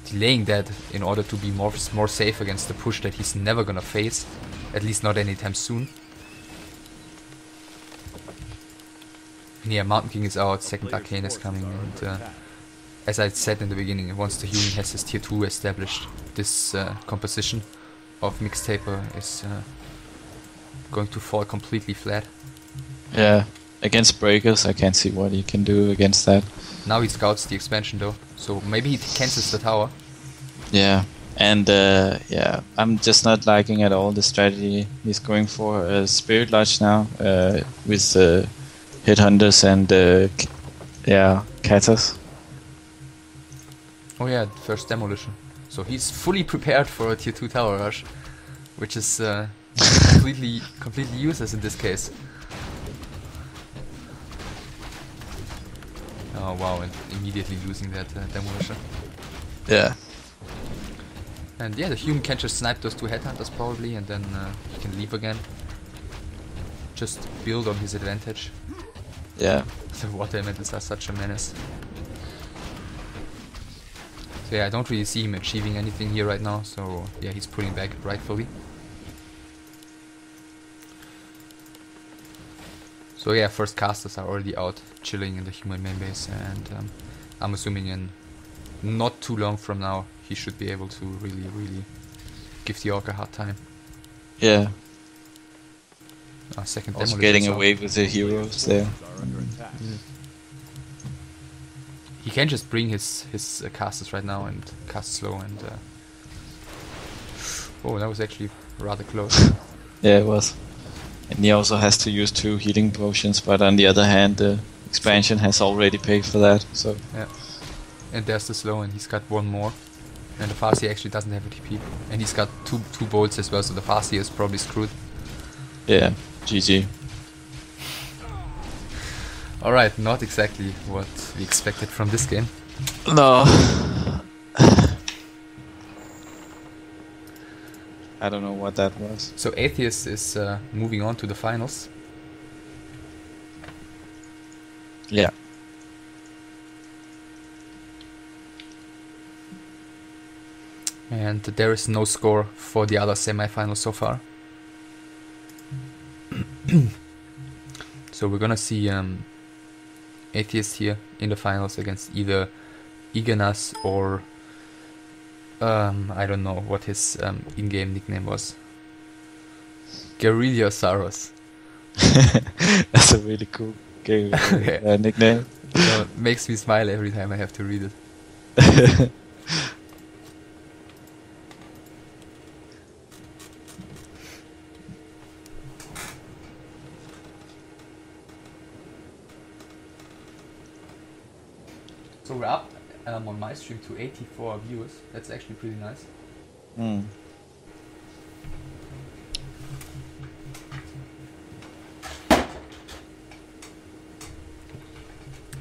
Delaying that in order to be more safe against the push that he's never gonna face, at least not anytime soon. And yeah, Mountain King is out, second Arcane is coming, and as I said in the beginning, once the human has his tier 2 established, this composition of Mixtaper is going to fall completely flat. Yeah, against breakers I can't see what he can do against that. Now he scouts the expansion though, so maybe he cancels the tower. Yeah, and yeah, I'm just not liking at all the strategy he's going for. Spirit Lodge now with Headhunters and yeah, Katas. Oh yeah, first demolition. So he's fully prepared for a tier 2 tower rush, which is completely useless in this case. Oh wow, and immediately losing that demolition. Yeah. And yeah, the human can just snipe those 2 headhunters probably, and then he can leave again. Just build on his advantage. Yeah. The water elementals are such a menace. So yeah, I don't really see him achieving anything here right now, so yeah, he's pulling back rightfully. So yeah, first casters are already out chilling in the human main base, and I'm assuming in not too long from now he should be able to really give the Orc a hard time. Yeah. Second Also demolition getting is out. away with the heroes there. He can just bring his casters right now and cast slow and oh, that was actually rather close. Yeah, it was. And he also has to use 2 healing potions, but on the other hand, the expansion has already paid for that. So Yeah. And there's the slow, and he's got 1 more. And the Farsi actually doesn't have a TP. And he's got two bolts as well, so the Farsi is probably screwed. yeah, GG. Alright, not exactly what we expected from this game. No. I don't know what that was. So Atheist is moving on to the finals. Yeah. And there is no score for the other semifinals so far. So we're gonna see Atheist here in the finals against either Iganas or I don't know what his in-game nickname was. Giliasaurus. That's a really cool game nickname. So makes me smile every time I have to read it. So we're up on my stream to 84 viewers. That's actually pretty nice. Mm.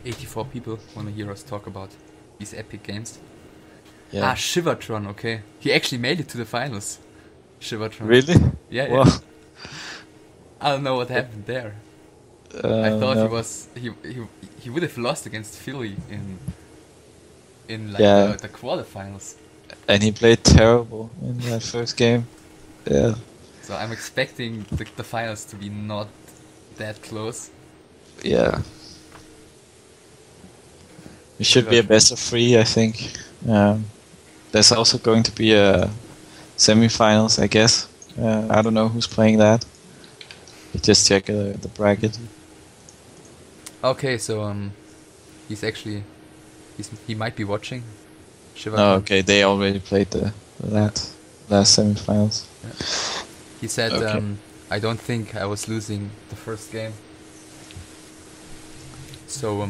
"84 people want to hear us talk about these epic games." Yeah. Shivon, okay. He actually made it to the finals. Shivon. Really? Yeah, Wow. yeah. I don't know what happened there. I thought no. he would have lost against Philly in like Yeah. the quarterfinals. And he played terrible in that first game. Yeah. So I'm expecting the finals to be not that close. Yeah. It should be a best of 3, I think. There's also going to be a semifinals, I guess. I don't know who's playing that. Just check the bracket. Okay, so he's he might be watching. Shivon. Oh, okay. They already played the last semifinals. He said, Okay. I don't think I was losing the first game. So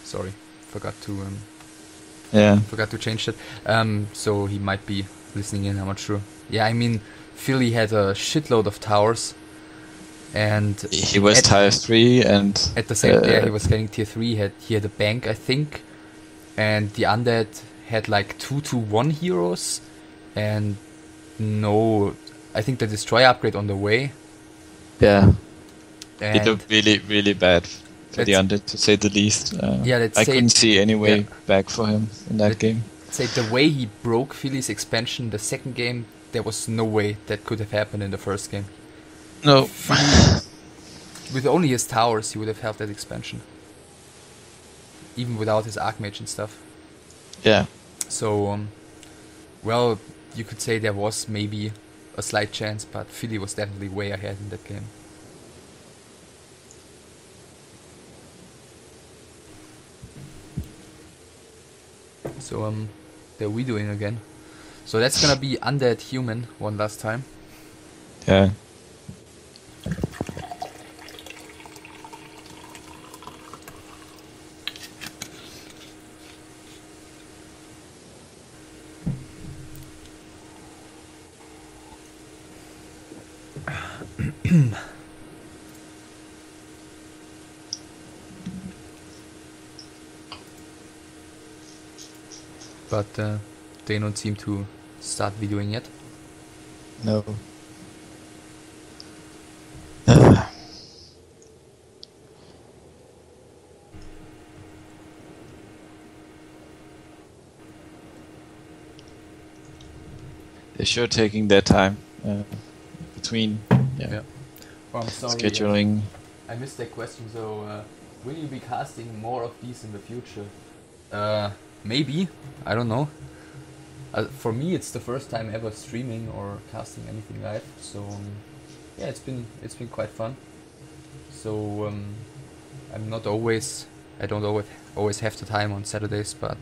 sorry, forgot to change that. So he might be listening in. I'm not sure. Yeah, I mean, Philly had a shitload of towers, and He was tier 3 and at the same he was getting tier 3. He had a bank, I think, and the undead had like 2-1 heroes, and no, I think the destroy upgrade on the way. yeah, And it looked really, really bad for the undead, to say the least. let's I say couldn't see any way yeah. back for him in that game. Say the way he broke Philly's expansion the second game, there was no way that could have happened in the first game. No. With only his towers, he would have held that expansion, even without his archmage and stuff. Yeah. So, well, you could say there was maybe a slight chance, but Philly was definitely way ahead in that game. So, they're we doing again. So that's gonna be undead human one last time. Yeah. But they don't seem to start videoing yet. No. They're sure taking their time between Well, I'm sorry, scheduling. I missed that question. So, will you be casting more of these in the future? Maybe. I don't know. For me, it's the first time ever streaming or casting anything live. So, yeah, it's been quite fun. So, I'm not always. I don't always have the time on Saturdays, but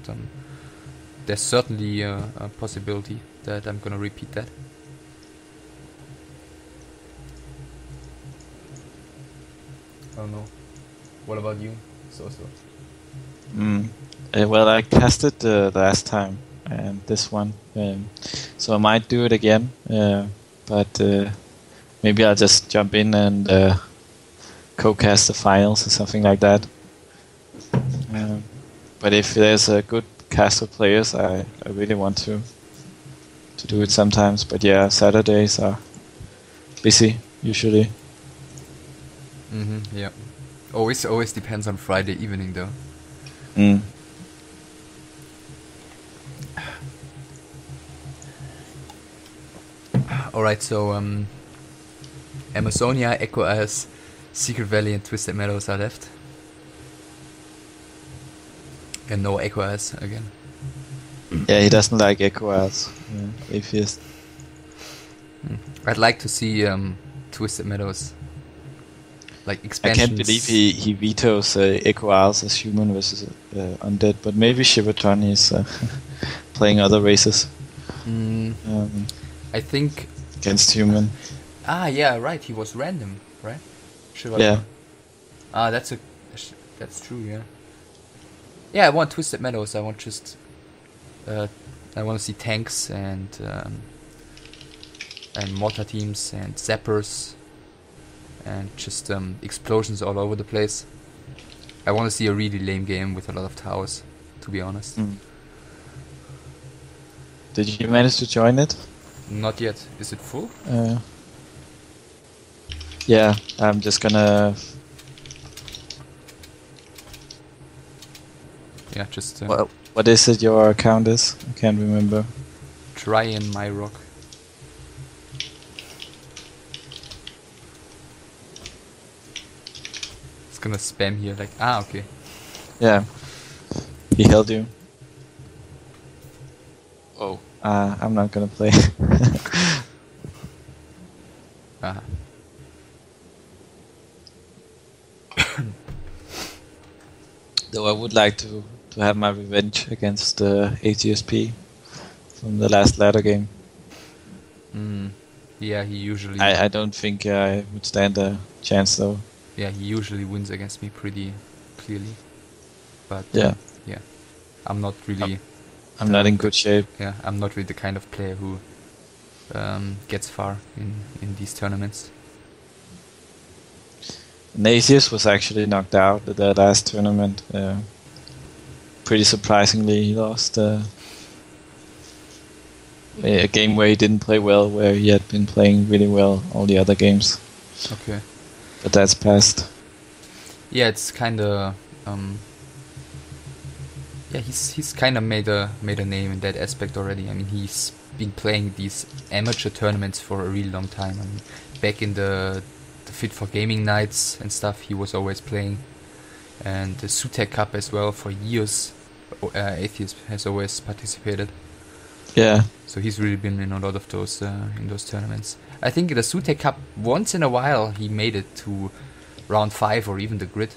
there's certainly a possibility that I'm gonna repeat that. I don't know. What about you, zTsoso? Well, I casted the last time and this one, so I might do it again. But maybe I'll just jump in and co-cast the finals or something like that. But if there's a good cast of players, I really want to do it sometimes. But yeah, Saturdays are busy usually. Yeah. Always depends on Friday evening though. Alright, so Amazonia, Echo Isles, Secret Valley and Twisted Meadows are left. And no Echo Isles again. Yeah, he doesn't like Echo Isles. Atheist. I'd like to see Twisted Meadows. Like I expansions. can't believe he vetoes Echo Isles as human versus undead, but maybe Shivon is playing other races I think. against human. Yeah, right. He was random, right? Shivon. Yeah. That's true. Yeah. Yeah, I want Twisted Meadows. I want just. I want to see tanks and mortar teams and zappers. And just explosions all over the place. I want to see a really lame game with a lot of towers, to be honest. Did you manage to join it? Not yet. Is it full? Yeah, I'm just gonna... Yeah, just what is it your account is? I can't remember. try in my rock. Gonna spam here like okay. Yeah. He held you. Oh. I'm not gonna play. would like to have my revenge against ATSP from the last ladder game. Yeah, he usually. I don't think I would stand a chance though. Yeah, he usually wins against me pretty clearly. But Yeah. yeah, I'm not really. I'm not in good shape. Yeah, I'm not really the kind of player who gets far in these tournaments. And Atheist was actually knocked out at the last tournament. Pretty surprisingly, he lost a game where he didn't play well, where he had been playing really well all the other games. Okay. But that's past. Yeah, it's kind of. Yeah, he's kind of made a name in that aspect already. I mean, he's been playing these amateur tournaments for a really long time. I mean, back in the Fit for Gaming nights and stuff, he was always playing, and the Sutek Cup as well for years. Atheist has always participated. Yeah. So he's really been in a lot of those tournaments. I think the Sutek Cup once in a while he made it to round 5 or even the grid.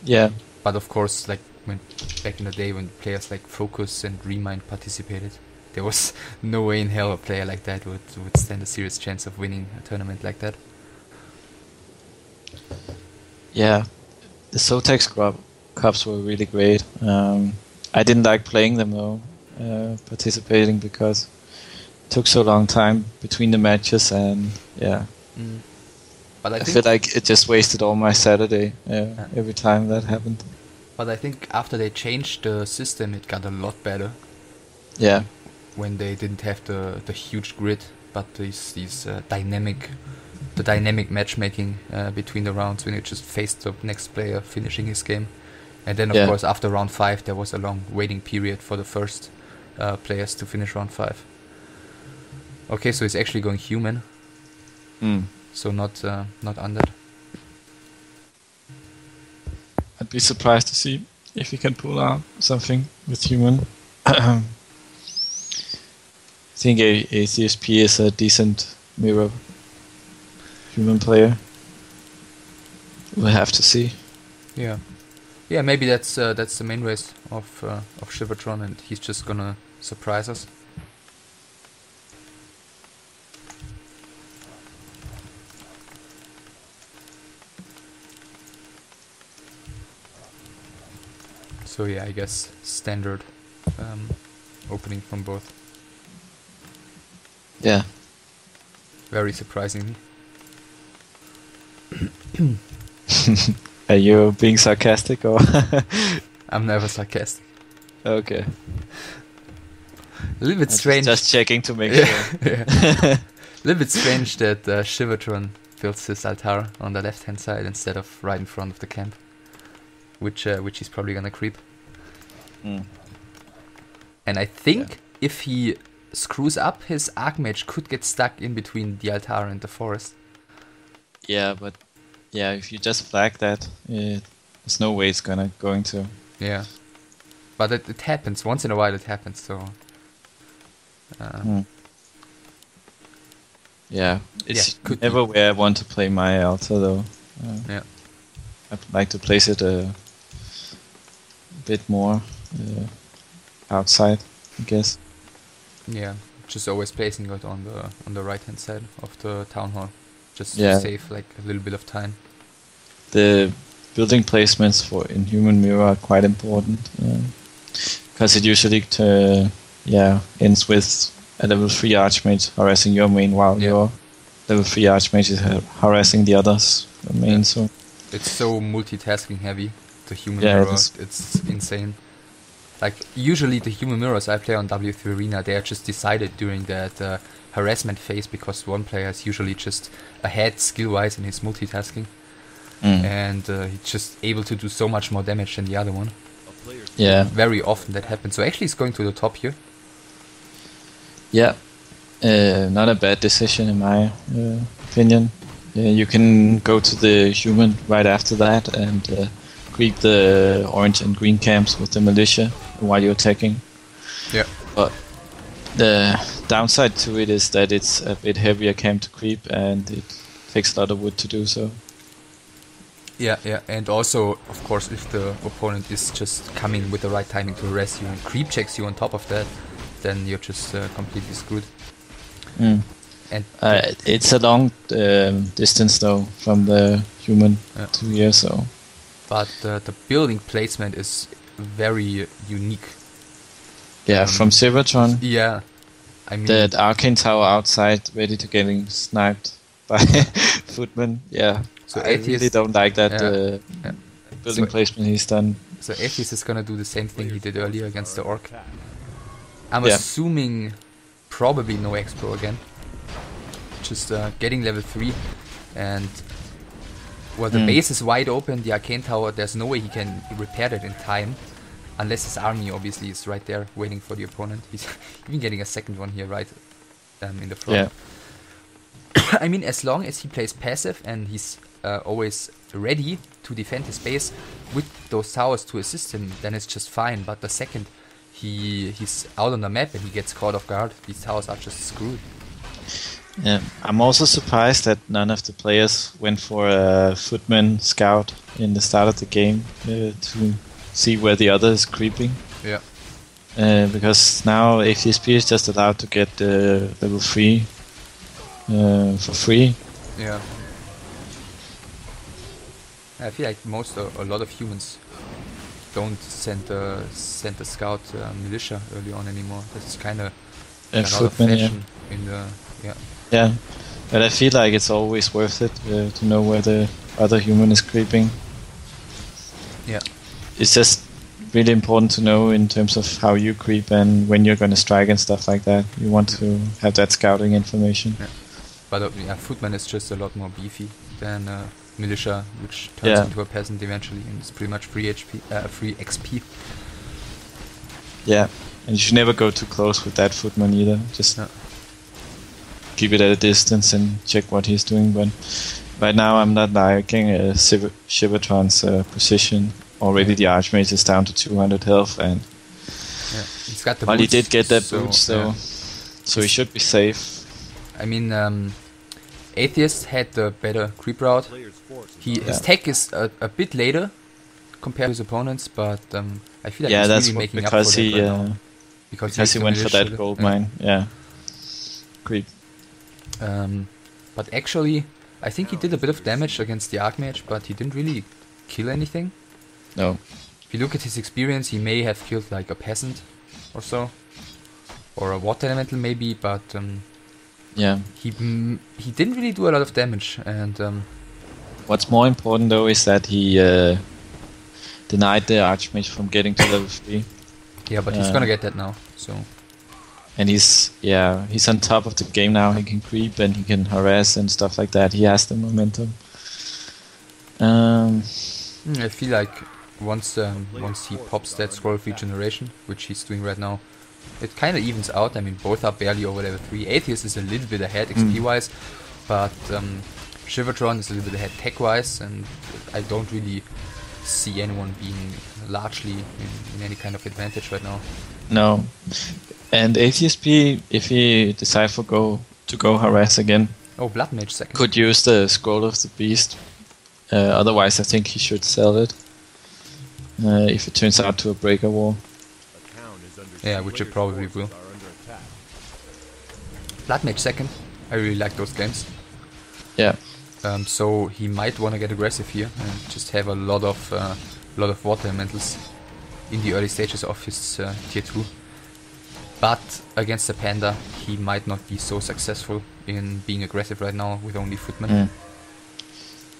Yeah. But of course, like when back in the day when players like Focus and Remind participated, there was no way in hell a player like that would stand a serious chance of winning a tournament like that. Yeah. The Sotex Cups were really great. I didn't like playing them though, participating, because it took so long time between the matches, and yeah. But I feel like it just wasted all my Saturday every time that happened. But I think after they changed the system, it got a lot better. Yeah. When they didn't have the huge grid, but these dynamic matchmaking between the rounds, when you just faced the next player finishing his game. And then of course after round 5 there was a long waiting period for the first players to finish round 5. Okay, so it's actually going human. So not undead. I'd be surprised to see if he can pull out something with human. I think a CSP is a decent mirror human player. We'll have to see. Yeah, maybe that's the main race of Shivon, and he's just gonna surprise us. So yeah, I guess standard opening from both. Yeah. Very surprisingly. Are you being sarcastic or? I'm never sarcastic. Okay. A little bit strange. Just checking to make sure. Yeah. A little bit strange that Shivon builds his altar on the left-hand side instead of right in front of the camp, which he's probably gonna creep. And I think if he screws up, his Archmage could get stuck in between the altar and the forest. Yeah, but if you just flag that, there's no way it's going to. Yeah, but it happens once in a while. It happens, so. Yeah, it's could never where I want to play my altar though. Yeah, I'd like to place it a bit more outside, I guess. Yeah, just always placing it on the right hand side of the town hall, just to save like a little bit of time. The building placements for Inhuman Mirror are quite important, because it usually ends with a level 3 Archmage harassing your main while your level 3 Archmage is harassing the others main. So it's so multitasking heavy, the Human Mirror. It's insane. Like usually the Human Mirrors I play on W3 Arena, they are just decided during that harassment phase, because one player is usually just ahead skill-wise in his multitasking. And he's just able to do so much more damage than the other one. Yeah. Very often that happens. So actually he's going to the top here. Yeah. Not a bad decision in my opinion. You can go to the human right after that and creep the orange and green camps with the militia while you're attacking. Yeah. But the downside to it is that it's a bit heavier camp to creep, and it takes a lot of wood to do so. Yeah, and also, of course, if the opponent is just coming with the right timing to harass you and creep checks you on top of that, then you're just completely screwed. Mm. And it's a long distance though from the human to here, so. But the building placement is very unique. Yeah, from Cybertron. Yeah, I mean that arcane tower outside, ready to getting sniped by footmen. Yeah, so I really don't like that building So placement he's done. So Atheist is gonna do the same thing he did earlier against the Orc. I'm Yeah. assuming probably no X-Pro again. Just getting level 3 and well, the base is wide open, the arcane tower, there's no way he can repair that in time. Unless his army obviously is right there waiting for the opponent. He's even getting a second one here right in the front. Yeah. I mean, as long as he plays passive and he's always ready to defend his base with those towers to assist him, then it's just fine. But the second he's out on the map and he gets caught off guard, these towers are just screwed. Yeah, I'm also surprised that none of the players went for a footman scout in the start of the game to see where the other is creeping. Yeah. Because now ATSP is just allowed to get level 3 for free. Yeah. I feel like a lot of humans don't send a scout militia early on anymore. That's kind of out of fashion in the Yeah, but I feel like it's always worth it to know where the other human is creeping. Yeah. It's just really important to know in terms of how you creep and when you're going to strike and stuff like that. You want to have that scouting information. Yeah. But footman is just a lot more beefy than militia, which turns into a peasant eventually, and it's pretty much free XP. Yeah, and you should never go too close with that footman either. Just keep it at a distance and check what he's doing. But right now I'm not liking Shivotron's position. Already the Archmage is down to 200 health, and he's got the he boots, did get that boost, so he should be safe. I mean, Atheist had the better creep route. His tech is a bit later compared to his opponents, but I feel like he's that's really making up for that right now. Because he went for that gold mine. Yeah. Creep. But actually, I think he did a bit of damage against the Archmage, but he didn't really kill anything. No. If you look at his experience, he may have killed like a peasant or so, or a water elemental maybe, but he didn't really do a lot of damage. And what's more important though is that he denied the Archmage from getting to level 3. Yeah, but he's gonna get that now. So. And he's on top of the game now. He can creep and he can harass and stuff like that. He has the momentum. I feel like once he pops that scroll free generation, which he's doing right now, it kind of evens out. I mean, both are barely over level 3. Atheist is a little bit ahead XP wise, but Shivotron is a little bit ahead tech wise, and I don't really see anyone being largely in any kind of advantage right now. No. And ATSP, if he decides to go harass again, Blood Mage second, could use the Scroll of the Beast. Otherwise, I think he should sell it. If it turns out to a breaker wall. Yeah, which it probably will. Blood Mage second. I really like those games. Yeah. So he might want to get aggressive here and just have a lot of water elementals in the early stages of his tier 2. But against the Panda, he might not be so successful in being aggressive right now with only footmen.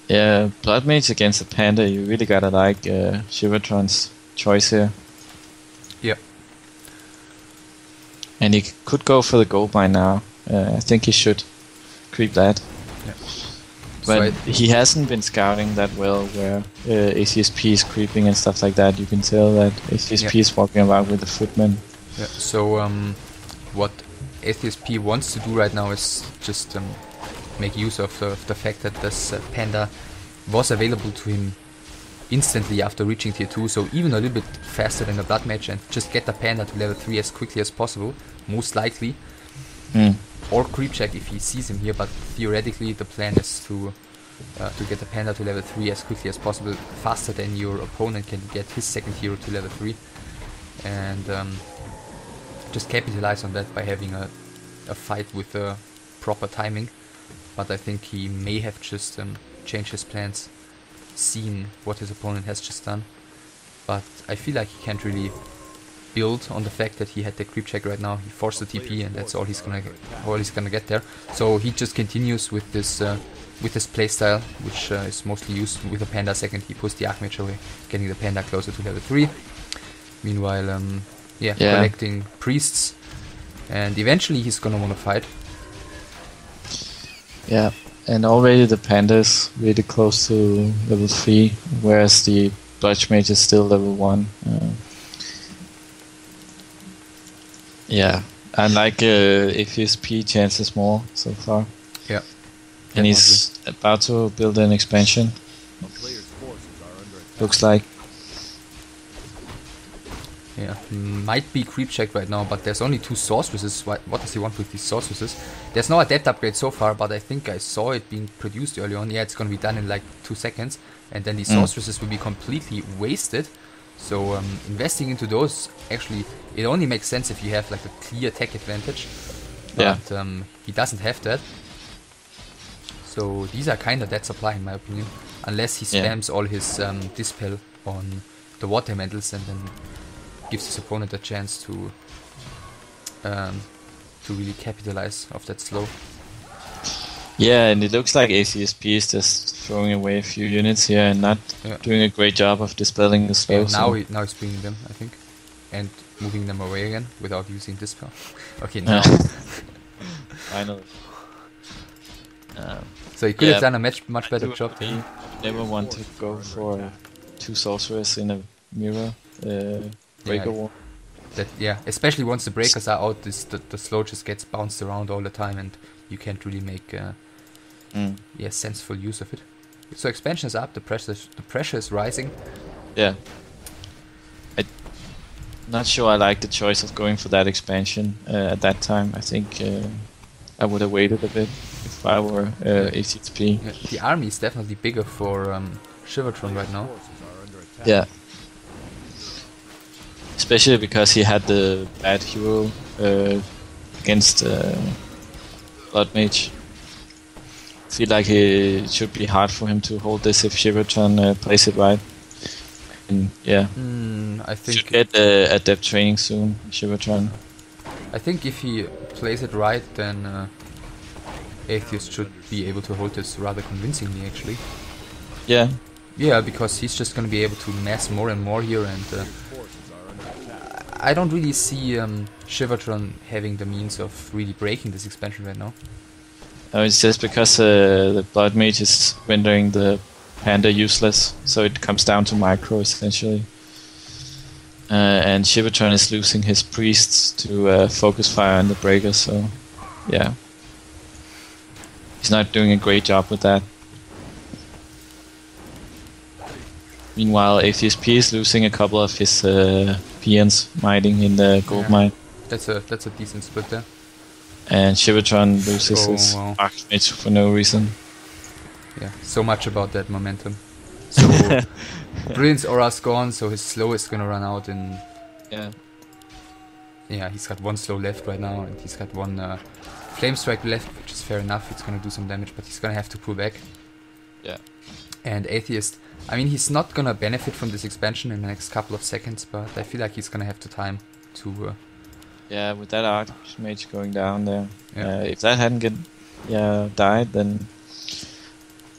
Yeah, Blood Mage against the Panda, you really gotta like Shivotron's choice here. Yeah. And he could go for the gold mine now. I think he should creep that. Yeah. But he hasn't been scouting that well where ACSP is creeping and stuff like that. You can tell that ACSP is walking around with the footmen. Yeah, so what ATSP wants to do right now is just make use of the fact that this Panda was available to him instantly after reaching tier 2, so even a little bit faster than the Blood Mage, and just get the Panda to level 3 as quickly as possible, most likely. Or creep check if he sees him here, but theoretically the plan is to to get the panda to level 3 as quickly as possible, faster than your opponent can get his second hero to level 3, and just capitalize on that by having a fight with proper timing. But I think he may have just changed his plans, seen what his opponent has just done. But I feel like he can't really build on the fact that he had the creep check right now. He forced the TP, and that's all he's gonna get there. So he just continues with this playstyle, which is mostly used with the panda second. He pushed the Archmage away, getting the panda closer to level 3. Meanwhile, collecting priests, and eventually he's gonna want to fight. Yeah, and already the panda is really close to level 3, whereas the Bludge Mage is still level 1. Yeah, I like Atheist P chances more so far. Yeah. And he's about to build an expansion. Looks like. Yeah, might be creep checked right now, but there's only 2 sorceresses. What does he want with these sorceresses? There's no adept upgrade so far, but I think I saw it being produced early on. Yeah, it's gonna be done in like 2 seconds, and then these sorceresses will be completely wasted. So investing into those, actually, it only makes sense if you have like a clear tech advantage. But he doesn't have that. So these are kind of dead supply in my opinion, unless he spams all his dispel on the water elementals and then gives his opponent a chance to really capitalize off that slow. Yeah, and it looks like ACSP is just throwing away a few units here and not doing a great job of dispelling the slow. Yeah, now he's bringing them, I think, and moving them away again without using dispel. Okay, now. Finally. So he could have done a much better job. Never want to go for 2 sorcerers in a mirror breaker wall. Especially once the breakers are out, the slow just gets bounced around all the time, and you can't really make senseful use of it. So expansion is up, the pressure is rising. Yeah. I'm not sure I like the choice of going for that expansion at that time. I think I would have waited a bit if I were ACSP. Yeah, the army is definitely bigger for Shivon right now. Yeah. Especially because he had the bad hero against Blood Mage. I feel like it should be hard for him to hold this if Shivon plays it right. And I think should get adept training soon, Shivon. I think if he plays it right, then Atheist should be able to hold this rather convincingly, actually. Yeah. Yeah, because he's just going to be able to mass more and more here, and I don't really see Shivon having the means of really breaking this expansion right now. It's just because the Blood Mage is rendering the Panda useless, so it comes down to micro essentially. And Shivon is losing his priests to focus fire on the breaker, so yeah. He's not doing a great job with that. Meanwhile, Atheist P is losing a couple of his peons mining in the gold mine. That's a decent split there. And Shivon loses his Archmage for no reason. Yeah, so much about that momentum. So Brilliant's aura's gone, so his slow is gonna run out in... Yeah, he's got 1 slow left right now, and he's got 1 flame strike left, which is fair enough. It's gonna do some damage, but he's gonna have to pull back. Yeah. And Atheist, I mean, he's not gonna benefit from this expansion in the next couple of seconds, but I feel like he's gonna have the time to... yeah, with that Archmage going down there. If that hadn't died, then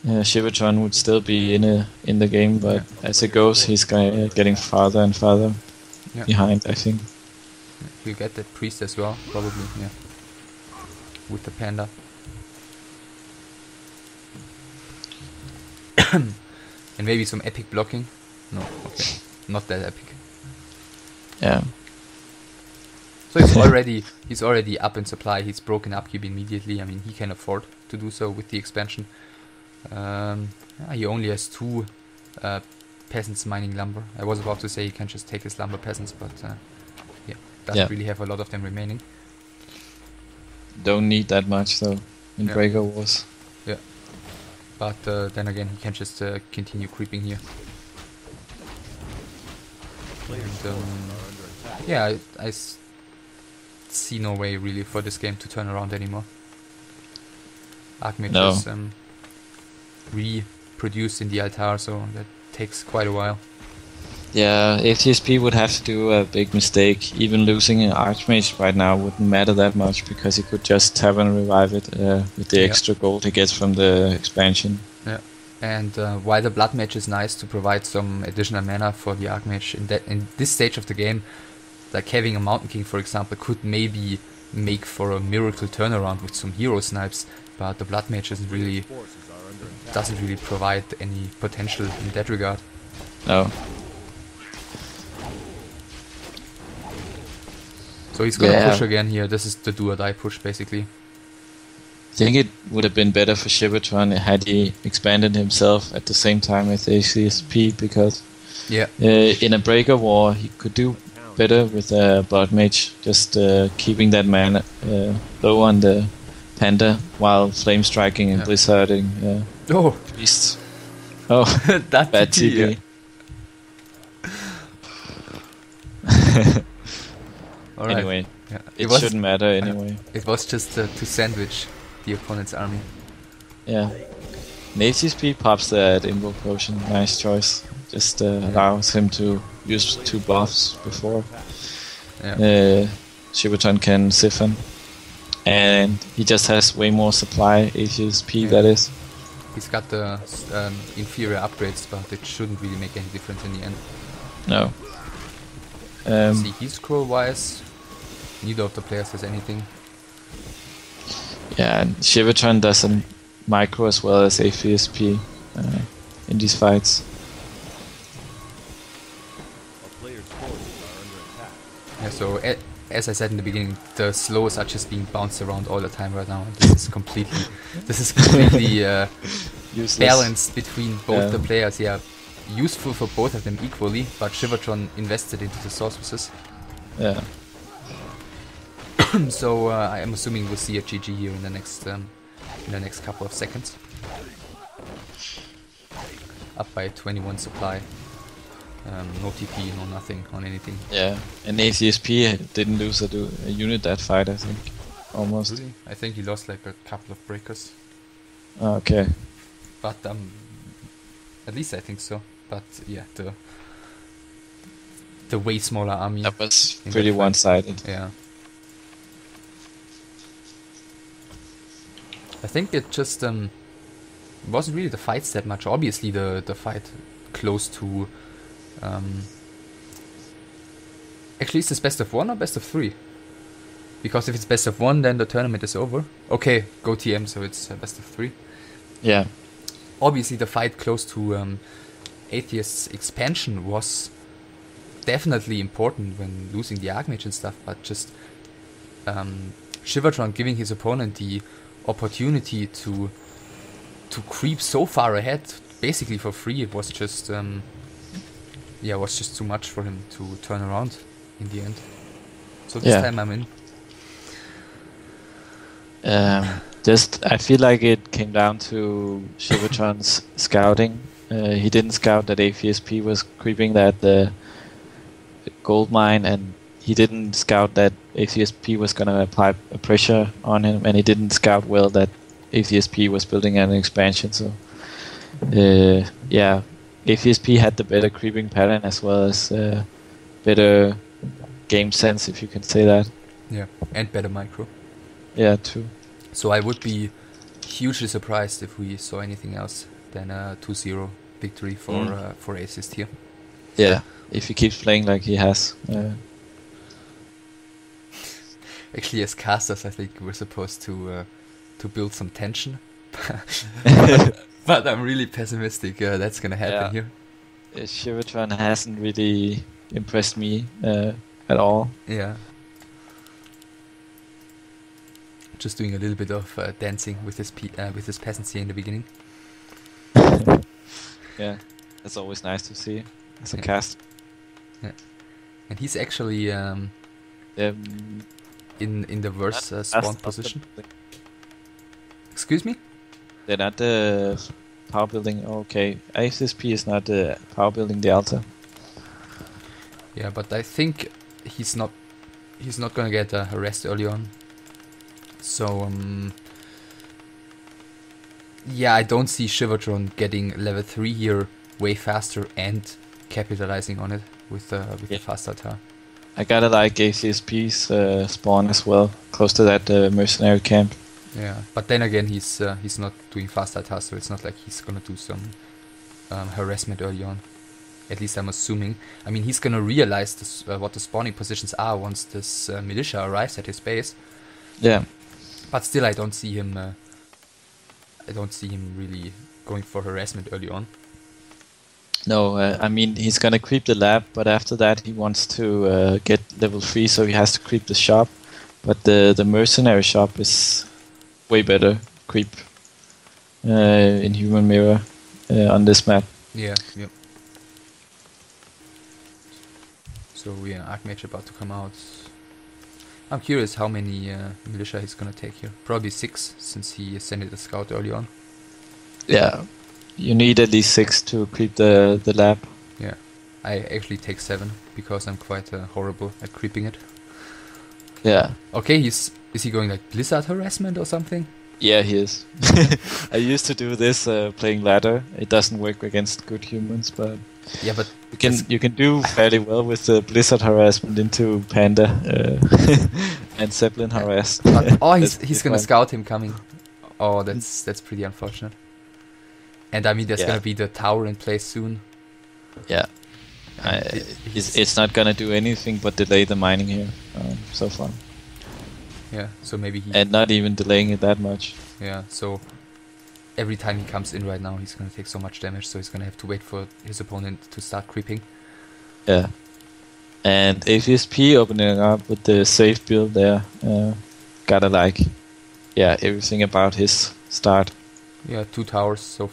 Shivon would still be in the game, but as it goes, he's getting farther and farther behind, I think. He'll get that priest as well, probably, with the panda. And maybe some epic blocking. No, okay, not that epic. Yeah. So he's already up in supply. He's broken upkeep immediately. I mean, he can afford to do so with the expansion. He only has 2 peasants mining lumber. I was about to say he can just take his lumber peasants, but doesn't really have a lot of them remaining. Don't need that much though in Breaker Wars. Yeah. But then again, he can just continue creeping here. And, yeah, I see no way really for this game to turn around anymore. Archmage No. is reproduced in the altar, so that takes quite a while. Yeah, ATSP would have to do a big mistake. Even losing an Archmage right now wouldn't matter that much because he could just tap and revive it with the extra gold he gets from the expansion. Yeah, and while the Blood Mage is nice to provide some additional mana for the Archmage, in this stage of the game, like having a Mountain King, for example, could maybe make for a miracle turnaround with some hero snipes, but the Blood Mage doesn't really provide any potential in that regard. No. So he's gonna push again here. This is the do or die push, basically. I think it would have been better for Shivon had he expanded himself at the same time with ACSP, because in a breaker war he could do better with a Blood Mage, just keeping that mana low on the Panda while flame striking and blizzarding beasts. Oh, that bad TP. Alright. Anyway, Yeah. it shouldn't matter anyway. It was just to sandwich the opponent's army. Yeah. ATSP pops that Invoke Potion, nice choice. Just allows him to use 2 buffs before Shivon can siphon. And he just has way more supply, ATSP that is. He's got the inferior upgrades, but it shouldn't really make any difference in the end. No. See, heal scroll wise, neither of the players has anything. Yeah, and Shivon does a micro as well as ATSP in these fights. Yeah, so as I said in the beginning, the slows are just being bounced around all the time right now. This is completely balanced between both the players. Yeah, useful for both of them equally, but Shivon invested into the sorceresses. Yeah. So I am assuming we'll see a GG here in the next couple of seconds. Up by 21 supply. No TP, no nothing on anything. Yeah, and ATSP didn't lose a unit that fight, I think. Almost. Really? I think he lost like a couple of breakers. Okay. But at least I think so. But yeah, the way smaller army. That was pretty one-sided. Yeah. I think it just wasn't really the fights that much. Obviously the fight close to actually, is this best of 1 or best of 3? Because if it's best of 1, then the tournament is over. Okay, go TM, so it's best of 3. Yeah. Obviously the fight close to Atheist's expansion was definitely important when losing the Archmage and stuff, but just Shivon giving his opponent the opportunity to creep so far ahead, basically for free, it was just was just too much for him to turn around in the end. So this time I'm in. I feel like it came down to Shivon's scouting. He didn't scout that ATSP was creeping that gold mine, and he didn't scout that ATSP was going to apply a pressure on him, and he didn't scout well that ATSP was building an expansion. So ATSP had the better creeping pattern as well as better game sense, if you can say that. Yeah, and better micro. Yeah, too. So I would be hugely surprised if we saw anything else than a 2-0 victory for Atheist here. Yeah, if he keeps playing like he has. Actually, as casters, I think we're supposed to build some tension. But I'm really pessimistic that's gonna happen here. Shivon hasn't really impressed me at all. Yeah. Just doing a little bit of dancing with his peasants here in the beginning. Yeah, that's always nice to see as a cast. Yeah, and he's actually in the worst spawn position. Excuse me? They're not power building. Okay, Atheist is not power building the altar. Yeah, but I think he's not gonna get harassed early on. So yeah, I don't see Shivon getting level 3 here way faster and capitalizing on it with the fast altar. I gotta like ACSP's spawn as well, close to that mercenary camp. Yeah, but then again, he's not doing fast altar, so it's not like he's gonna do some harassment early on. At least I'm assuming. I mean, he's gonna realize this, what the spawning positions are once this militia arrives at his base. Yeah. But still, I don't see him. I don't see him really going for harassment early on. No, I mean he's gonna creep the lab, but after that he wants to get level 3, so he has to creep the shop. But the mercenary shop is way better creep in Human Mirror on this map. Yeah. Yep. So yeah, Archmage about to come out. I'm curious how many militia he's gonna take here. Probably 6, since he sent a scout early on. Yeah, you need at least 6 to creep the lab. Yeah, I actually take 7 because I'm quite horrible at creeping it. Yeah. Okay, is he going like Blizzard harassment or something? Yeah, he is. I used to do this playing ladder. It doesn't work against good humans, but yeah, but you can do fairly well with the Blizzard harassment into Panda and Zeppelin harass. Oh, he's gonna scout him coming. Oh, that's pretty unfortunate. And I mean, there's gonna be the tower in place soon. Yeah, it's not gonna do anything but delay the mining here so far. Yeah, so maybe he... And not even delaying it that much. Yeah, so every time he comes in right now, he's gonna take so much damage, so he's gonna have to wait for his opponent to start creeping. Yeah. And AVSP opening up with the safe build there. Gotta like, yeah, everything about his start. Yeah, 2 towers, so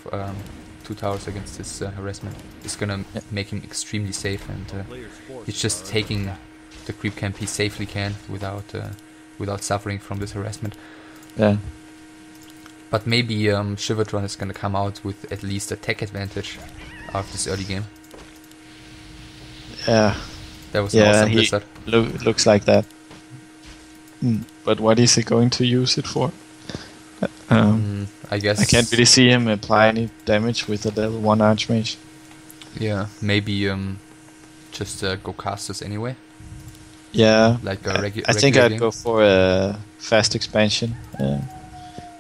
2 towers against this harassment is gonna make him extremely safe, and he's just taking the creep camp he safely can without suffering from this harassment. Yeah. But maybe Shivon is gonna come out with at least a tech advantage out of this early game. Yeah. That was an awesome Blizzard. Looks like that. But what is he going to use it for? I guess... I can't really see him apply any damage with a level 1 Archmage. Yeah, maybe just go casters anyway. Yeah, like a I think I'd go for a fast expansion.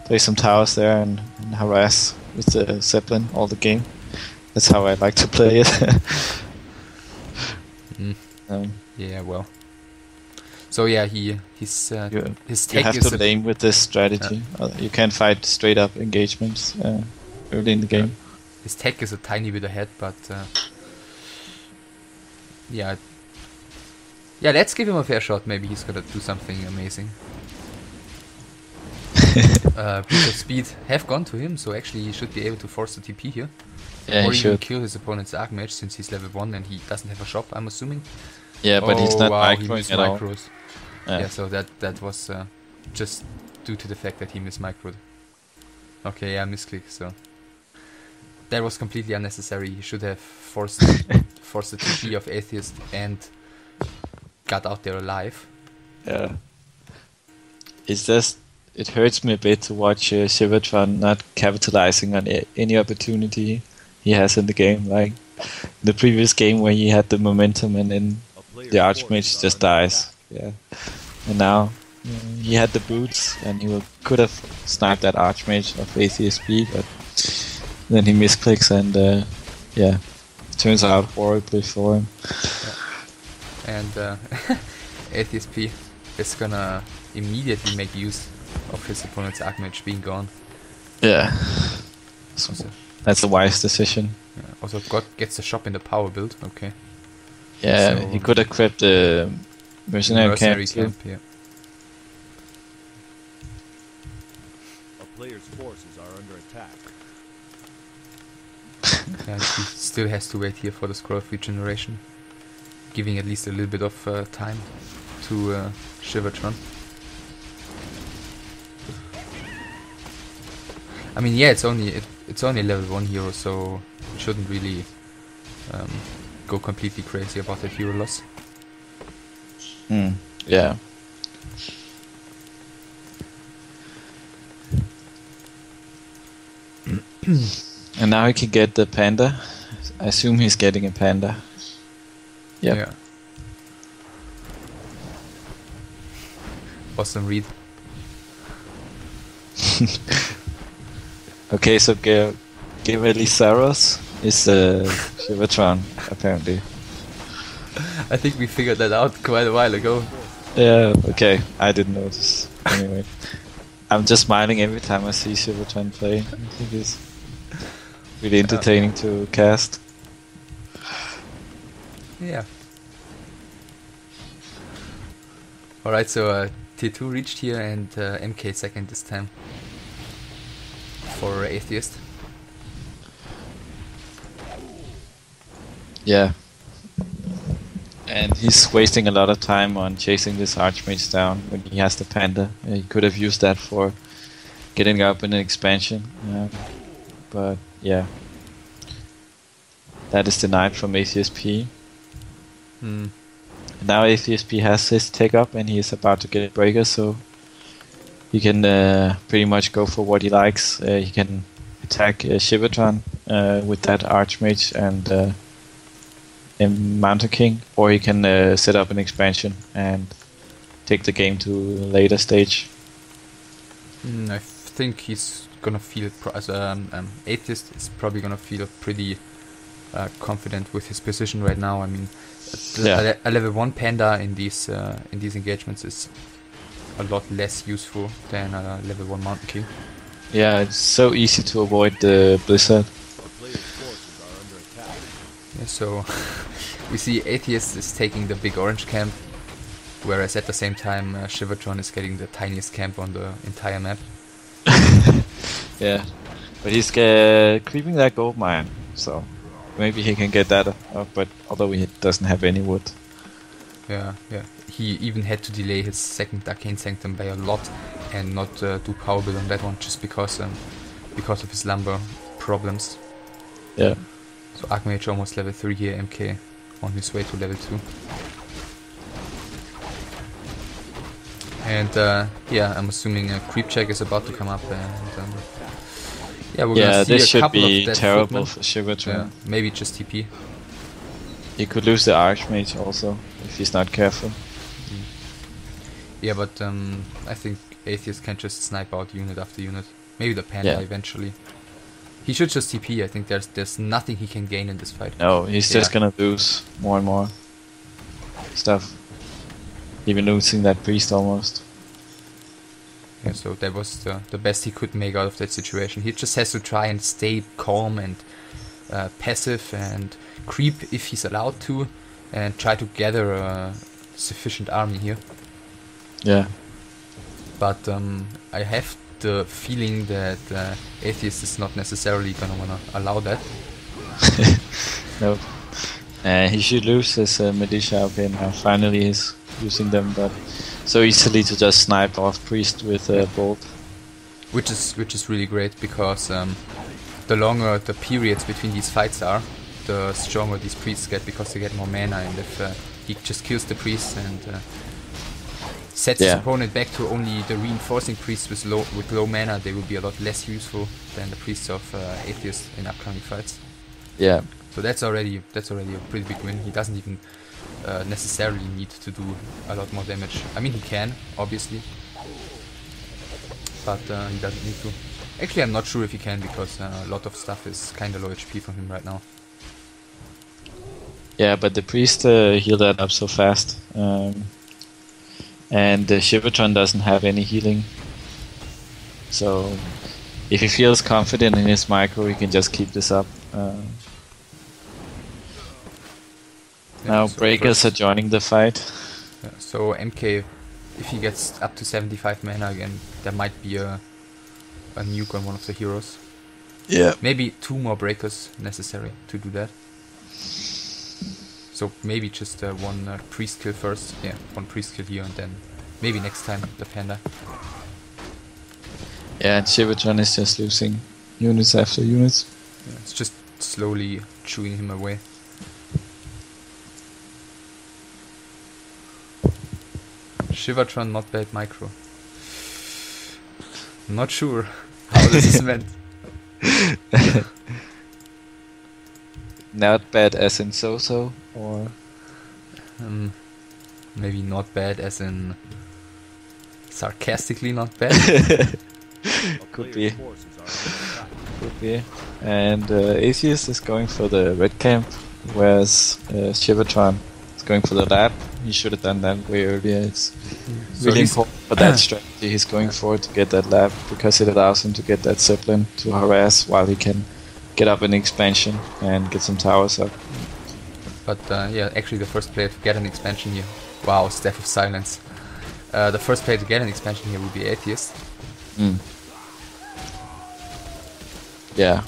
Play some towers there and harass with the Zeppelin all the game. That's how I like to play it. Yeah, well. So yeah, his tech you have is to lane with this strategy. You can't fight straight up engagements early in the game. His tech is a tiny bit ahead, but yeah, let's give him a fair shot. Maybe he's gonna do something amazing. People speed have gone to him, so actually he should be able to force the TP here. Yeah, or he even should. kill his opponent's Archmage, since he's level 1 and he doesn't have a shop, I'm assuming. Yeah, but he's not microing at all. micros. Yeah, so that was just due to the fact that he mismicroed. Okay, yeah, misclick, so that was completely unnecessary. He should have forced the TP of Atheist and got out there alive. Yeah. It's just, it hurts me a bit to watch Shivon not capitalizing on any opportunity he has in the game. Like the previous game where he had the momentum and then the Archmage just dies. Yeah. And now he had the boots and he could have sniped that Archmage of ACSP, but then he misclicks and yeah, turns out horribly for him. Yeah. And ATSP is gonna immediately make use of his opponent's Archmage being gone. Yeah. So that's a wise decision. Yeah. Also, God gets the shop in the power build. Okay. Yeah, So, he could have crept the mercenary camp. Yeah. A player's forces are under attack. And he still has to wait here for the scroll of regeneration, giving at least a little bit of time to Shivon. I mean, yeah, it's only level 1 hero, so it shouldn't really go completely crazy about that hero loss. Yeah. And now he can get the panda. I assume he's getting a panda. Yep. Yeah. Awesome read. Okay, so Giliasaurus is Shivon, apparently. I think we figured that out quite a while ago. Yeah, okay. I didn't notice. Anyway. I'm just smiling every time I see Shivon play. I think it's really entertaining to cast. Yeah. Alright, so Tier 2 reached here and MK second this time for Atheist. Yeah. And he's wasting a lot of time on chasing this Archmage down when he has the panda. He could have used that for getting up in an expansion. But yeah. That is denied from Atheist P. Now Atheist P has his tech up and he is about to get a breaker, so he can pretty much go for what he likes. He can attack Shivon with that Archmage and Mountain King, or he can set up an expansion and take the game to a later stage. I think he's gonna feel Atheist is probably gonna feel pretty confident with his position right now. I mean, a level 1 panda in these engagements is a lot less useful than a level 1 Mountain King. Yeah, it's so easy to avoid the Blizzard. Our players' forces are under attack. Yeah, so we see Atheist is taking the big orange camp, whereas at the same time Shivon is getting the tiniest camp on the entire map. Yeah, but he's creeping that gold mine, so maybe he can get that up, but although he doesn't have any wood. Yeah. He even had to delay his second Arcane Sanctum by a lot and not do power build on that one just because of his lumber problems. Yeah. So Archmage almost level 3 here, MK on his way to level 2. And yeah, I'm assuming a creep check is about to come up and we're gonna see this a should couple be of dead terrible footmen. for Shivon. Yeah, maybe just TP. He could lose the Archmage also if he's not careful. Yeah, but I think Atheist can just snipe out unit after unit. Maybe the panda eventually. He should just TP. I think there's nothing he can gain in this fight. No, he's just gonna lose more and more stuff. Even losing that priest almost. Yeah, so that was the best he could make out of that situation. He just has to try and stay calm and passive and creep if he's allowed to, and try to gather a sufficient army here. Yeah. But I have the feeling that Atheist is not necessarily gonna wanna allow that. No. He should lose his Medisha up here now. Finally he's using them, but so easily to just snipe off priest with a bolt. Which is really great because the longer the periods between these fights are, the stronger these priests get because they get more mana, and if he just kills the priest and sets his opponent back to only the reinforcing priests with low mana, they will be a lot less useful than the priests of Atheist in upcoming fights. Yeah. So that's already a pretty big win. He doesn't even necessarily need to do a lot more damage. I mean, he can, obviously, but he doesn't need to. Actually, I'm not sure if he can because a lot of stuff is kinda low HP from him right now. Yeah, but the priest healed that up so fast. And Shivon doesn't have any healing. So if he feels confident in his micro, he can just keep this up. Now so breakers are joining the fight. Yeah, so MK, if he gets up to 75 mana again, there might be a nuke on one of the heroes. Yeah. Maybe 2 more breakers necessary to do that. So maybe just one priest kill first. Yeah, one priest kill here and then maybe next time the panda. Yeah, and Shivon is just losing units after units. Yeah, it's just slowly chewing him away. Shivatron, not bad micro. Not sure how this is meant. Not bad as in zTsoso, or Maybe not bad as in sarcastically not bad. A Could player's be. forces are under attack. could be. And Atheist is going for the red camp, whereas Shivatron is going for the lab. He should have done that way earlier. It's So really he's- important for that strategy he's going for to get that lab, because it allows him to get that Zeppelin to harass while he can get up an expansion and get some towers up. But yeah, actually the first player to get an expansion here. Wow, Staff of Silence. The first player to get an expansion here would be Atheist. Mm. Yeah.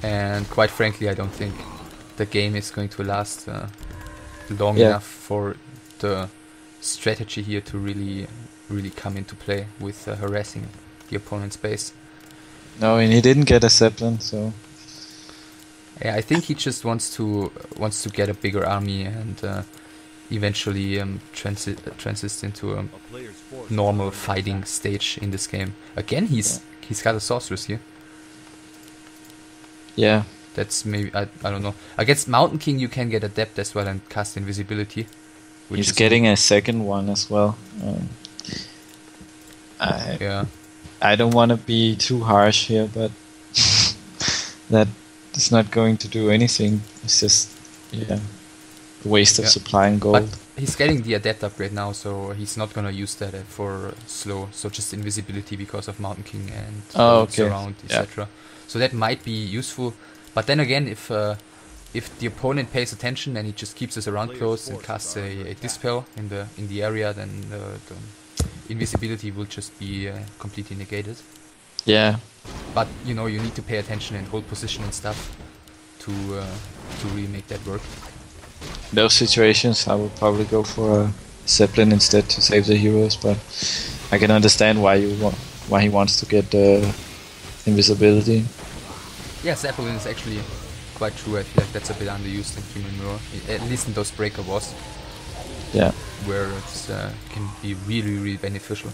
And quite frankly, I don't think the game is going to last long Yeah. enough for the strategy here to really come into play with harassing the opponent's base. No, and he didn't get a Zeppelin, so Yeah, I think he just wants to get a bigger army and eventually transist into a A player's forces normal are under fighting attack. stage in this game. Again, he's got a sorceress here. yeah. That's maybe I don't know. Against Mountain King, you can get adept as well and cast invisibility. which He's is- getting a second one as well. yeah. I don't want to be too harsh here, but that is not going to do anything. It's just, a waste of Yeah. supplying gold. But he's getting the adept upgrade now, so he's not gonna use that for slow. So just invisibility because of Mountain King and Oh, bolts okay. around, Yeah. etc. So that might be useful. But then again, if the opponent pays attention and he just keeps us around close and casts a dispel in the area, then the invisibility will just be completely negated. Yeah, But you know, you need to pay attention and hold position and stuff to really make that work. in those situations I would probably go for a Zeppelin instead to save the heroes, but I can understand why he wants to get invisibility. Yeah, Zeppelin is actually quite true. I feel like that's a bit underused in Human Mirror, at least in those breaker wars, Yeah, where it can be really beneficial.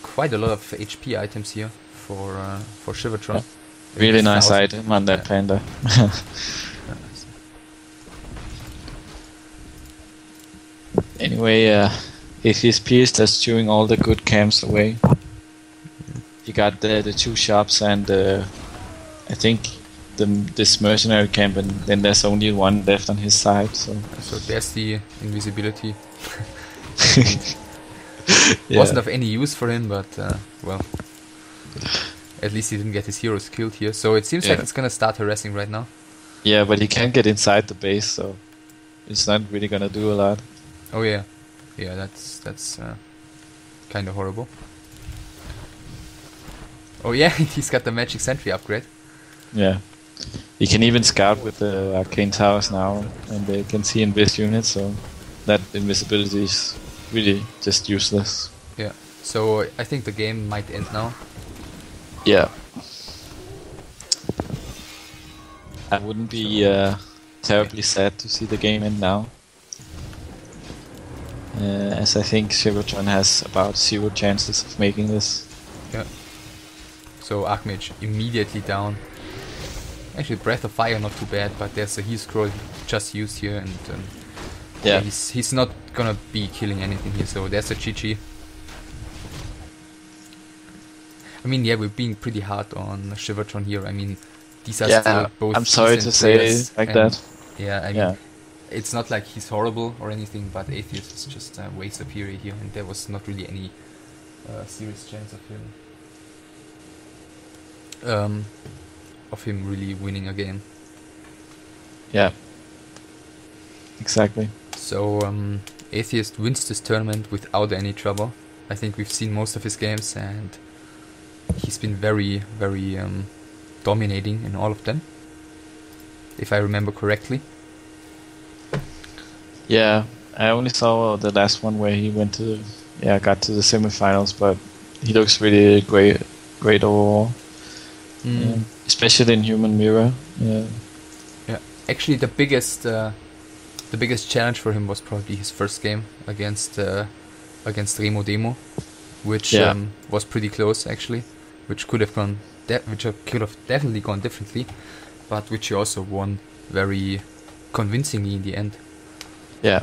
Quite a lot of HP items here for Shivatron. really nice 1,000. item on that Yeah. panda. Anyway, Atheist Pierce is chewing all the good camps away. You got the two shops and I think this mercenary camp, and then there's only one left on his side. So So there's the invisibility. yeah. Wasn't of any use for him, but well, at least he didn't get his heroes killed here. So it seems like Yeah. it's gonna start harassing right now. Yeah, but he can't get inside the base, so it's not really gonna do a lot. Oh yeah, that's kind of horrible. Oh yeah, he's got the magic sentry upgrade. Yeah. He can even scout with the arcane towers now, and they can see invis units, so that invisibility is really just useless. Yeah. So I think the game might end now. Yeah. I wouldn't be terribly sad to see the game end now. As I think Shivatron has about 0 chances of making this. Yeah. So Archmage immediately down. Actually, Breath of Fire not too bad, but there's a heal scroll just used here, and Yeah. he's not gonna be killing anything here. So there's a GG. I mean, yeah, we're being pretty hard on Shivatron here. I mean, these are still both. I'm sorry to decent say players, it like and that. Yeah, I mean, Yeah. it's not like he's horrible or anything, but Atheist is just way superior here, and there was not really any serious chance of him really winning a game. Yeah. Exactly. So Atheist wins this tournament without any trouble. I think we've seen most of his games, and he's been very dominating in all of them, if I remember correctly. Yeah, I only saw the last one where he got to the semifinals, but he looks really great great overall. Especially in Human Mirror. Yeah. Actually, the biggest challenge for him was probably his first game against Remo Demo, which was pretty close actually, which could have definitely gone differently, but which he also won very convincingly in the end. Yeah.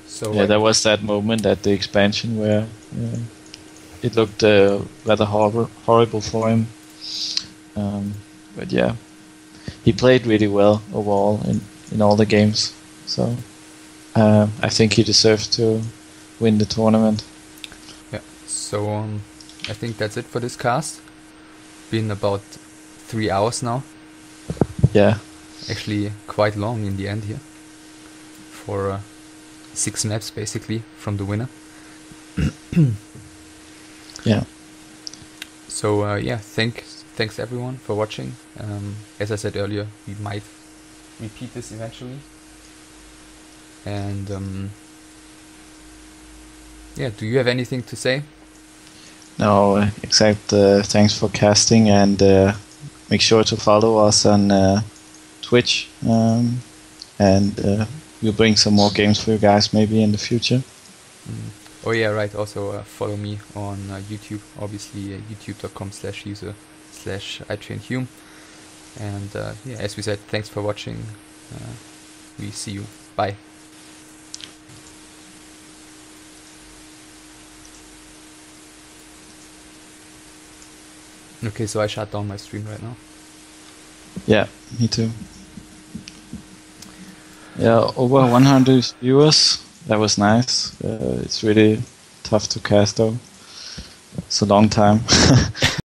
So there was that moment at the expansion where it looked rather horrible for him. But yeah, he played really well overall in all the games. So I think he deserves to win the tournament. Yeah. So I think that's it for this cast. Been about 3 hours now. Yeah. Actually, quite long in the end here. For 6 maps basically from the winner. Yeah. So thanks everyone for watching. As I said earlier, we might repeat this eventually. And do you have anything to say? No, except thanks for casting, and make sure to follow us on Twitch, and we'll bring some more games for you guys maybe in the future. Oh yeah, right. Also follow me on YouTube, obviously youtube.com/user/ITrainHum. And as we said, thanks for watching. We see you. Bye. Okay, so I shut down my stream right now. Yeah, me too. Yeah, over 100 viewers. That was nice. It's really tough to cast though. It's a long time.